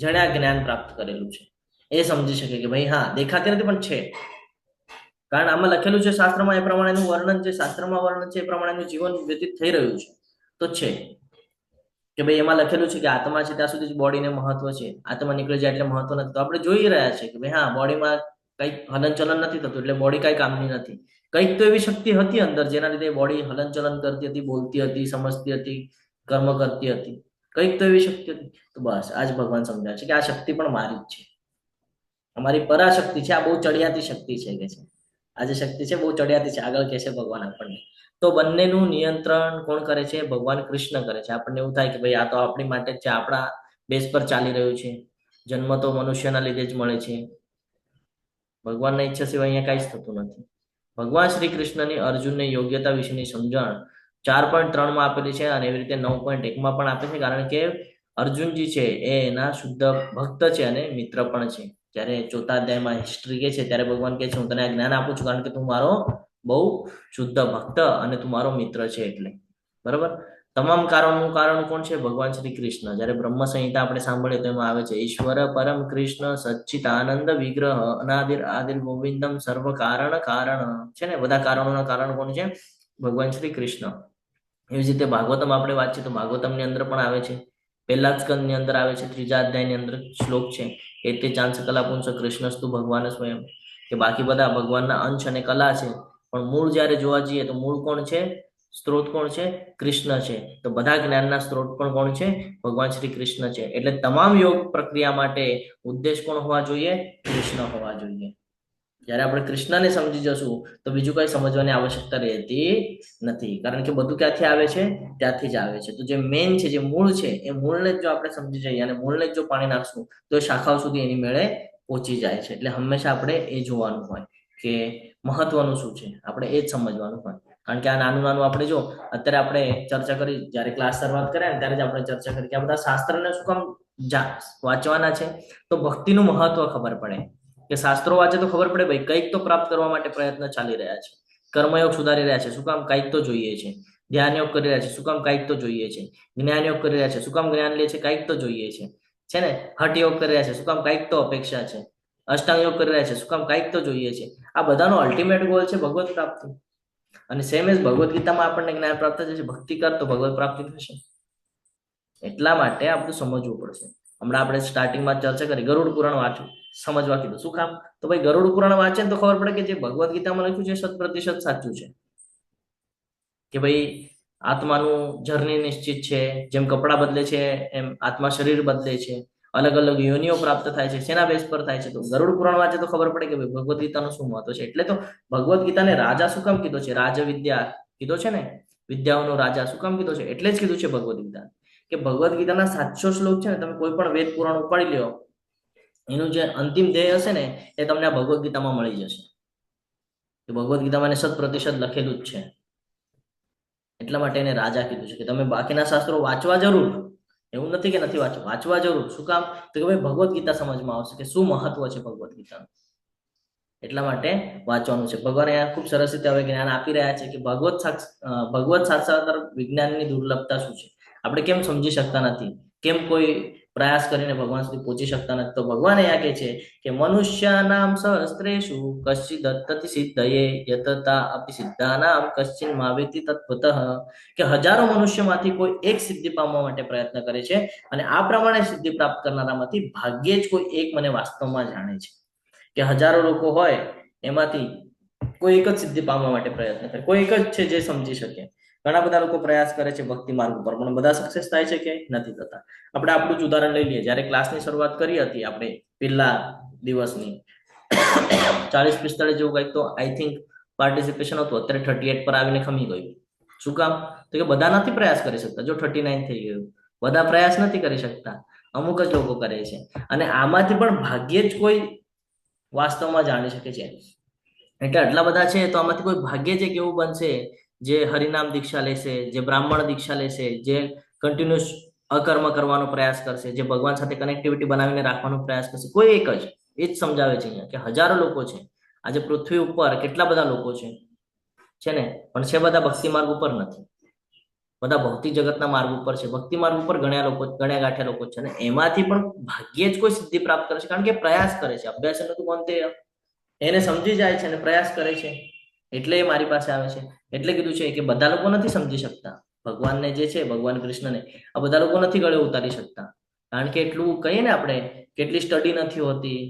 B: જેણે આ જ્ઞાન પ્રાપ્ત કરેલું છે એ સમજી શકે કે ભાઈ હા દેખાતી નથી પણ છે, કારણ આમાં લખેલું છે શાસ્ત્રમાં એ પ્રમાણેનું વર્ણન છે, શાસ્ત્રમાં વર્ણન છે એ પ્રમાણેનું જીવન વ્યતીત થઈ રહ્યું છે, તો છે કે ભાઈ એમાં લખેલું છે કે આત્મા છે ત્યાં સુધી જ બોડીને મહત્વ છે, આત્મા નીકળી જાય એટલે મહત્વ નથી. તો આપણે જોઈ રહ્યા છે કે ભાઈ હા બોડીમાં કઈક હલનચલન નથી થતું એટલે બોડી કઈ કામની નથી. કઈક તો એવી શક્તિ હતી અંદર જેના લીધે બોડી હલનચલન કરતી હતી, બોલતી હતી, સમજતી હતી, કર્મ કરતી હતી, કઈક તો એવી શક્તિ હતી. તો બસ આજ ભગવાન સમજાવે છે કે આ શક્તિ પણ મારી જ છે, અમારી પરાશક્તિ છે, આ બહુ ચડિયાતી શક્તિ છે કે છે, આ જે શક્તિ છે બહુ ચડિયાતી છે, આગળ કહે છે ભગવાન આપણને. તો બંનેનું નિયંત્રણ કોણ કરે છે? ભગવાન કૃષ્ણ કરે છે. આપણને એવું થાય કે ભાઈ આ તો આપણી માટે જ છે, આપણા બેઝ પર ચાલી રહ્યું છે, જન્મ તો મનુષ્યના લીધે જ મળે છે, ભગવાનના ઈચ્છા સિવાય અહીંયા કાંઈ જ થતું નથી. ભગવાન શ્રી કૃષ્ણની અર્જુનને યોગ્યતા વિશેની સમજણ 4.3 માં આપેલી છે અને એવી રીતે 9.1 માં પણ આપે છે, કારણ કે અર્જુનજી છે એ એના શુદ્ધ ભક્ત છે અને મિત્ર પણ છે. જ્યારે 4થા અધ્યાયમાં હિસ્ટ્રી કે છે ત્યારે ભગવાન કહે છે હું તને આ જ્ઞાન આપું છું કારણ કે તું મારો બહુ શુદ્ધ ભક્ત અને તું મારો મિત્ર છે એટલે. બરાબર. તમામ કારણનું કારણ કોણ છે? ભગવાન શ્રી કૃષ્ણ. જ્યારે બ્રહ્મ સંહિતા આપણે સાંભળીએ તો એમાં આવે છે ઈશ્વર પરમ કૃષ્ણ સચ્ચિત આનંદ વિગ્રહ અનાદિર આદિર ગોવિંદમ સર્વ કારણ કારણ છે ને, બધા કારણોના કારણ કોણ છે? ભગવાન શ્રી કૃષ્ણ. એવી જ રીતે ભાગવતમ આપણે વાંચીએ તો ભાગવતમની અંદર પણ આવે છે, પહેલા સ્કંદની અંદર આવે છે, 3જા અધ્યાયની અંદર શ્લોક છે એતે ચાંસ કલા પુંસ કૃષ્ણસ્તુ ભગવાન સ્વયં, કે બાકી બધા ભગવાનના અંશ અને કલા છે, પણ મૂળ જ્યારે જોવા જઈએ તો મૂળ કોણ છે? સ્ત્રોત કોણ છે? કૃષ્ણ છે. તો બધા જ્ઞાનના સ્ત્રોત પણ કોણ છે? ભગવાન શ્રી કૃષ્ણ છે. એટલે તમામ યોગ પ્રક્રિયા માટે ઉદ્દેશ કોણ હોવા જોઈએ? કૃષ્ણ હોવા જોઈએ. જ્યારે આપણે કૃષ્ણને સમજી જશું તો બીજું કઈ સમજવાની આવશ્યકતા રહેતી નથી, કારણ કે બધું ક્યાંથી આવે છે? ત્યાંથી જ આવે છે. તો જે મેન છે, જે મૂળ છે, એ મૂળને જ જો આપણે સમજી જઈએ અને મૂળને જ જો પાણી નાખશું તો એ શાખાઓ સુધી એની મેળે પહોંચી જાય છે. એટલે હંમેશા આપણે એ જોવાનું હોય કે મહત્વનું શું છે, આપણે એ જ સમજવાનું હોય. કારણ કે આ નાનું નાનું આપણે જો અત્યારે આપણે ચર્ચા કરી, જ્યારે ક્લાસ શરૂઆત કર્યા ને ત્યારે જ આપણે ચર્ચા કરી કે આ બધા શાસ્ત્રને શું કામ વાંચવાના છે? તો ભક્તિનું મહત્વ ખબર પડે, કે શાસ્ત્રો વાંચે તો ખબર પડે ભાઈ કંઈક તો પ્રાપ્ત કરવા માટે પ્રયત્ન ચાલી રહ્યા છે, કર્મયોગ સુધારી રહ્યા છે, શું કામ? કંઈક તો જોઈએ છે. ધ્યાન યોગ કરી રહ્યા છે, શું કામ? કંઈક તો જોઈએ છે. જ્ઞાન યોગ કરી રહ્યા છે, શું કામ? જ્ઞાન લે છે, કંઈક તો જોઈએ છે ને. હઠ યોગ કરી રહ્યા છે, શું કામ? કંઈક તો અપેક્ષા છે. અષ્ટાંગ યોગ કરી રહ્યા છે, શું કામ? કંઈક તો જોઈએ છે. આ બધાનો અલ્ટિમેટ ગોલ છે ભગવત પ્રાપ્તિ. અને સેમ એઝ ભગવદ્ ગીતામાં આપણને જ્ઞાન પ્રાપ્ત થશે, ભક્તિ કર તો ભગવત પ્રાપ્તિ થશે. એટલા માટે આપણે સમજવું પડશે. હમણાં આપણે સ્ટાર્ટિંગમાં ચર્ચા કરી ગરુડ પુરાણ વાંચવું, સમજવા કીધું, શું કામ? તો ભાઈ ગરુડ પુરાણ વાંચે તો ખબર પડે કે જે ભગવદ્ ગીતામાં લખ્યું છે 100% સાચું છે, કે ભાઈ આત્માનું જર્ની નિશ્ચિત છે, જેમ કપડા બદલે છે એમ આત્મા શરીર બદલે છે, અલગ અલગ યોનિઓ પ્રાપ્ત થાય છે, શેના બેઝ પર થાય છે? તો ગરુડ પુરાણ વાંચે તો ખબર પડે કે ભાઈ ભગવદ્ ગીતાનું શું મહત્વ છે. એટલે તો ભગવદ્ ગીતાને રાજા શું કામ કીધો છે? રાજ વિદ્યા કીધો છે ને, વિદ્યાઓનો રાજા શું કામ કીધો છે? એટલે જ કીધું છે ભગવદ્ ગીતા, કે ભગવદ્ ગીતાના 700 શ્લોક છે ને, તમે કોઈ પણ વેદ પુરાણ ઉપાડી લ્યો, એનું જે અંતિમ ધ્યેય હશે ને એ તમને આ ભગવદ્ ગીતામાં મળી જશે. કે ભગવદ્ ગીતામાં 100% લખેલું જ છે. એટલા માટે એને રાજા કીધું છે કે તમે બાકીના શાસ્ત્રો વાંચવા જરૂર, એવું નથી કે નથી વાંચવા જરૂર. શું કામ? તો કે ભાઈ ભગવદ્ ગીતા સમજમાં આવશે કે શું મહત્વ છે ભગવદ્ ગીતાનું. એટલા માટે વાંચવાનું છે. ભગવાન અહીંયા ખૂબ સરસ રીતે હવે જ્ઞાન આપી રહ્યા છે કે ભગવત સાક્ષાત્કાર વિજ્ઞાનની દુર્લભતા શું છે, આપણે કેમ સમજી શકતા નથી, કેમ કોઈ પ્રયાસ કરીને ભગવાન સુધી પહોંચી શકતા નથી. તો ભગવાન અહીંયા કહે છે કે મનુષ્યાનામ સહસ્ત્રેષુ કશ્ચિદ તત્તતિ સિદ્ધયે યતતા અપી સિદ્ધાનામ કશ્ચિન માવેતિ તત્વતઃ, કે હજારો મનુષ્યમાંથી કોઈ એક સિદ્ધિ પામવા માટે પ્રયત્ન કરે છે અને આ પ્રમાણે સિદ્ધિ પ્રાપ્ત કરનારામાંથી ભાગ્યે જ કોઈ એક મને વાસ્તવમાં જાણે છે. કે હજારો લોકો હોય એમાંથી કોઈ એક જ સિદ્ધિ પામવા માટે પ્રયત્ન કરે, કોઈ એક જ છે જે સમજી શકે. ઘણા બધા લોકો પ્રયાસ કરે છે ભક્તિ માર્ગ ઉપર, પણ બધા સક્સેસ થાય છે કે નથી થતા. આપણે આપણું જ ઉદાહરણ લઈ લઈએ. જ્યારે ક્લાસની શરૂઆત કરી હતી આપણે પહેલા દિવસની 40-45 જેવું કંઈક તો આઈ થિંક પાર્ટિસિપેશન હતું, અત્યારે 38 પર આવીને ખમી ગયું. શું કામ? તો કે બધા નથી પ્રયાસ કરી શકતા. જો 39 થઈ ગયું, બધા પ્રયાસ નથી કરી શકતા, અમુક જ લોકો કરે છે. અને આમાંથી પણ ભાગ્યે જ કોઈ વાસ્તવમાં જાણી શકે છે. એટલે આટલા બધા છે તો આમાંથી કોઈ ભાગ્ય છે કેવું બનશે જે હરિનામ દીક્ષા લેશે, જે બ્રાહ્મણ દીક્ષા લેશે, જે કન્ટિન્યુઅસ અકર્મ કરવાનો પ્રયાસ કરશે, જે ભગવાન સાથે કનેક્ટિવિટી બનાવીને રાખવાનો પ્રયાસ કરશે. કોઈ એક જ. એ જ સમજાવે છે અહીંયા કે હજારો લોકો છે આજે પૃથ્વી ઉપર, કેટલા બધા લોકો છે ને, પણ છે બધા ભક્તિ માર્ગ ઉપર નથી. બધા ભૌતિક જગતના માર્ગ ઉપર છે, ભક્તિ માર્ગ ઉપર ગણ્યા ગાંઠ્યા લોકો છે, અને એમાંથી પણ ભાગ્યે જ કોઈ સિદ્ધિ પ્રાપ્ત કરે છે, કારણ કે પ્રયાસ કરે છે. અભ્યાસ તો કોણ તે એને સમજી જાય છે અને પ્રયાસ કરે છે, એટલે એ મારી પાસે આવે છે. એટલે કીધું છે કે બધા લોકો નથી સમજી શકતા ભગવાનને જે છે, ભગવાન કૃષ્ણને આ બધા લોકો નથી ગળે ઉતારી શકતા, કારણ કે એટલું કહીએ ને આપણે કેટલી સ્ટડી નથી હોતી,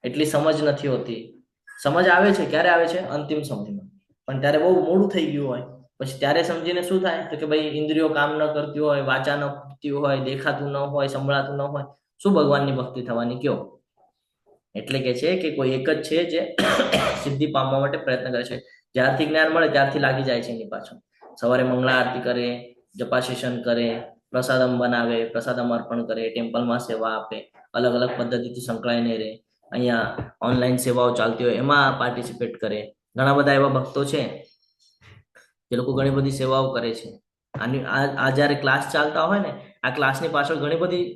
B: એટલી સમજ નથી હોતી. સમજ આવે છે ક્યારે આવે છે? અંતિમ સમયમાં, પણ ત્યારે બહુ મોડું થઈ ગયું હોય. પછી ત્યારે સમજીને શું થાય તો કે ભાઈ ઇન્દ્રિયો કામ ન કરતી હોય, વાચા ન ફૂટતી હોય, દેખાતું ન હોય, સંભળાતું ન હોય, શું ભગવાનની ભક્તિ થવાની કયો? એટલે કે છે કે કોઈ એક જ છે જે સિદ્ધિ પામવા માટે પ્રયત્ન કરે છે. જ્યારથી જ્ઞાન મળે ત્યારથી લાગી જાય છે એની પાછળ. સવારે મંગળા આરતી કરે, જપાશેષન કરે, પ્રસાદમ બનાવે, પ્રસાદમ અર્પણ કરે, ટેમ્પલમાં સેવા આપે, અલગ અલગ પદ્ધતિથી સંકળાઈને રહે, અહીંયા ઓનલાઈન સેવાઓ ચાલતી હોય એમાં પાર્ટિસિપેટ કરે. ઘણા બધા એવા ભક્તો છે જે લોકો ઘણી બધી સેવાઓ કરે છે. આ જ્યારે ક્લાસ ચાલતા હોય ને, આ ક્લાસની પાછળ ઘણી બધી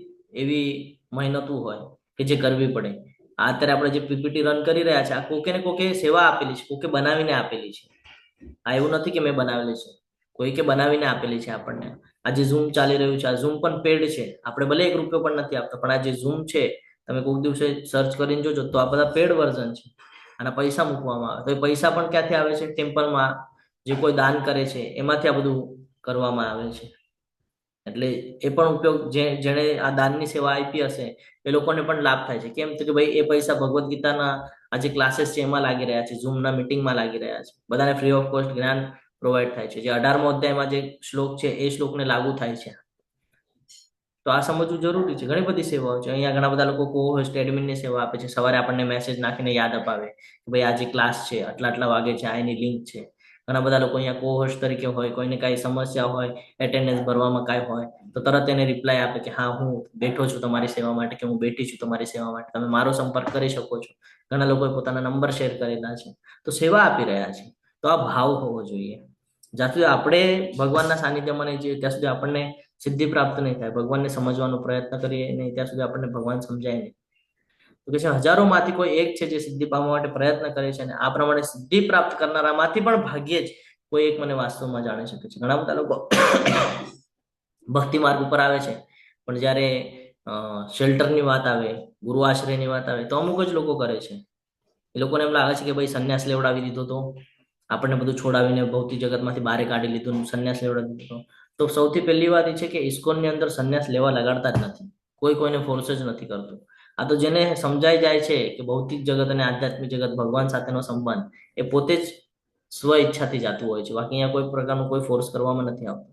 B: એવી મહેનતો હોય કે જે કરવી પડે. અત્યારે આપણે જે પીપીટી રન કરી રહ્યા છે, આ કોકે ને કોકે સેવા આપેલી છે, કોકે બનાવીને આપેલી છે. આ એવું નથી કે મેં બનાવેલી છે, કોઈકે બનાવીને આપેલી છે આપણને. આ જે ઝૂમ ચાલી રહ્યું છે, આ ઝૂમ પણ પેડ છે. આપણે ભલે ₹1 પણ નથી આપતા, પણ આ જે ઝૂમ છે તમે કોઈક દિવસે સર્ચ કરીને જોજો તો આ બધા પેડ વર્ઝન છે, અને પૈસા મૂકવામાં આવે. તો એ પૈસા પણ ક્યાંથી આવે છે? ટેમ્પલમાં જે કોઈ દાન કરે છે એમાંથી આ બધું કરવામાં આવે છે. એટલે એ પણ ઉપયોગ જેણે આ દાનની સેવા આપી હશે એ લોકોને પણ લાભ થાય છે. કેમ? તો કે ભાઈ એ પૈસા ભગવદ્ ગીતાના આ જે ક્લાસીસ છે એમાં લાગી રહ્યા છે, ઝૂમના મિટિંગમાં લાગી રહ્યા છે. બધાને ફ્રી ઓફ કોસ્ટ જ્ઞાન પ્રોવાઈડ થાય છે. જે 18મો અધ્યાયમાં જે શ્લોક છે એ શ્લોકને લાગુ થાય છે. તો આ સમજવું જરૂરી છે. ઘણી બધી સેવાઓ છે. અહીંયા ઘણા બધા લોકો કો-હોસ્ટ એડમિનની સેવા આપે છે. સવારે આપણને મેસેજ નાખીને યાદ અપાવે કે ભાઈ આજે ક્લાસ છે, આટલા વાગે છે, આ એની લિંક છે. ઘણા બધા લોકો અહીંયા કો-હોસ્ટ તરીકે હોય, કોઈને કાંઈ સમસ્યા હોય, એટેન્ડન્સ ભરવામાં કાંઈ હોય તો તરત એને રિપ્લાય આપે કે હા હું બેઠો છું તમારી સેવા માટે, કે હું બેઠી છું તમારી સેવા માટે, તમે મારો સંપર્ક કરી શકો છો. ઘણા લોકોએ પોતાના નંબર શેર કરેલા છે, તો સેવા આપી રહ્યા છે. તો આ ભાવ હોવો જોઈએ. જ્યાં સુધી આપણે ભગવાનના સાનિધ્યમાં નહીં જઈએ ત્યાં સુધી આપણને સિદ્ધિ પ્રાપ્ત નહીં થાય. ભગવાનને સમજવાનો પ્રયત્ન કરીએ નહીં ત્યાં સુધી આપણને ભગવાન સમજાય નહીં. તો કે છે હજારોમાંથી કોઈ એક છે જે સિદ્ધિ પામવા માટે પ્રયત્ન કરે છે, અને આ પ્રમાણે સિદ્ધિ પ્રાપ્ત કરનારામાંથી પણ ભાગ્યે જ કોઈ એક મને વાસ્તવમાં જાણી શકે છે. ઘણા બધા લોકો ભક્તિ માર્ગ ઉપર આવે છે, પણ જ્યારે શેલ્ટરની વાત આવે, ગુરુ આશ્રયની વાત આવે તો અમુક જ લોકો કરે છે. એ લોકોને એમ લાગે છે કે ભાઈ સંન્યાસ લેવડાવી દીધો તો, આપણને બધું છોડાવીને ભૌતિક જગતમાંથી બહાર કાઢી લીધું, સંન્યાસ લેવડાવી દીધો. તો સૌથી પહેલી વાત એ છે કે ઇસ્કોનની અંદર સંન્યાસ લેવા લગાડતા જ નથી. કોઈ કોઈને ફોર્સ જ નથી કરતું. આ તો જેને સમજાઈ જાય છે કે ભૌતિક જગત અને આધ્યાત્મિક જગત, ભગવાન સાથેનો સંબંધ એ પોતે જ સ્વ ઈચ્છાથી જાતું હોય છે. બાકી અહીંયા કોઈ પ્રકારનું કોઈ ફોર્સ કરવામાં નથી આવતું.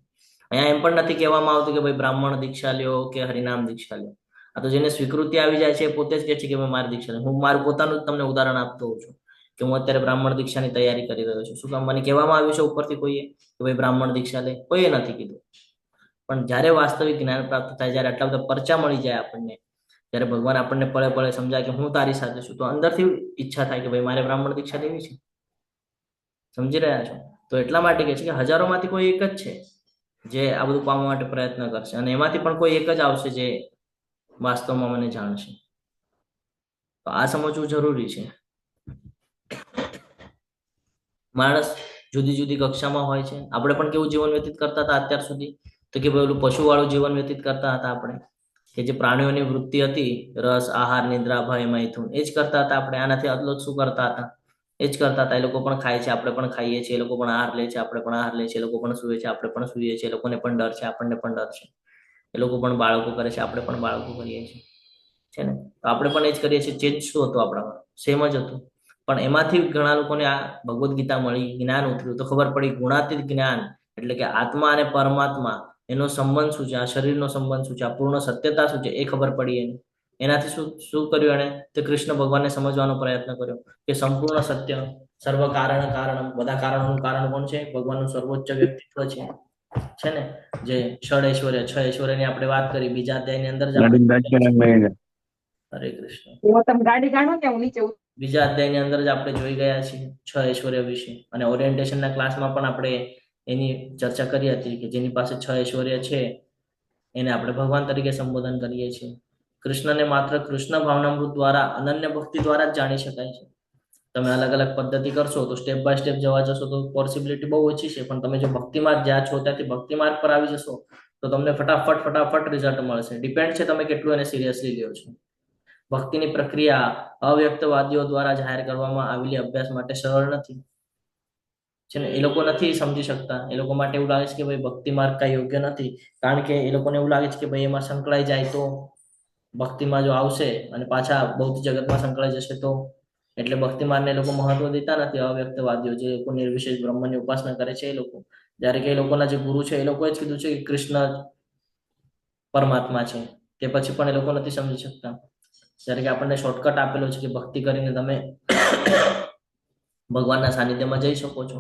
B: અહીંયા એમ પણ નથી કહેવામાં આવતું કે ભાઈ બ્રાહ્મણ દીક્ષા લ્યો કે હરિનામ દીક્ષા લ્યો. આ તો જેને સ્વીકૃતિ આવી જાય છે એ પોતે જ કહે છે કે ભાઈ મારી દીક્ષા લે. હું મારું પોતાનું જ તમને ઉદાહરણ આપતો હોઉં છું કે હું અત્યારે બ્રાહ્મણ દીક્ષાની તૈયારી કરી રહ્યો છું. શું કામ? મને કહેવામાં આવ્યું છે ઉપરથી કોઈએ કે ભાઈ બ્રાહ્મણ દીક્ષા લે? કોઈએ નથી કીધું. પણ જ્યારે વાસ્તવિક જ્ઞાન પ્રાપ્ત થાય, જ્યારે આટલા બધા પરચા મળી જાય આપણને, જ્યારે ભગવાન આપણને પળે પળે સમજાય કે હું તારી સાથે છું, તો અંદરથી ઈચ્છા થાય કે ભાઈ મારે બ્રાહ્મણ દીક્ષા લેવી છે. સમજી રહ્યા છો? તો એટલા માટે કહે છે કે હજારોમાંથી કોઈ એક જ છે જે આ બધું પામવા માટે પ્રયત્ન કરશે, અને એમાંથી પણ કોઈ એક જ આવશે જે વાસ્તવમાં મને જાણશે. તો આ સમજવું જરૂરી છે. માણસ જુદી જુદી કક્ષામાં હોય છે. આપણે પણ કેવું જીવન વ્યતીત કરતા હતા અત્યાર સુધી? તો કે પેલું પશુવાળું જીવન વ્યતીત કરતા હતા આપણે, કે જે પ્રાણીઓની વૃત્તિ હતી, રસ, આહાર, નિદ્રા, ભય, મૈથુન, એ જ કરતા હતા આપણે. આનાથી અલગ શું કરતા હતા? એ જ કરતા હતા. એ લોકો પણ ખાય છે, આપણે પણ ખાઈએ છીએ. એ લોકો પણ આહાર લે છે, આપણે પણ આહાર લે છે. એ લોકો પણ સૂવે છે, આપણે પણ સૂઈએ છીએ. એ લોકોને પણ ડર છે, આપણને પણ ડર છે. એ લોકો પણ બાળકો કરે છે, આપણે પણ બાળકો કરીએ છીએ, છે ને? તો આપણે પણ એ જ કરીએ છીએ. ચેન્જ શું હતું આપણામાં? સેમ જ હતું. પણ એમાંથી ઘણા લોકોને આ ભગવદ્ ગીતા મળી, જ્ઞાન ઉતર્યું તો ખબર પડી ગુણાતીત જ્ઞાન એટલે કે આત્મા અને પરમાત્મા એનો સંબંધ શું છે, આ શરીરનો સંબંધ શું છે, આ પૂર્ણ સત્યતા શું છે એ ખબર પડી એને. એનાથી શું કર્યું એને? તે કૃષ્ણ ભગવાનને સમજવાનો પ્રયત્ન કર્યો કે સંપૂર્ણ સત્ય, સર્વ કારણ, બધા કારણોનું કારણ કોણ છે? ભગવાનનું સર્વોચ્ચ વ્યક્તિત્વ છે ને? જે ષડ ઐશ્વર્ય, 6 ઐશ્વર્યની આપણે વાત કરી બીજા અધ્યાયની અંદર જ. હરે કૃષ્ણ. બીજા અધ્યાયની અંદર જ આપણે જોઈ ગયા છીએ 6 ઐશ્વર્ય વિશે, અને ઓરિએન્ટેશનના ક્લાસમાં પણ આપણે એની ચર્ચા કરી હતી કે જેની પાસે 6 ઐશ્વર્ય છે એને આપણે ભગવાન તરીકે સંબોધન કરીએ છીએ. કૃષ્ણને માત્ર કૃષ્ણ ભાવનામૃત દ્વારા, અનન્ય ભક્તિ દ્વારા જ જાણી શકાય છે. તમે અલગ અલગ પદ્ધતિ કરશો તો સ્ટેપ બાય સ્ટેપ જવા જશો તો પોસિબિલિટી બહુ ઓછી છે, પણ તમે જો ભક્તિ માર્ગ જ્યાં છો ત્યાંથી ભક્તિ માર્ગ પર આવી જશો તો તમને ફટાફટ રિઝલ્ટ મળશે. ડિપેન્ડ છે તમે કેટલું એને સિરિયસલી લ્યો છો. ભક્તિની પ્રક્રિયા અવ્યક્તવાદીઓ દ્વારા જાહેર કરવામાં આવેલી અભ્યાસ માટે સરળ નથી છે ને. એ લોકો નથી સમજી શકતા. એ લોકો માટે એવું લાગે છે કે ભાઈ ભક્તિ માર્ગ કઈ યોગ્ય નથી, કારણ કે એ લોકોને એવું લાગે છે કે ભાઈ એમાં સંકળાઈ જાય તો, ભક્તિમાં જો આવશે અને પાછા ભૌતિક જગતમાં સંકળાઈ જશે તો, એટલે ભક્તિ માર્ગને એ લોકો મહત્વ દેતા નથી. અવ્યક્તવાદીઓ જે લોકો નિર્વિશેષ બ્રહ્મની ઉપાસના કરે છે એ લોકો, જ્યારે કે એ લોકોના જે ગુરુ છે એ લોકોએ જ કીધું છે કે કૃષ્ણ પરમાત્મા છે, તે પછી પણ એ લોકો નથી સમજી શકતા. જ્યારે કે આપણને શોર્ટકટ આપેલો છે કે ભક્તિ કરીને તમે ભગવાનના સાનિધ્યમાં જઈ શકો છો,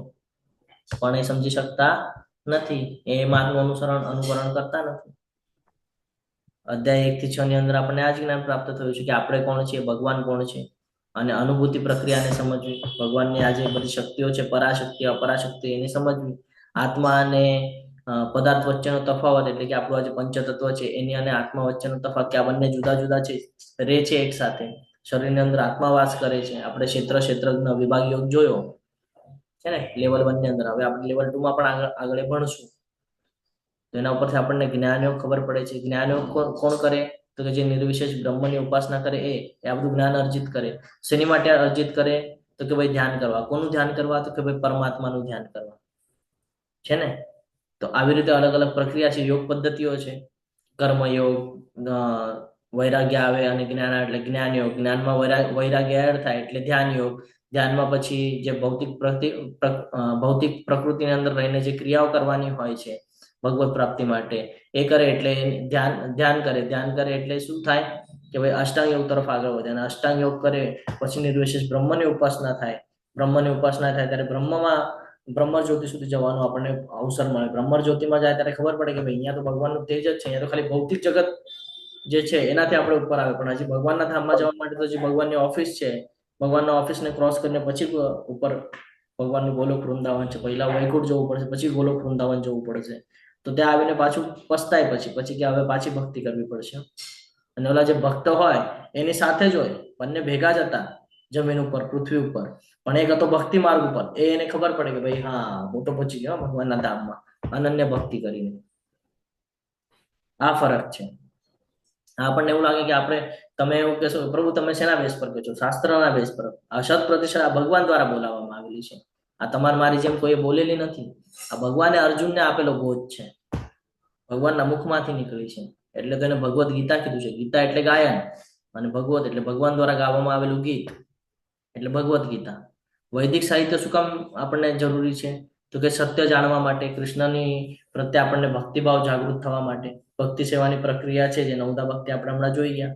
B: પણ એ સમજી શકતા નથી. એ માર્ગનું અનુકરણ કરતા નથી. અધ્યાય 1 થી 6 ની અંદર આપણને આ જ જ્ઞાન પ્રાપ્ત થયું છે કે આપણે કોણ છીએ, ભગવાન કોણ છે, અને અનુભૂતિ પ્રક્રિયાને સમજવી, ભગવાનની આ જે બધી શક્તિઓ છે, પરાશક્તિ અપરાશક્તિ, એને સમજવી, આત્મા અને પદાર્થ વચ્ચેનો તફાવત, એટલે કે આપણું આ જે પંચતત્વ છે એની અને આત્મા વચ્ચેનો તફાવત, કે આ બંને જુદા જુદા છે, રહે છે એક સાથે. શરીરની અંદર આત્મા વાસ કરે છે. આપણે ક્ષેત્રજ્ઞ વિભાગ યોગ જોયો છે ને લેવલ 1 ની અંદર. હવે આપણે લેવલ 2 માં પણ આગળ ભણશું તો એના ઉપરથી આપણને જ્ઞાનયોગ ખબર પડે છે. જ્ઞાનયોગ કોણ કરે? તો કે જે નિર્વિશેષ બ્રહ્મની ઉપાસના કરે એ આ બધું જ્ઞાન અર્જિત કરે. શેની માટે અર્જિત કરે? તો કે ભાઈ ધ્યાન કરવા. કોનું ધ્યાન કરવા? તો કે ભાઈ પરમાત્માનું ધ્યાન કરવા, છે ને. તો આવી રીતે અલગ અલગ પ્રક્રિયા છે, યોગ પદ્ધતિઓ છે. કર્મયોગ, વૈરાગ્ય આવે અને જ્ઞાન આવે એટલે જ્ઞાન યોગ, જ્ઞાનમાં વૈરાગ્ય એડ થાય એટલે ધ્યાન યોગ, ધ્યાનમાં પછી જે ભૌતિક પ્રકૃતિની અંદર રહીને જે ક્રિયાઓ કરવાની હોય છે ભગવત પ્રાપ્તિ માટે એ કરે એટલે ધ્યાન કરે એટલે શું થાય કે ભાઈ અષ્ટાંગ યોગ તરફ આગળ વધે. અને અષ્ટાંગ યોગ કરે પછી નિર્વિશેષ બ્રહ્મની ઉપાસના થાય. બ્રહ્મની ઉપાસના થાય ત્યારે બ્રહ્મ જ્યોતિ સુધી જવાનો આપણને અવસર મળે. બ્રહ્મ જ્યોતિમાં જાય ત્યારે ખબર પડે કે ભાઈ અહીંયા તો ભગવાનનું તેજ જ છે, અહીંયા તો ખાલી ભૌતિક જગત જે છે એનાથી આપણે ઉપર આવે, પણ હજી ભગવાનના ધામમાં જવા માટે તો હજી ભગવાનની ઓફિસ છે. ભગવાનના ઓફિસને ક્રોસ કરીને પછી ઉપર ભગવાનનું ગોલોક વૃંદાવન છે. પહેલા વૈકુંઠ જવું પડશે, પછી ગોલોક વૃંદાવન જવું પડશે. તો ત્યાં આવીને પાછું પસ્તાય પછી કે હવે પાછી ભક્તિ કરવી પડશે. અને ઓલા જે ભક્ત હોય એની સાથે જ હોય, બંને ભેગા જ હતા જમીન ઉપર, પૃથ્વી ઉપર, પણ એક હતો ભક્તિ માર્ગ ઉપર. એને ખબર પડે કે ભાઈ હા હું તો પહોંચી ગયો ભગવાનના ધામમાં અનન્ય ભક્તિ કરીને. આ ફરક છે. આપણને એવું લાગે કે તમે એવું કહેશો પ્રભુ તમે શેના બેસ પર કહો છો? શાસ્ત્રના બેસ પર. આ 100% આ ભગવાન દ્વારા બોલાવવામાં આવેલી છે. આ તમારે મારી જેમ કોઈ બોલેલી નથી. આ ભગવાને અર્જુનને આપેલો બોધ છે, ભગવાનના મુખમાંથી નીકળી છે. એટલે તો એને ભગવદ્ ગીતા કીધું છે. ગીતા એટલે ગાયન અને ભગવત એટલે ભગવાન દ્વારા ગાવામાં આવેલું ગીત એટલે ભગવદ્ ગીતા. વૈદિક સાહિત્ય શું કામ આપણને જરૂરી છે? તો કે સત્ય જાણવા માટે, કૃષ્ણની પ્રત્યે આપણને ભક્તિભાવ જાગૃત થવા માટે. ભક્તિ સેવાની પ્રક્રિયા છે જે નવદા ભક્તિ આપણે હમણાં જોઈ ગયા.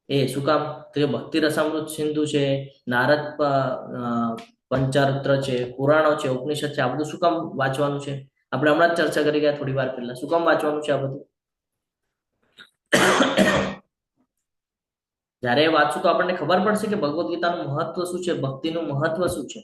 B: એ શું કામ? તો કે ભક્તિ રસામૃત સિંધુ છે, નારદ પંચરત્ર છે, પુરાણો છે, ઉપનિષદ છે, આ બધું શું કામ વાંચવાનું છે? આપણે હમણાં જ ચર્ચા કરી ગયા થોડી વાર પહેલા. શું કામ વાંચવાનું છે આ બધું? જયારે વાંચું તો આપણને ખબર પડશે કે ભગવદ્ ગીતાનું મહત્વ શું છે, ભક્તિનું મહત્વ શું છે.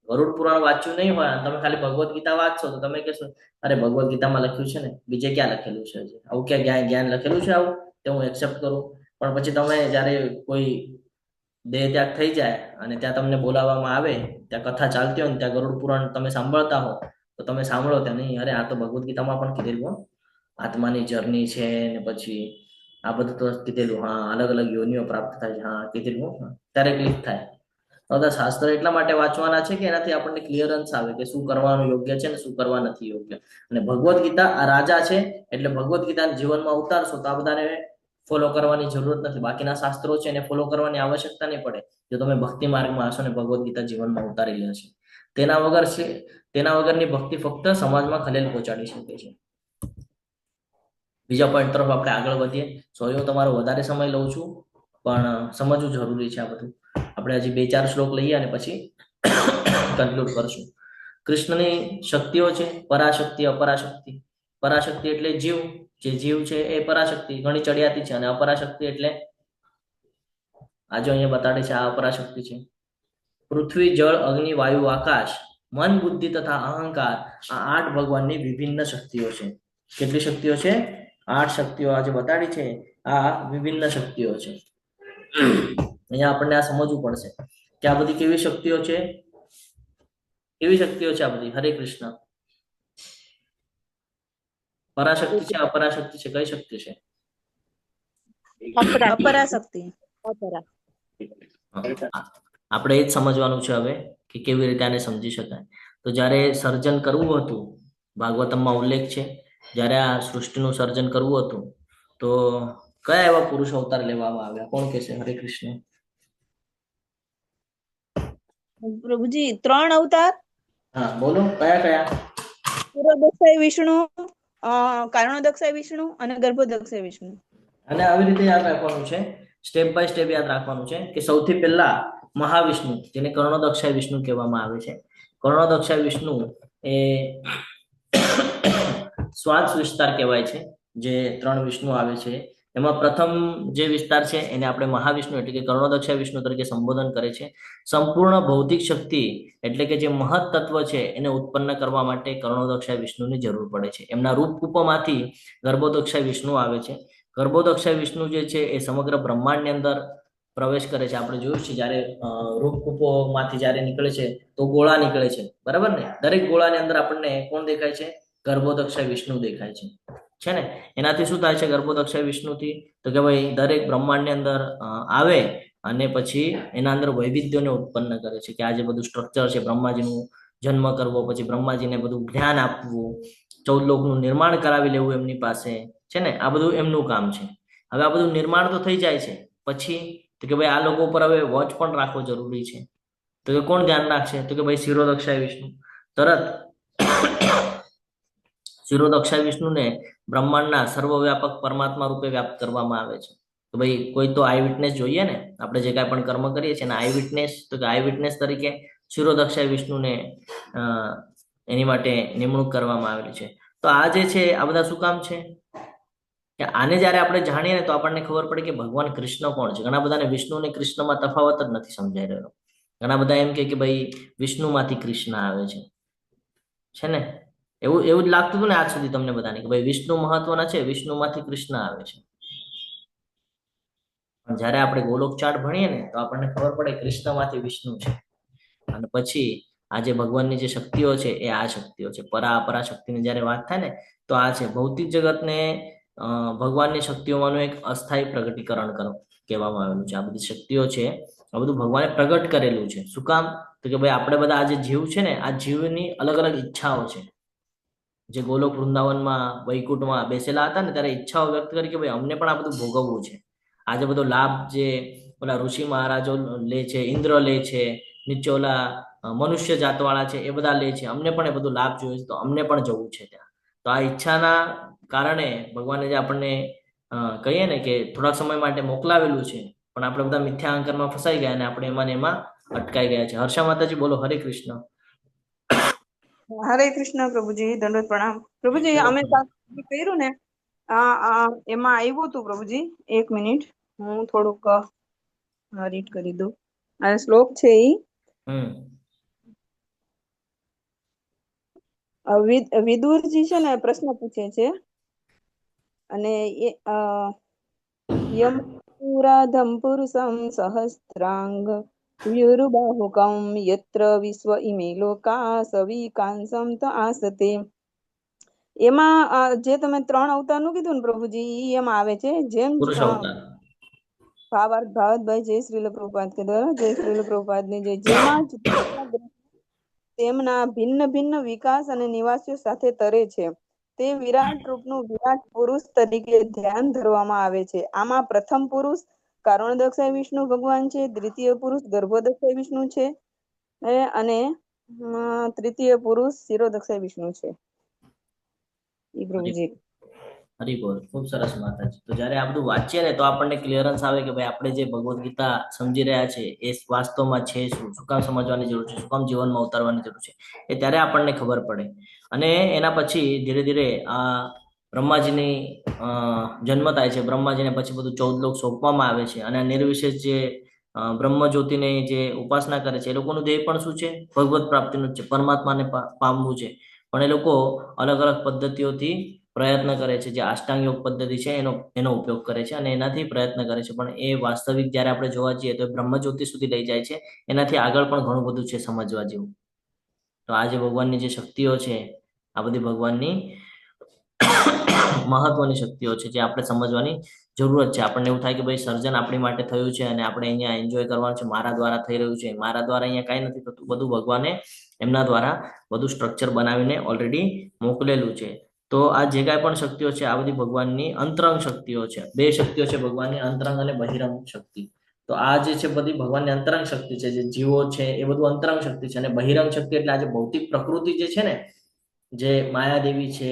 B: ગરુડ પુરાણ વાંચ્યું નહીં હોય તમે ખાલી ભગવદ્ ગીતા વાંચશો તો તમે કહેશો અરે ભગવદ્ ગીતામાં લખ્યું છે ને, બીજે ક્યાં લખેલું છે? આવું ક્યાં જ્ઞાન લખેલું છે આવું? તો હું એક્સેપ્ટ કરું. પણ પછી તમે જયારે કોઈ દેહ ત્યાગ થઈ જાય અને ત્યાં તમને બોલાવવામાં આવે, ત્યાં કથા ચાલતી હોય ને ત્યાં ગરુડ પુરાણ તમે સાંભળતા હો તો તમે સાંભળો ત્યાં નહીં, અરે આ તો ભગવદ્ ગીતામાં પણ કીધેલું આત્માની જર્ની છે ને પછી આ બધું તો કીધેલું, હા અલગ અલગ યોનિઓ પ્રાપ્ત થાય છે, હા કીધેલું, ત્યારે ક્લિક થાય. બધા શાસ્ત્ર એટલા માટે વાંચવાના છે કે એનાથી આપણને ક્લિયરન્સ આવે કે શું કરવાનું યોગ્ય છે ને શું કરવા નથી યોગ્ય. અને ભગવદ્ ગીતા આ રાજા છે એટલે ભગવદ્ ગીતાને જીવનમાં ઉતારશો તો આ બધાને ફોલો કરવાની જરૂરત નથી. બાકીના શાસ્ત્રો છે એને ફોલો કરવાની આવશ્યકતા નહીં પડે જો તમે ભક્તિ માર્ગમાં હશો ને ભગવદ્ ગીતા જીવનમાં ઉતારી લેશે. તેના વગરની ભક્તિ ફક્ત સમાજમાં ખલેલ પહોંચાડી શકે છે. બીજા પોઈન્ટ તરફ આપણે આગળ વધીએ. સોરી હું તમારો વધારે સમય લઉં છું, પણ સમજવું જરૂરી છે આ બધું. આપણે હજી 2-4 શ્લોક લઈએ અને પછી કન્ક્લુડ કરશું. કૃષ્ણની શક્તિઓ છે પરાશક્તિ અપરાશક્તિ. પરાશક્તિ એટલે જીવ, જે જીવ છે એ પરાશક્તિ ઘણી ચડિયાતી છે, અને અપરાશક્તિ એટલે આજે અહીંયા બતાડે છે આ અપરાશક્તિ છે. પૃથ્વી, જળ, અગ્નિ, વાયુ, આકાશ, મન, બુદ્ધિ તથા અહંકાર આ 8 ભગવાનની વિભિન્ન શક્તિઓ છે. કેટલી શક્તિઓ છે? 8 શક્તિઓ આજે બતાડી છે. આ વિભિન્ન શક્તિઓ છે. અહીંયા આપણને આ સમજવું પડશે કે આ બધી કેવી શક્તિઓ છે? કેવી શક્તિઓ છે આ બધી? હરે કૃષ્ણ. પરાશક્તિ છે, અપરાશક્તિ છે, કઈ શક્તિ છે?
F: અપરાશક્તિ.
B: આપણે એ જ સમજવાનું છે હવે કે કેવી રીતે આને સમજી શકાય. તો જ્યારે સર્જન કરવું હતું, ભાગવતમમાં ઉલ્લેખ છે, જ્યારે આ સૃષ્ટિનું સર્જન કરવું હતું તો કયા એવા પુરુષ અવતાર લેવામાં આવ્યા? કોણ કહેશે? હરે કૃષ્ણ.
F: પ્રભુજી 3 અવતાર.
B: હા બોલો, કયા કયા?
F: પુરોદક્ષાય વિષ્ણુ, કારણોદક્ષાય વિષ્ણુ અને ગર્ભોદક્ષાય વિષ્ણુ.
B: અને આવી રીતે યાદ રાખવાનું છે, સ્ટેપ બાય સ્ટેપ યાદ રાખવાનું છે કે સૌથી પહેલા મહાવિષ્ણુ, જેને કર્ણોદક્ષાય વિષ્ણુ કહેવામાં આવે છે. કર્ણોદક્ષાય વિષ્ણુ એ શ્વાસ વિસ્તાર કહેવાય છે. જે 3 વિષ્ણુ આવે છે એમાં પ્રથમ જે વિસ્તાર છે એને આપણે મહાવિષ્ણુ એટલે કે કર્ણોદક્ષાય વિષ્ણુ તરીકે સંબોધન કરે છે. સંપૂર્ણ ભૌતિક શક્તિ એટલે કે જે મહત તત્વ છે એને ઉત્પન્ન કરવા માટે કર્ણોદક્ષાય વિષ્ણુની જરૂર પડે છે. એમના રૂપકૂપોમાંથી ગર્ભોદક્ષાય વિષ્ણુ આવે છે. ગર્ભોદક્ષાય વિષ્ણુ જે છે એ સમગ્ર બ્રહ્માંડની અંદર પ્રવેશ કરે છે. આપણે જોયું છે જ્યારે રૂપકૂપોમાંથી જ્યારે નીકળે છે તો ગોળા નીકળે છે, બરાબર ને? દરેક ગોળાની અંદર આપણને કોણ દેખાય છે? ગર્ભોદક્ષાય વિષ્ણુ દેખાય છે ને? એનાથી શું થાય છે ગર્ભોદક્ષાય વિષ્ણુથી? તો કે ભાઈ દરેક બ્રહ્માંડની અંદર આવે અને પછી એના અંદર વૈવિધ્યોને ઉત્પન્ન કરે છે કે આ જે બધું સ્ટ્રક્ચર છે બ્રહ્માજીનું જન્મ કરવો, પછી બ્રહ્માજીને બધું જ્ઞાન આપવું, 14 લોકનું નિર્માણ કરાવી લેવું એમની પાસે, છે ને? આ બધું એમનું કામ છે. હવે આ બધું નિર્માણ તો થઈ જાય છે, પછી તો કે ભાઈ આ લોકો ઉપર હવે વોચ પણ રાખવો જરૂરી છે. તો કે કોણ ધ્યાન રાખશે? તો કે ભાઈ શિરોદક્ષાય વિષ્ણુ. તરત શિરોદક્ષાય વિષ્ણુને બ્રહ્માંડના સર્વવ્યાપક પરમાત્મા રૂપે વ્યાપ્ત કરવામાં આવે છે. તો ભાઈ કોઈ તો આઈ વિટનેસ જોઈએ ને, આપણે જે કાંઈ પણ કર્મ કરીએ છીએ આઈ વિટનેસ, તો કે આઈ વિટનેસ તરીકે શિરોદક્ષાય વિષ્ણુને એની માટે નિમણૂક કરવામાં આવેલી છે. તો આ જે છે આ બધા શું કામ છે કે આને જ્યારે આપણે જાણીએ ને તો આપણને ખબર પડે કે ભગવાન કૃષ્ણ કોણ છે. ઘણા બધાને વિષ્ણુ અને કૃષ્ણમાં તફાવત જ નથી સમજાઈ રહ્યો. ઘણા બધા એમ કે ભાઈ વિષ્ણુમાંથી કૃષ્ણ આવે છે ને? એવું જ લાગતું હતું ને આજ સુધી તમને બધાને કે ભાઈ વિષ્ણુ મહત્વના છે, વિષ્ણુમાંથી કૃષ્ણ આવે છે. પણ જ્યારે આપણે ગોલોક ચાર્ટ ભણીએ ને તો આપણને ખબર પડે કૃષ્ણમાંથી વિષ્ણુ છે. અને પછી આ જે ભગવાનની જે શક્તિઓ છે એ આ શક્તિઓ છે. પરા શક્તિની જ્યારે વાત થાય ને તો આ છે ભૌતિક જગતને ભગવાનની શક્તિઓમાંનું એક અસ્થાયી પ્રગટીકરણ કહેવામાં આવેલું છે. આ બધી શક્તિઓ છે આ બધું ભગવાને પ્રગટ કરેલું છે. શું કામ? તો કે ભાઈ આપણે બધા આ જે જીવ છે ને આ જીવની અલગ અલગ ઈચ્છાઓ છે. જે ગોલોક વૃંદાવનમાં વૈકુંઠમાં બેસેલા હતા ને ત્યારે ઈચ્છાઓ વ્યક્ત કરી કે ભાઈ અમને પણ આ બધું ભોગવવું છે. આજે બધો લાભ જે ઓલા ઋષિ મહારાજો લે છે, ઇન્દ્ર લે છે, નીચે ઓલા મનુષ્ય જાતવાળા છે એ બધા લે છે, અમને પણ એ બધું લાભ જોઈએ છે, તો અમને પણ જવું છે ત્યાં. તો આ ઈચ્છાના કારણે ભગવાને જે આપણને કહીએ ને કે થોડાક સમય માટે મોકલાવેલું છે, પણ આપણે બધા મિથ્યા અહંકારમાં ફસાઈ ગયા અને આપણે એમાં અટકાઈ ગયા છે. હર્ષા માતાજી બોલો, હરે કૃષ્ણ.
G: હરે કૃષ્ણ પ્રભુજી, દંડવત પ્રણામ પ્રભુજી. અમે કર્યું ને એમાં આવ્યું હતું પ્રભુજી, 1 મિનિટ હું થોડુંક રીડ કરી દઉં. આ શ્લોક છે વિદુરજી છે ને પ્રશ્ન પૂછે છે અને યમ પુરુષમ સહસ્ત્રાંગ વ્યુરુબાહુકમ યત્ર વિશ્વ ઇમે લોકા સવિકાંસમ ત આસતે. એમાં જે તમે 3 અવતારનું કીધું ને પ્રભુજી, એમાં આવે છે જેમ ભાવાર્થભાઈ જય શ્રીલ પ્રભુપાદ કે દ્વારા જય શ્રીલ પ્રભુપાદ ની જય. જેમાં તેમના ભિન્ન ભિન્ન વિકાસ અને નિવાસીઓ સાથે તરે છે તે વિરાટ રૂપનું વિરાટ પુરુષ તરીકે ધ્યાન ધરવામાં આવે છે. આમાં પ્રથમ પુરુષ કારણોદક્ષાય વિષ્ણુ ભગવાન છે, દ્વિતીય પુરુષ ગર્ભોદક્ષાય વિષ્ણુ છે અને તૃતીય પુરુષ શિરોદક્ષાય વિષ્ણુ છે. પ્રભુજી
B: હરિબોલ, ખૂબ સરસ માતાજી. તો જ્યારે આ બધું વાંચીએ ને તો આપણને ક્લિયરન્સ આવે કે ભાઈ આપણે જે ભગવદ્ ગીતા સમજી રહ્યા છે એ વાસ્તવમાં છે શું કામ સમજવાની જરૂર છે, શું કામ જીવનમાં ઉતારવાની જરૂર છે, એ ત્યારે આપણને ખબર પડે. અને એના પછી ધીરે ધીરે આ બ્રહ્માજીની જન્મ થાય છે. બ્રહ્માજીને પછી બધું 14 લોક સોંપવામાં આવે છે અને નિર્વિશેષ જે બ્રહ્મ જ્યોતિને જે ઉપાસના કરે છે એ લોકોનું ધ્યેય પણ શું છે? ભગવત પ્રાપ્તિનું જ છે, પરમાત્માને પામવું છે. પણ એ લોકો અલગ અલગ પદ્ધતિઓથી પ્રયત્ન કરે છે, જે અષ્ટાંગ યોગ પદ્ધતિ છે એનો ઉપયોગ કરે છે અને એનાથી પ્રયત્ન કરે છે, પણ એ વાસ્તવિક જયારે આપણે જોવા જઈએ તો બ્રહ્મજ્યોતિ સુધી લઈ જાય છે. એનાથી આગળ પણ ઘણું બધું છે સમજવા જેવું. તો આ જે ભગવાનની જે શક્તિઓ છે, આ બધી ભગવાનની મહત્વની શક્તિઓ છે જે આપણે સમજવાની જરૂરત છે. આપણને એવું થાય કે ભાઈ સર્જન આપણી માટે થયું છે અને આપણે અહીંયા એન્જોય કરવાનું છે, મારા દ્વારા થઈ રહ્યું છે. મારા દ્વારા અહીંયા કઈ નથી થતું, બધું ભગવાને એમના દ્વારા બધું સ્ટ્રક્ચર બનાવીને ઓલરેડી મોકલેલું છે. તો આ જે કાંઈ પણ શક્તિઓ છે આ બધી ભગવાનની અંતરંગ શક્તિઓ છે. બે શક્તિઓ છે ભગવાનની, અંતરંગ અને બહિરંગ શક્તિ. તો આ જે છે બધી ભગવાનની અંતરંગ શક્તિ છે, જે જીવો છે એ બધું અંતરંગ શક્તિ છે. અને બહિરંગ શક્તિ એટલે આજે ભૌતિક પ્રકૃતિ જે છે ને, જે માયાદેવી છે,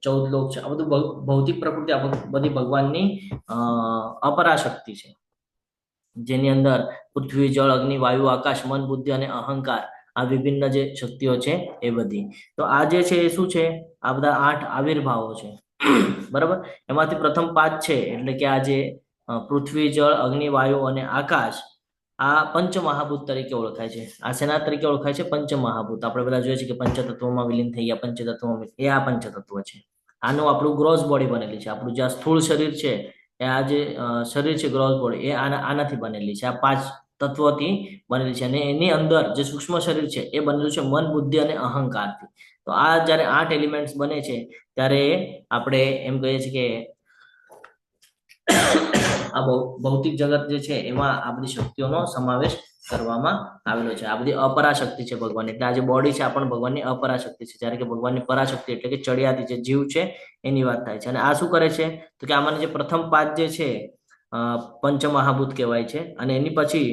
B: 14 લોક છે, આ બધું ભૌતિક પ્રકૃતિ આ બધી ભગવાનની અપરાશક્તિ છે, જેની અંદર પૃથ્વી, જળ, અગ્નિ, વાયુ, આકાશ, મન, બુદ્ધિ અને અહંકાર, આ વિભિન્ન જે શક્તિઓ છે એ બધી. તો આ જે છે એ શું છે? આ બધા 8 આવિર્ભાવો છે, બરાબર. એમાંથી પ્રથમ 5 છે એટલે કે આ જે પૃથ્વી, જળ, અગ્નિ, વાયુ અને આકાશ, આ પંચમહાભૂત તરીકે ઓળખાય છે. આ શેના તરીકે ઓળખાય છે? પંચમહાભૂત. આપણે બધા જોઈએ છે કે પંચતત્વોમાં વિલીન થઈ ગયા, પંચતત્વોમાં, એ આ પંચતત્વ છે. આનું આપણું ગ્રોસ બોડી બનેલી છે. આપણું જે સ્થૂળ શરીર છે, એ આ જે શરીર છે ગ્રોસ બોડી, એ આનાથી બનેલી છે. આ 5 તત્વોથી બનેલી છે. અને એની અંદર જે સૂક્ષ્મ શરીર છે એ બનેલું છે મન, બુદ્ધિ અને અહંકારથી. તો આ જયારે 8 એલિમેન્ટ્સ બને છે ત્યારે આપણે એમ કહીએ છીએ કે આ ભૌતિક જગત જે છે એમાં આ બધી શક્તિઓનો સમાવેશ કરવામાં આવેલો છે. આ બધી અપરાશક્તિ છે ભગવાન. એટલે આ જે બોડી છે આ પણ ભગવાનની અપરાશક્તિ છે, જ્યારે કે ભગવાનની પરાશક્તિ એટલે કે ચડિયાતી જે જીવ છે એની વાત થાય છે. અને આ શું કરે છે તો કે આમાંની જે પ્રથમ 5 જે છે પંચમહાભૂત કહેવાય છે. અને એની પછી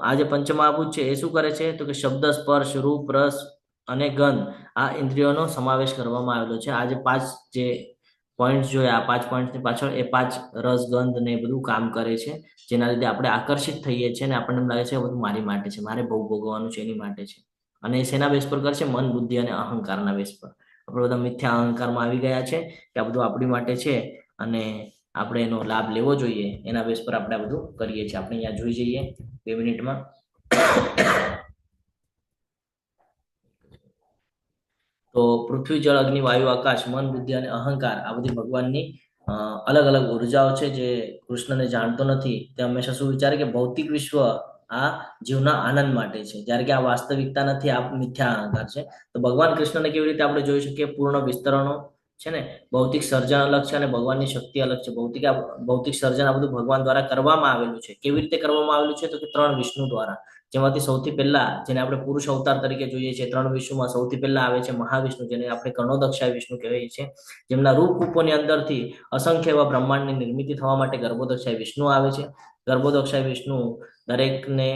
B: આ જે પંચમહાભૂત છે એ શું કરે છે તો કે શબ્દ, સ્પર્શ, રૂપ, રસ અને ગંધ, આ ઇન્દ્રિયોનો સમાવેશ કરવામાં આવેલો છે. આ જે 5 જે પોઈન્ટ જોયા, આ 5 પોઈન્ટની પાછળ એ 5 રસ, ગંધ ને બધું કામ કરે છે, જેના લીધે આપણે આકર્ષિત થઈએ છીએ અને આપણને એમ લાગે છે બધું મારી માટે છે, મારે ભોગવવાનું છે, એની માટે છે. અને શેના બેસ પર કરશે? મન, બુદ્ધિ અને અહંકારના બેસ પર. આપણે બધા મિથ્યા અહંકારમાં આવી ગયા છે કે આ બધું આપણી માટે છે અને આપણે એનો લાભ લેવો જોઈએ, એના બેસ પર આપણે આ બધું કરીએ છીએ. આપણે અહીંયા જોઈ જઈએ 2 મિનિટમાં. તો પૃથ્વી, જળ, અગ્નિ, વાયુ, આકાશ, મન, બુદ્ધિ અને અહંકાર, આ બધી ભગવાનની અલગ અલગ ઉર્જાઓ છે જે કૃષ્ણને જાણતો નથી. તે હંમેશા શું વિચારે કે ભૌતિક વિશ્વ આ જીવના આનંદ માટે છે, જ્યારે કે આ વાસ્તવિકતા નથી, આ મિથ્યા અહંકાર છે. તો ભગવાન કૃષ્ણને કેવી રીતે આપણે જોઈ શકીએ? પૂર્ણ વિસ્તરણો છે ને, ભૌતિક સર્જન અલગ છે અને ભગવાનની શક્તિ અલગ છે. ભૌતિક સર્જન આ બધું ભગવાન દ્વારા કરવામાં આવેલું છે. કેવી રીતે કરવામાં આવેલું છે તો કે 3 વિષ્ણુ દ્વારા, જેમાંથી સૌથી પહેલા, જેને આપણે પુરુષ અવતાર તરીકે જોઈએ છીએ, 3 વિષ્ણુમાં સૌથી પહેલા આવે છે મહાવિષ્ણુ, જેને આપણે કર્ણોદક્ષાય વિષ્ણુ કહેવાય છે. જેમના રૂપની અંદરથી અસંખ્ય એવા બ્રહ્માંડની નિર્મિતિ થવા માટે ગર્ભોદક્ષાય વિષ્ણુ આવે છે. ગર્ભોદક્ષાય વિષ્ણુ દરેકને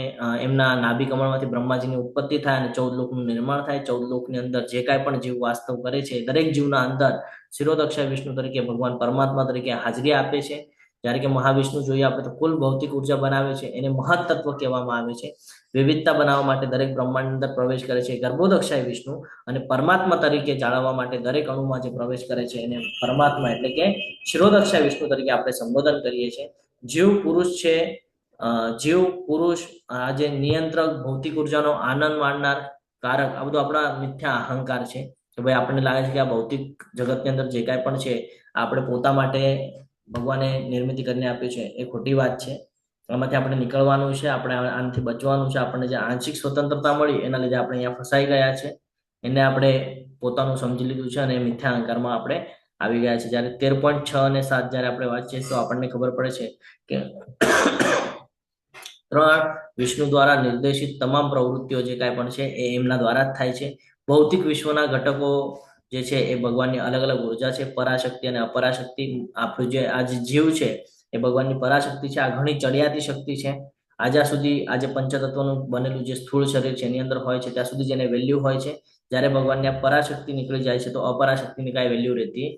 B: એમના નાભી કમળમાંથી બ્રહ્માજીની ઉત્પત્તિ થાય અને 14 લોકનું નિર્માણ થાય. 14 લોકની અંદર જે કાંઈ પણ જીવ વાસ્તવ કરે છે, દરેક જીવના અંદર શિરોદક્ષાય વિષ્ણુ તરીકે ભગવાન પરમાત્મા તરીકે હાજરી આપે છે. જ્યારે કે મહાવિષ્ણુ જોઈએ આપણે તો કુલ ભૌતિક ઉર્જા બનાવે છે, એને મહત્તત્વ કહેવામાં આવે છે. વિવિધતા બનાવવા માટે દરેક બ્રહ્માંડ અંદર પ્રવેશ કરે છે ગર્ભોદક્ષાય વિષ્ણુ, અને પરમાત્મા તરીકે જાળવવા માટે દરેક અણુમાં જે પ્રવેશ કરે છે એને પરમાત્મા એટલે કે શિરોદક્ષાય વિષ્ણુ તરીકે આપણે સંબોધન કરીએ છીએ. જીવ પુરુષ છે, જીવ પુરુષ આ જે નિયંત્રક, ભૌતિક ઉર્જાનો આનંદ માણનાર, કારક, આ બધું આપણા મિથ્યા અહંકાર છે. કે ભાઈ આપણને લાગે છે કે આ ભૌતિક જગતની અંદર જે કાંઈ પણ છે આપણે પોતા માટે ભગવાને નિર્મિતિ કરીને આપ્યું છે, એ ખોટી વાત છે. આમાંથી આપણે નીકળવાનું છે, આપણે આનાથી બચવાનું છે. આપણને જે આંશિક સ્વતંત્રતા મળી એના લીધે આપણે અહીંયા ફસાઈ ગયા છે, એને આપણે પોતાનું સમજી લીધું છે અને મિથ્યા અહંકારમાં આપણે આવી ગયા છે. જ્યારે 13.6 અને 7 જ્યારે આપણે વાંચીએ તો આપણને ખબર પડે છે કે 3 વિષ્ણુ દ્વારા નિર્દેશિત તમામ પ્રવૃત્તિઓ જે કાંઈ પણ છે એ એમના દ્વારા જ થાય છે. ભૌતિક વિશ્વના ઘટકો જે છે એ ભગવાનની અલગ અલગ ઉર્જા છે, પરાશક્તિ અને અપરાશક્તિ. આપણું જે આ જે જીવ છે એ ભગવાનની પરાશક્તિ છે. આ ઘણી ચડિયાતી શક્તિ છે. જ્યાં સુધી આ જે પંચતત્વનું બનેલું જે સ્થૂળ શરીર છે એની અંદર હોય છે ત્યાં સુધી જેને વેલ્યુ હોય છે. જ્યારે ભગવાનની આ પરાશક્તિ નીકળી જાય છે તો અપરાશક્તિની કાંઈ વેલ્યુ રહેતી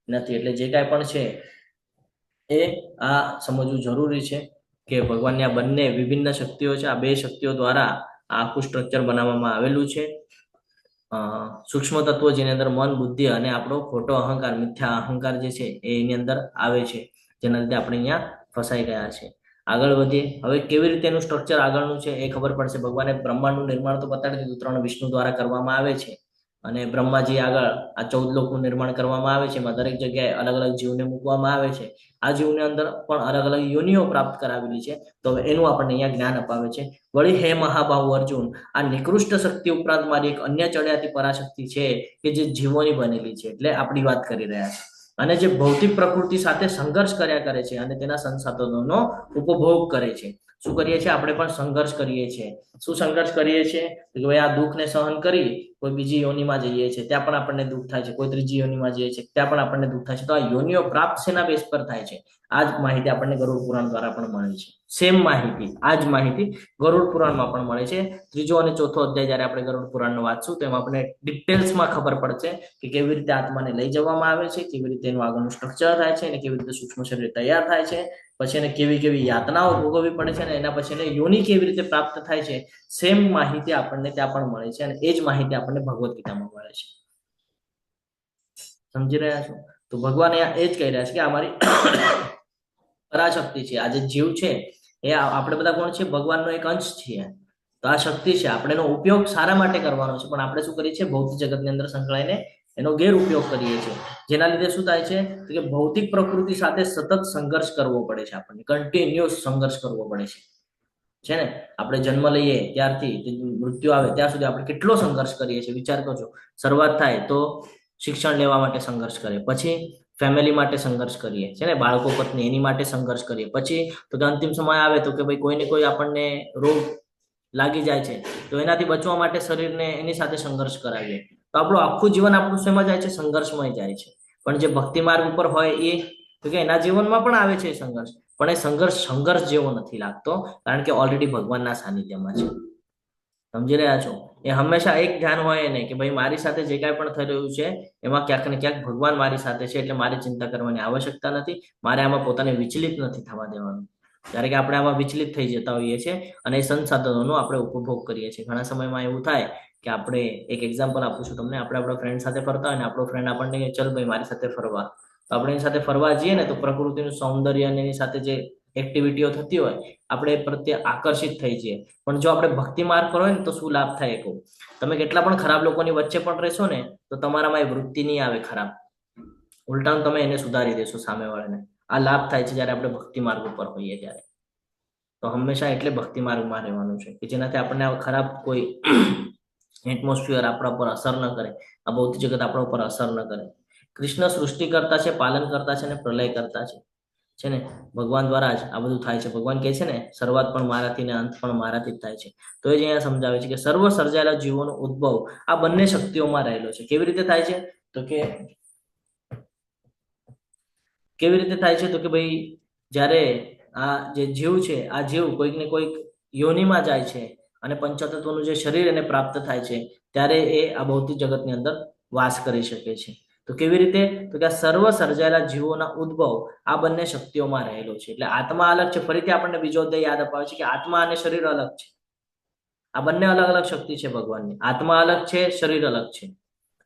B: નથી. એટલે જે કાંઈ પણ છે એ આ સમજવું જરૂરી છે કે ભગવાનની આ બંને વિભિન્ન શક્તિઓ છે, આ 2 શક્તિઓ દ્વારા આ આખું સ્ટ્રક્ચર બનાવવામાં આવેલું છે. સૂક્ષ્મ તત્વો જેની અંદર મન, બુદ્ધિ અને આપણો ખોટો અહંકાર, મિથ્યા અહંકાર જે છે એની અંદર આવે છે, જેના લીધે આપણે અહીંયા ફસાઈ ગયા છે. આગળ વધીએ. હવે કેવી રીતે એનું સ્ટ્રક્ચર આગળનું છે એ ખબર પડશે. ભગવાને બ્રહ્માંડનું નિર્માણ તો બતાડી દીધું, 3 વિષ્ણુ દ્વારા કરવામાં આવે છે. અને બ્રહ્માજી આગળ આ 14 લોકનું નિર્માણ કરવામાં આવે છે. એમાં દરેક જગ્યાએ અલગ અલગ જીવને મૂકવામાં આવે છે. આ જીવની અંદર પણ અલગ અલગ યોનિઓ પ્રાપ્ત કરાવેલી છે. તો એનું આપણને અહીંયા જ્ઞાન અપાવે છે. વળી હે મહાબાહુ અર્જુન, આ નિકૃષ્ટ શક્તિ ઉપરાંત મારી એક અન્ય ચડિયાતી પરાશક્તિ છે કે જે જીવોની બનેલી છે, એટલે આપણી વાત કરી રહ્યા છે, અને જે ભૌતિક પ્રકૃતિ સાથે સંઘર્ષ કર્યા કરે છે અને તેના સંસાધનોનો ઉપભોગ કરે છે. શું કરીએ છીએ? આપણે પણ સંઘર્ષ કરીએ છીએ. શું સંઘર્ષ કરીએ છીએ? કે ભાઈ આ દુઃખને સહન કરી કોઈ બીજી યોનિમાં જઈએ છીએ, ત્યાં પણ આપણને દુઃખ થાય છે. કોઈ ત્રીજી યોનિમાં જઈએ છીએ, ત્યાં પણ આપણને દુઃખ થાય છે. તો આ યોનિઓ પ્રાપ્ત શેના બેઝ પર થાય છે? આ જ માહિતી આપણને ગરુડ પુરાણ દ્વારા પણ મળી છે. સેમ માહિતી, આ જ માહિતી ગરુડ પુરાણમાં પણ મળે છે. ત્રીજો અને ચોથો અધ્યાય જયારે આપણે ગરુડ પુરાણનો વાંચશું તો એમાં આપણને ડિટેલ્સમાં ખબર પડશે કે કેવી રીતે આત્માને લઈ જવામાં આવે છે, કેવી રીતે એનું આગળનું સ્ટ્રક્ચર થાય છે, અને કેવી રીતે સૂક્ષ્મ શરીર તૈયાર થાય છે, પછી એને કેવી કેવી યાતનાઓ ભોગવવી પડે છે, અને એના પછી એને યોનિ કેવી રીતે પ્રાપ્ત થાય છે. સેમ માહિતી આપણને ત્યાં પણ મળે છે, અને એ જ માહિતી આપણને ભગવદ્ ગીતામાં મળે છે. સમજી રહ્યા છો? તો ભગવાન અહીંયા એ જ કહી રહ્યા છે કે આ મારી પરાશક્તિ છે. આ જે જીવ છે એ આપણે બધા કોણ છે? ભગવાનનો એક અંશ છીએ. તો આ શક્તિ છે, આપણે એનો ઉપયોગ સારા માટે કરવાનો છે, પણ આપણે શું કરીએ છીએ? ભૌતિક જગતની અંદર સંકળાઈને એનો ગેરઉપયોગ કરીએ છીએ, જેના લીધે શું થાય છે કે ભૌતિક પ્રકૃતિ સાથે સતત સંઘર્ષ કરવો પડે છે. આપણને કન્ટિન્યુઅસ સંઘર્ષ કરવો પડે છે ને? આપણે જન્મ લઈએ ત્યારથી મૃત્યુ આવે ત્યાં સુધી આપણે કેટલો સંઘર્ષ કરીએ છીએ, વિચાર કરજો. શરૂઆત થાય તો શિક્ષણ લેવા માટે સંઘર્ષ કરીએ, પછી ફેમિલી માટે સંઘર્ષ કરીએ છે ને, બાળકો પત્ની એની માટે સંઘર્ષ કરીએ, પછી તો કે અંતિમ સમય આવે તો કે ભાઈ કોઈને કોઈ આપણને રોગ લાગી જાય છે તો એનાથી બચવા માટે શરીરને એની સાથે સંઘર્ષ કરાવીએ. તો આપણું આખું જીવન આપણું શેમાં જાય છે? સંઘર્ષમાં જાય છે. પણ જે ભક્તિ માર્ગ ઉપર હોય એ તો કે એના જીવનમાં પણ આવે છે સંઘર્ષ, પણ એ સંઘર્ષ જેવો નથી લાગતો, કારણ કે ઓલરેડી ભગવાનના સાનિધ્યમાં છે. સમજી રહ્યા છો? એ હંમેશા એક ધ્યાન હોય એને કે ભાઈ મારી સાથે જે કાંઈ પણ થઈ રહ્યું છે એમાં ક્યાંક ને ક્યાંક ભગવાન મારી સાથે છે, એટલે મારે ચિંતા કરવાની આવશ્યકતા નથી. મારે આમાં પોતાને વિચલિત નથી થવા દેવાનું. ત્યારે કે આપણે આમાં વિચલિત થઈ જતા હોઈએ છીએ અને એ સંસાધનોનો આપણે ઉપભોગ કરીએ છીએ. ઘણા સમયમાં એવું થાય કે આપણે, એક એક્ઝામ્પલ આપું છું તમને, આપણે આપણા ફ્રેન્ડ સાથે ફરતા હોય ને આપણો ફ્રેન્ડ આપણને કહે ચલ ભાઈ મારી સાથે ફરવા, તો આપણે એની સાથે ફરવા જઈએ ને તો પ્રકૃતિનું સૌંદર્ય અને એની સાથે જે એક્ટિવિટીઓ થતી હોય આપણે એ પ્રત્યે આકર્ષિત થઈ જઈએ. પણ જો આપણે ભક્તિ માર્ગ પર હોય ને તો શું લાભ થાય? કહું, તમે કેટલા પણ ખરાબ લોકોની વચ્ચે પણ રહેશો ને તો તમારામાં એ વૃત્તિ નહીં આવે ખરાબ, ઉલટાનું તમે એને સુધારી દેશો સામેવાળાને. આ લાભ થાય છે જ્યારે આપણે ભક્તિ માર્ગ ઉપર હોઈએ ત્યારે. તો હંમેશા એટલે ભક્તિ માર્ગમાં રહેવાનું છે કે જેનાથી આપણને ખરાબ કોઈ એટમોસ્ફિયર આપણા પર અસર ન કરે, આ ભૌતિક જગત આપણા ઉપર અસર ન કરે. કૃષ્ણ સૃષ્ટિ કરતા છે, પાલન કરતા છે, અને પ્રલય કરતા છે ને? ભગવાન દ્વારા જ આ બધું થાય છે. ભગવાન કહે છે ને શરૂઆત પણ મારાથી ને અંત પણ મારાથી જ થાય છે. તો એ જ અહીંયા સમજાવે છે કે સર્વ સર્જાયેલા જીવોનો ઉદ્ભવ આ બંને શક્તિઓમાં રહેલો છે. કેવી રીતે થાય છે? તો કે કેવી રીતે થાય છે? તો કે ભાઈ જ્યારે આ જે જીવ છે, આ જીવ કોઈક ને કોઈક યોનિમાં જાય છે અને પંચતત્વનું જે શરીર એને પ્રાપ્ત થાય છે ત્યારે એ આ ભૌતિક જગતની અંદર વાસ કરી શકે છે. તો કેવી રીતે? તો કે આ સર્વ સર્જાયેલા જીવોના ઉદ્ભવ આ બંને શક્તિઓમાં રહેલો છે. એટલે આત્મા અલગ છે. ફરીથી આપણને બીજો અધ્યાય યાદ અપાવે છે કે આત્મા અને શરીર અલગ છે. આ બંને અલગ અલગ શક્તિ છે ભગવાનની. આત્મા અલગ છે, શરીર અલગ છે.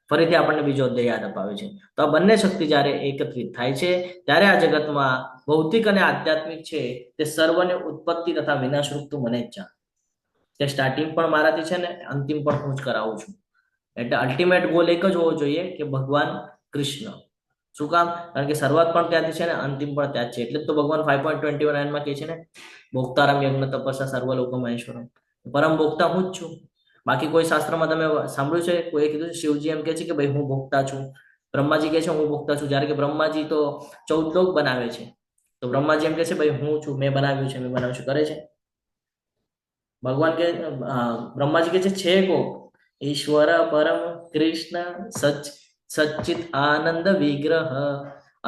B: ફરીથી આપણને બીજો અધ્યાય યાદ અપાવે છે. તો આ બંને શક્તિ જ્યારે એકત્રિત થાય છે ત્યારે આ જગતમાં ભૌતિક અને આધ્યાત્મિક છે તે સર્વને ઉત્પત્તિ તથા વિનાશરૂપ તું મને જ જાણ. તે સ્ટાર્ટિંગ પણ મારાથી છે ને અંતિમ પણ હું જ કરાવું છું. એટલે અલ્ટિમેટ ગોલ એક જ હોવો જોઈએ કે ભગવાન કૃષ્ણ. શું કામ? કારણ કે શરૂઆત પણ ત્યાંથી છે ને અંતિમ પણ ત્યાં જ છે. એટલે જ તો ભગવાન 5.29 માં કહે છે ને ભોક્તારામ યજ્ઞ તપસ્યા સર્વ લોકો મહેશ્વરમ, પરમ ભોક્તા હું જ છું. બાકી કોઈ શાસ્ત્રમાં તમે સાંભળ્યું છે કોઈ કીધું? શિવજી એમ કે છે કે ભાઈ હું ભોક્તા છું, બ્રહ્માજી કહે છે હું ભોક્તા છું, જ્યારે કે બ્રહ્માજી તો 14 લોક બનાવે છે. તો બ્રહ્માજી એમ કે છે ભાઈ હું છું, મેં બનાવ્યું છે, મેં બનાવ્યું છે, કરે છે? ભગવાન કે બ્રહ્માજી કે છે કોક ઈશ્વર પરમ કૃષ્ણ સચ્ચિત આનંદ વિગ્રહ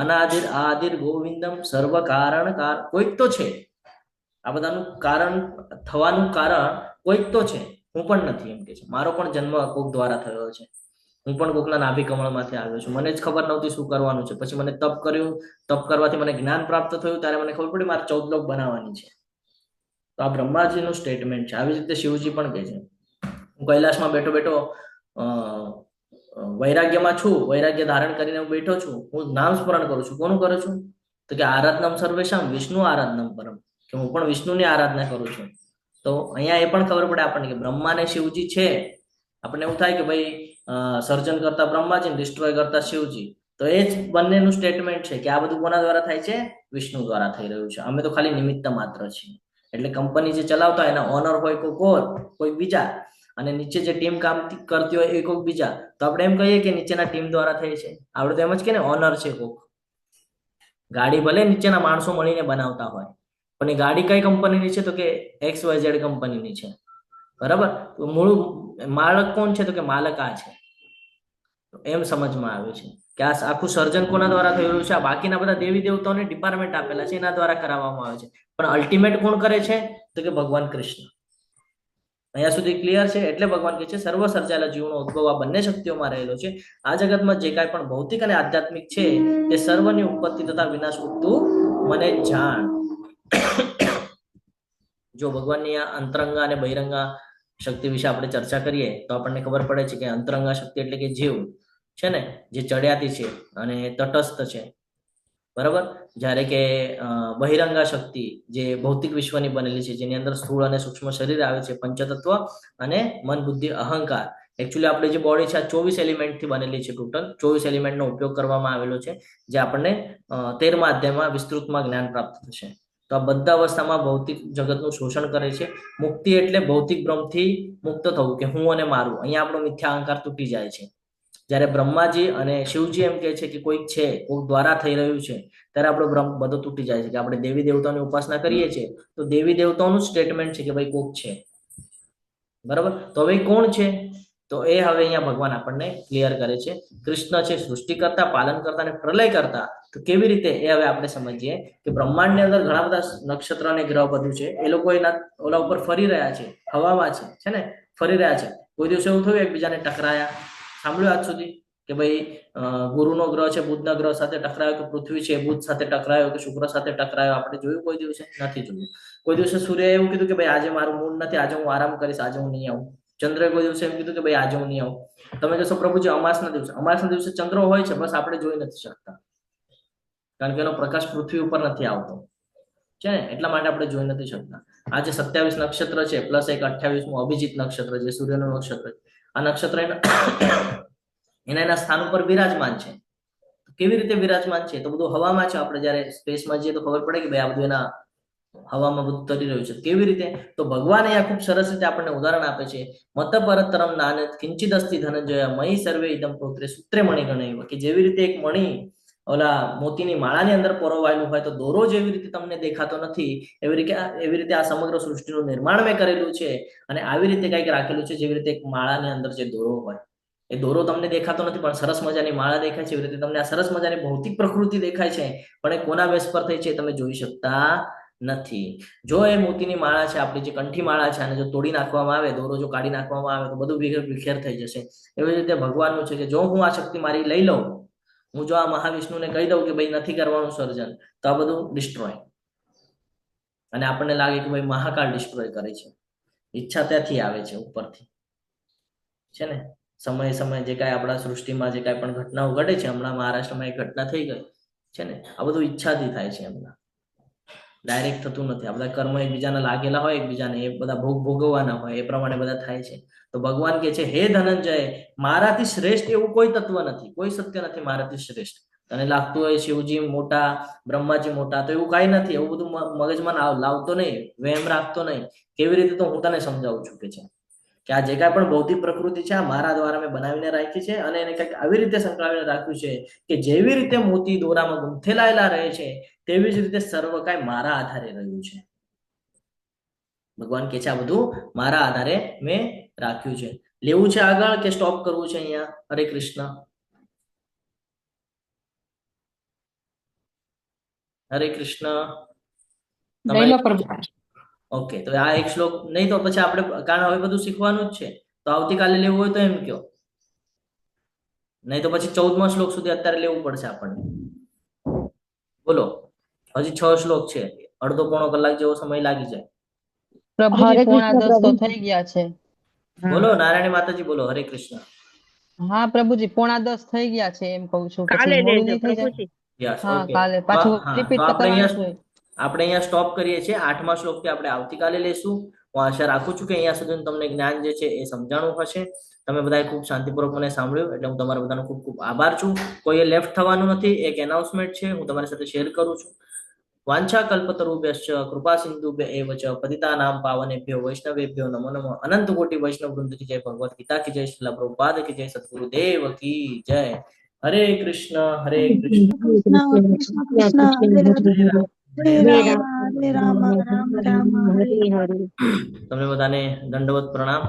B: અનાદિર આદિર ગોવિંદમ સર્વ કારણ કોઈક તો છે. આ બધાનું કારણ થવાનું કારણ કોઈક તો છે, હું પણ નથી એમ કે છે. મારો પણ જન્મ કોક દ્વારા થયો છે. હું પણ કોકના નાભી કમળમાંથી આવ્યો છું. મને જ ખબર નહોતી શું કરવાનું છે. પછી મને તપ કર્યું, તપ કરવાથી મને જ્ઞાન પ્રાપ્ત થયું, ત્યારે મને ખબર પડી મારે 14 લોક બનાવવાની છે. તો આ બ્રહ્માજીનું સ્ટેટમેન્ટ છે. આવી રીતે શિવજી પણ કહે છે હું કૈલાસમાં બેઠો બેઠો વૈરાગ્યમાં છું, વૈરાગ્ય ધારણ કરીને હું બેઠો છું, હું નામ સ્મરણ કરું છું. કોનું કરું છું? તો કે આરાધનમ સર્વેશામ વિષ્ણુ આરાધનમ પરમ, કે હું પણ વિષ્ણુની આરાધના કરું છું. તો અહીંયા એ પણ ખબર પડે આપણને કે બ્રહ્મા ને શિવજી છે. આપણને એવું થાય કે ભાઈ સર્જન કરતા બ્રહ્માજી, ડિસ્ટ્રોય કરતા શિવજી. તો એ જ બંનેનું સ્ટેટમેન્ટ છે કે આ બધું કોના દ્વારા થાય છે? વિષ્ણુ દ્વારા થઈ રહ્યું છે. અમે તો ખાલી નિમિત્ત માત્ર છીએ. એટલે કંપની જે ચલાવતા હોય એના ઓનર હોય કોઈ બીજા, અને નીચે જે ટીમ કામ કરતી હોય એ કોઈ બીજા. તો આપણે એમ કહીએ કે નીચેના ટીમ દ્વારા થઈ છે. આપણે તો એમ જ કે ને ઓનર છે કોક. ગાડી ભલે નીચેના માણસો મળીને બનાવતા હોય, પણ એ ગાડી કઈ કંપનીની છે? તો કે XYZ કંપનીની છે. બરાબર? તો મૂળ માલક કોણ છે? તો કે માલક આ છે. એમ સમજમાં આવે છે કે આ આખું સર્જન કોના દ્વારા થઈ રહ્યું છે? આ બાકીના બધા દેવી દેવતાઓને ડિપાર્ટમેન્ટ આપેલા છે, એના દ્વારા કરાવવામાં આવે છે. પણ અલ્ટિમેટ કોણ કરે છે? તો કે ભગવાન કૃષ્ણ. અહીંયા સુધી ક્લિયર છે? એટલે ભગવાન કહે છે સર્વ સર્જાયેલા જીવનો ઉદ્ભવ આ બંને શક્તિઓમાં રહેલો છે. આ જગતમાં જે કાંઈ પણ ભૌતિક અને આધ્યાત્મિક છે તે સર્વની ઉત્પત્તિ તથા વિનાશ ઉઠતું મને જાણ. જો ભગવાનની આ અંતરંગા અને બહિરંગા શક્તિ વિશે આપણે ચર્ચા કરીએ તો આપણને ખબર પડે છે કે અંતરંગા શક્તિ એટલે કે જીવ છે ને, જે ચડિયાતી છે અને તટસ્થ છે. બરાબર? જ્યારે કે બહિરંગા શક્તિ જે ભૌતિક વિશ્વની બનેલી છે, જેની અંદર સ્થૂળ અને સૂક્ષ્મ શરીર આવે છે, પંચતત્વ અને મન, બુદ્ધિ, અહંકાર. એકચ્યુઅલી આપણે જે બોડી છે આ 24 એલિમેન્ટથી બનેલી છે. ટોટલ 24 એલિમેન્ટનો ઉપયોગ કરવામાં આવેલો છે, જે આપણને 13મા અધ્યાયમાં વિસ્તૃતમાં જ્ઞાન પ્રાપ્ત થશે. તો આ બધા અવસ્થામાં ભૌતિક જગતનું શોષણ કરે છે. મુક્તિ એટલે ભૌતિક ભ્રમથી મુક્ત થવું, કે હું અને મારું. અહીંયા આપણો મિથ્યા અહંકાર તૂટી જાય છે. જ્યારે બ્રહ્માજી અને શિવજી એમ કહે છે કે કોઈક છે, કોઈક દ્વારા થઈ રહ્યું છે, ત્યારે આપણો ભ્રમ બધો તૂટી જાય છે. કે આપણે દેવી દેવતાઓની ઉપાસના કરીએ છીએ તો દેવી દેવતાઓનું સ્ટેટમેન્ટ છે કે ભાઈ કોઈક છે. બરાબર? તો હવે કોણ છે? તો એ હવે અહીંયા ભગવાન આપણને ક્લિયર કરે છે. કૃષ્ણ છે સૃષ્ટિકર્તા, પાલનકર્તા અને પ્રલયકર્તા. તો કેવી રીતે એ હવે આપણે સમજીએ કે બ્રહ્માંડની અંદર ઘણા બધા નક્ષત્ર અને ગ્રહ બધું છે, એ લોકો એના ઓલા ઉપર ફરી રહ્યા છે, હવામાં છે ને, ફરી રહ્યા છે. કોઈ દિવસ એવું થયું એકબીજાને ટકરાયા? સાંભળ્યું આજ સુધી કે ભાઈ ગુરુનો ગ્રહ છે બુધના ગ્રહ સાથે ટકરાયો, કે પૃથ્વી છે બુધ સાથે ટકરાયો, કે શુક્ર સાથે ટકરાયો? આપણે જોયું કોઈ દિવસે? નથી જોયું. કોઈ દિવસે સૂર્ય એવું કીધું કે ભાઈ આજે મારું મૂડ નથી, આજે હું આરામ કરીશ, આજે હું નહીં આવું? ચંદ્રએ કોઈ દિવસે એમ કીધું કે ભાઈ આજે હું નહીં આવું? તમે કહેશો પ્રભુજી અમાસના દિવસે ચંદ્ર હોય છે, બસ આપણે જોઈ નથી શકતા, કારણ કે એનો પ્રકાશ પૃથ્વી ઉપર નથી આવતો છે ને, એટલા માટે આપણે જોઈ નથી શકતા. આજે 27 નક્ષત્ર છે પ્લસ એક 28મું અભિજીત નક્ષત્ર, જે સૂર્યનું નક્ષત્ર છે. આ નક્ષત્ર એના સ્થાન ઉપર બિરાજમાન છે. કેવી રીતે બિરાજમાન છે? તો બધું હવામાં છે. આપણે જયારે સ્પેસમાં જઈએ તો ખબર પડે કે ભાઈ આ બધું એના હવામાં બધું તરી રહ્યું છે. કેવી રીતે? તો ભગવાન અહીંયા ખૂબ સરસ રીતે આપણને ઉદાહરણ આપે છે. મત પરતરમ નાન કિંચિદ અસ્તિ ધનંજય મયી સર્વે ઇદમ પ્રોત્રે સૂત્રે મણિગણૈવ. કે જેવી રીતે એક મણિ ઓલા મોતીની માળાની અંદર પરોવાયેલું હોય તો દોરો જેવી રીતે તમને દેખાતો નથી, એવી રીતે આ સમગ્ર સૃષ્ટિનું નિર્માણ મેં કરેલું છે, અને આવી રીતે કંઈક રાખેલું છે જેવી રીતે એક માળાની અંદર જે દોરો હોય, એ દોરો તમને દેખાતો નથી પણ સરસ મજાની માળા દેખાય છે. એવી રીતે તમને આ સરસ મજાની ભૌતિક પ્રકૃતિ દેખાય છે, પણ એ કોના બેસ પર થઈ છે તમે જોઈ શકતા નથી. જો એ મોતીની માળા છે, આપણી જે કંઠી માળા છે, અને જો તોડી નાખવામાં આવે, દોરો જો કાઢી નાખવામાં આવે તો બધું વિખેર થઈ જશે. એવી રીતે ભગવાનનું છે કે જો હું આ શક્તિ મારી લઈ લઉં, હું જો આ મહાવિષ્ણુને કહી દઉં કે ભાઈ નથી કરવાનું સર્જન, તો આ બધું ડિસ્ટ્રોય. અને આપણને લાગે કે ભાઈ મહાકાળ ડિસ્ટ્રોય કરે છે. ઈચ્છા ત્યાંથી આવે છે, ઉપરથી છે ને. સમય જે કાંઈ આપણા સૃષ્ટિમાં જે કાંઈ પણ ઘટનાઓ ઘટે છે, હમણાં મહારાષ્ટ્રમાં એક ઘટના થઈ ગઈ છે ને, આ બધું ઈચ્છાથી થાય છે. એમના ડાયરેક્ટ થતું નથી. આ બધા કર્મ એકબીજાને લાગેલા હોય, એકબીજાને એ બધા ભોગવવાના હોય, એ પ્રમાણે બધા થાય છે. તો ભગવાન કે છે હે ધનંજય, મારાથી શ્રેષ્ઠ એવું કોઈ તત્વ નથી, કોઈ સત્ય નથી મારાથી શ્રેષ્ઠ. તને લાગતું હોય શિવજી મોટા, બ્રહ્માજી મોટા, તો એવું કાંઈ નથી. એવું બધું મગજમાં લાવતો નહીં, વહેમ રાખતો નહીં. કેવી રીતે? તો હું તને સમજાવું છું કે આ જે કાંઈ પણ ભૌતિક પ્રકૃતિ છે આ મારા દ્વારા મેં બનાવીને રાખી છે, અને એને કંઈક આવી રીતે સંકળાવીને રાખ્યું છે કે જેવી રીતે મોતી દોરામાં ગૂંથેલાયેલા રહે છે તેવી જ રીતે સર્વ કાંઈ મારા આધારે રહ્યું છે. ભગવાન કે છે આ બધું મારા આધારે મેં રાખ્યું છે. લેવું છે આગળ કે સ્ટોપ કરવું છે અહીંયા? હરે કૃષ્ણ, હરે કૃષ્ણ. ઓકે, તો આ એક શ્લોક નહીં તો પછી આપણે, કારણ હવે બધું શીખવાનું જ છે, તો આવતીકાલે લેવું હોય તો એમ કયો, નહીં તો પછી 14મા શ્લોક સુધી અત્યારે લેવું પડશે આપણને. બોલો, હજી 6 શ્લોક છે, અડધો પોણો કલાક જેવો સમય લાગી જાય.
A: પ્રભુજી 9:45 તો થઈ ગયા છે.
B: બોલો નારાયણી માતાજી, બોલો હરે કૃષ્ણ.
A: હા પ્રભુજી 9:45 થઈ ગયા છે, એમ કહું છું. પછી મોડું નહીં થઈ જાય? હા, કાલે પાછું રિપીટ કરવાનું છે.
B: આપણે અહીંયા સ્ટોપ કરીએ છીએ. 8મા શ્લોકથી આપણે આવતીકાલે લેશું. હું આશા રાખું છું કે અહીંયા સુધી તમને જ્ઞાન જે છે એ સમજાણું હશે. તમે બધાએ ખૂબ શાંતિપૂર્વક મને સાંભળ્યું, એટલે હું તમારા બધાનો ખૂબ ખૂબ આભાર છું. કોઈએ લેફ્ટ થવાનું નથી, એક એનાઉન્સમેન્ટ છે, હું તમારી સાથે શેર કરું છું. વાંછા કલ્પતરુભ્યશ્ચ કૃપા સિંધુભ્ય એવ ચ પતિતાનાં પાવનેભ્યો વૈષ્ણવેભ્યો નમો નમઃ. અનંત કોટી વૈષ્ણવ વૃંદ કી જય, ભગવત ગીતા કી જય, શ્રીલ પ્રભુપાદ કી જય, સદગુરુદેવ કી જય. હરે કૃષ્ણ હરે કૃષ્ણ
H: કૃષ્ણ હરે રામ રામ રામ હરે હરે.
B: તમને બધાને દંડવત પ્રણામ.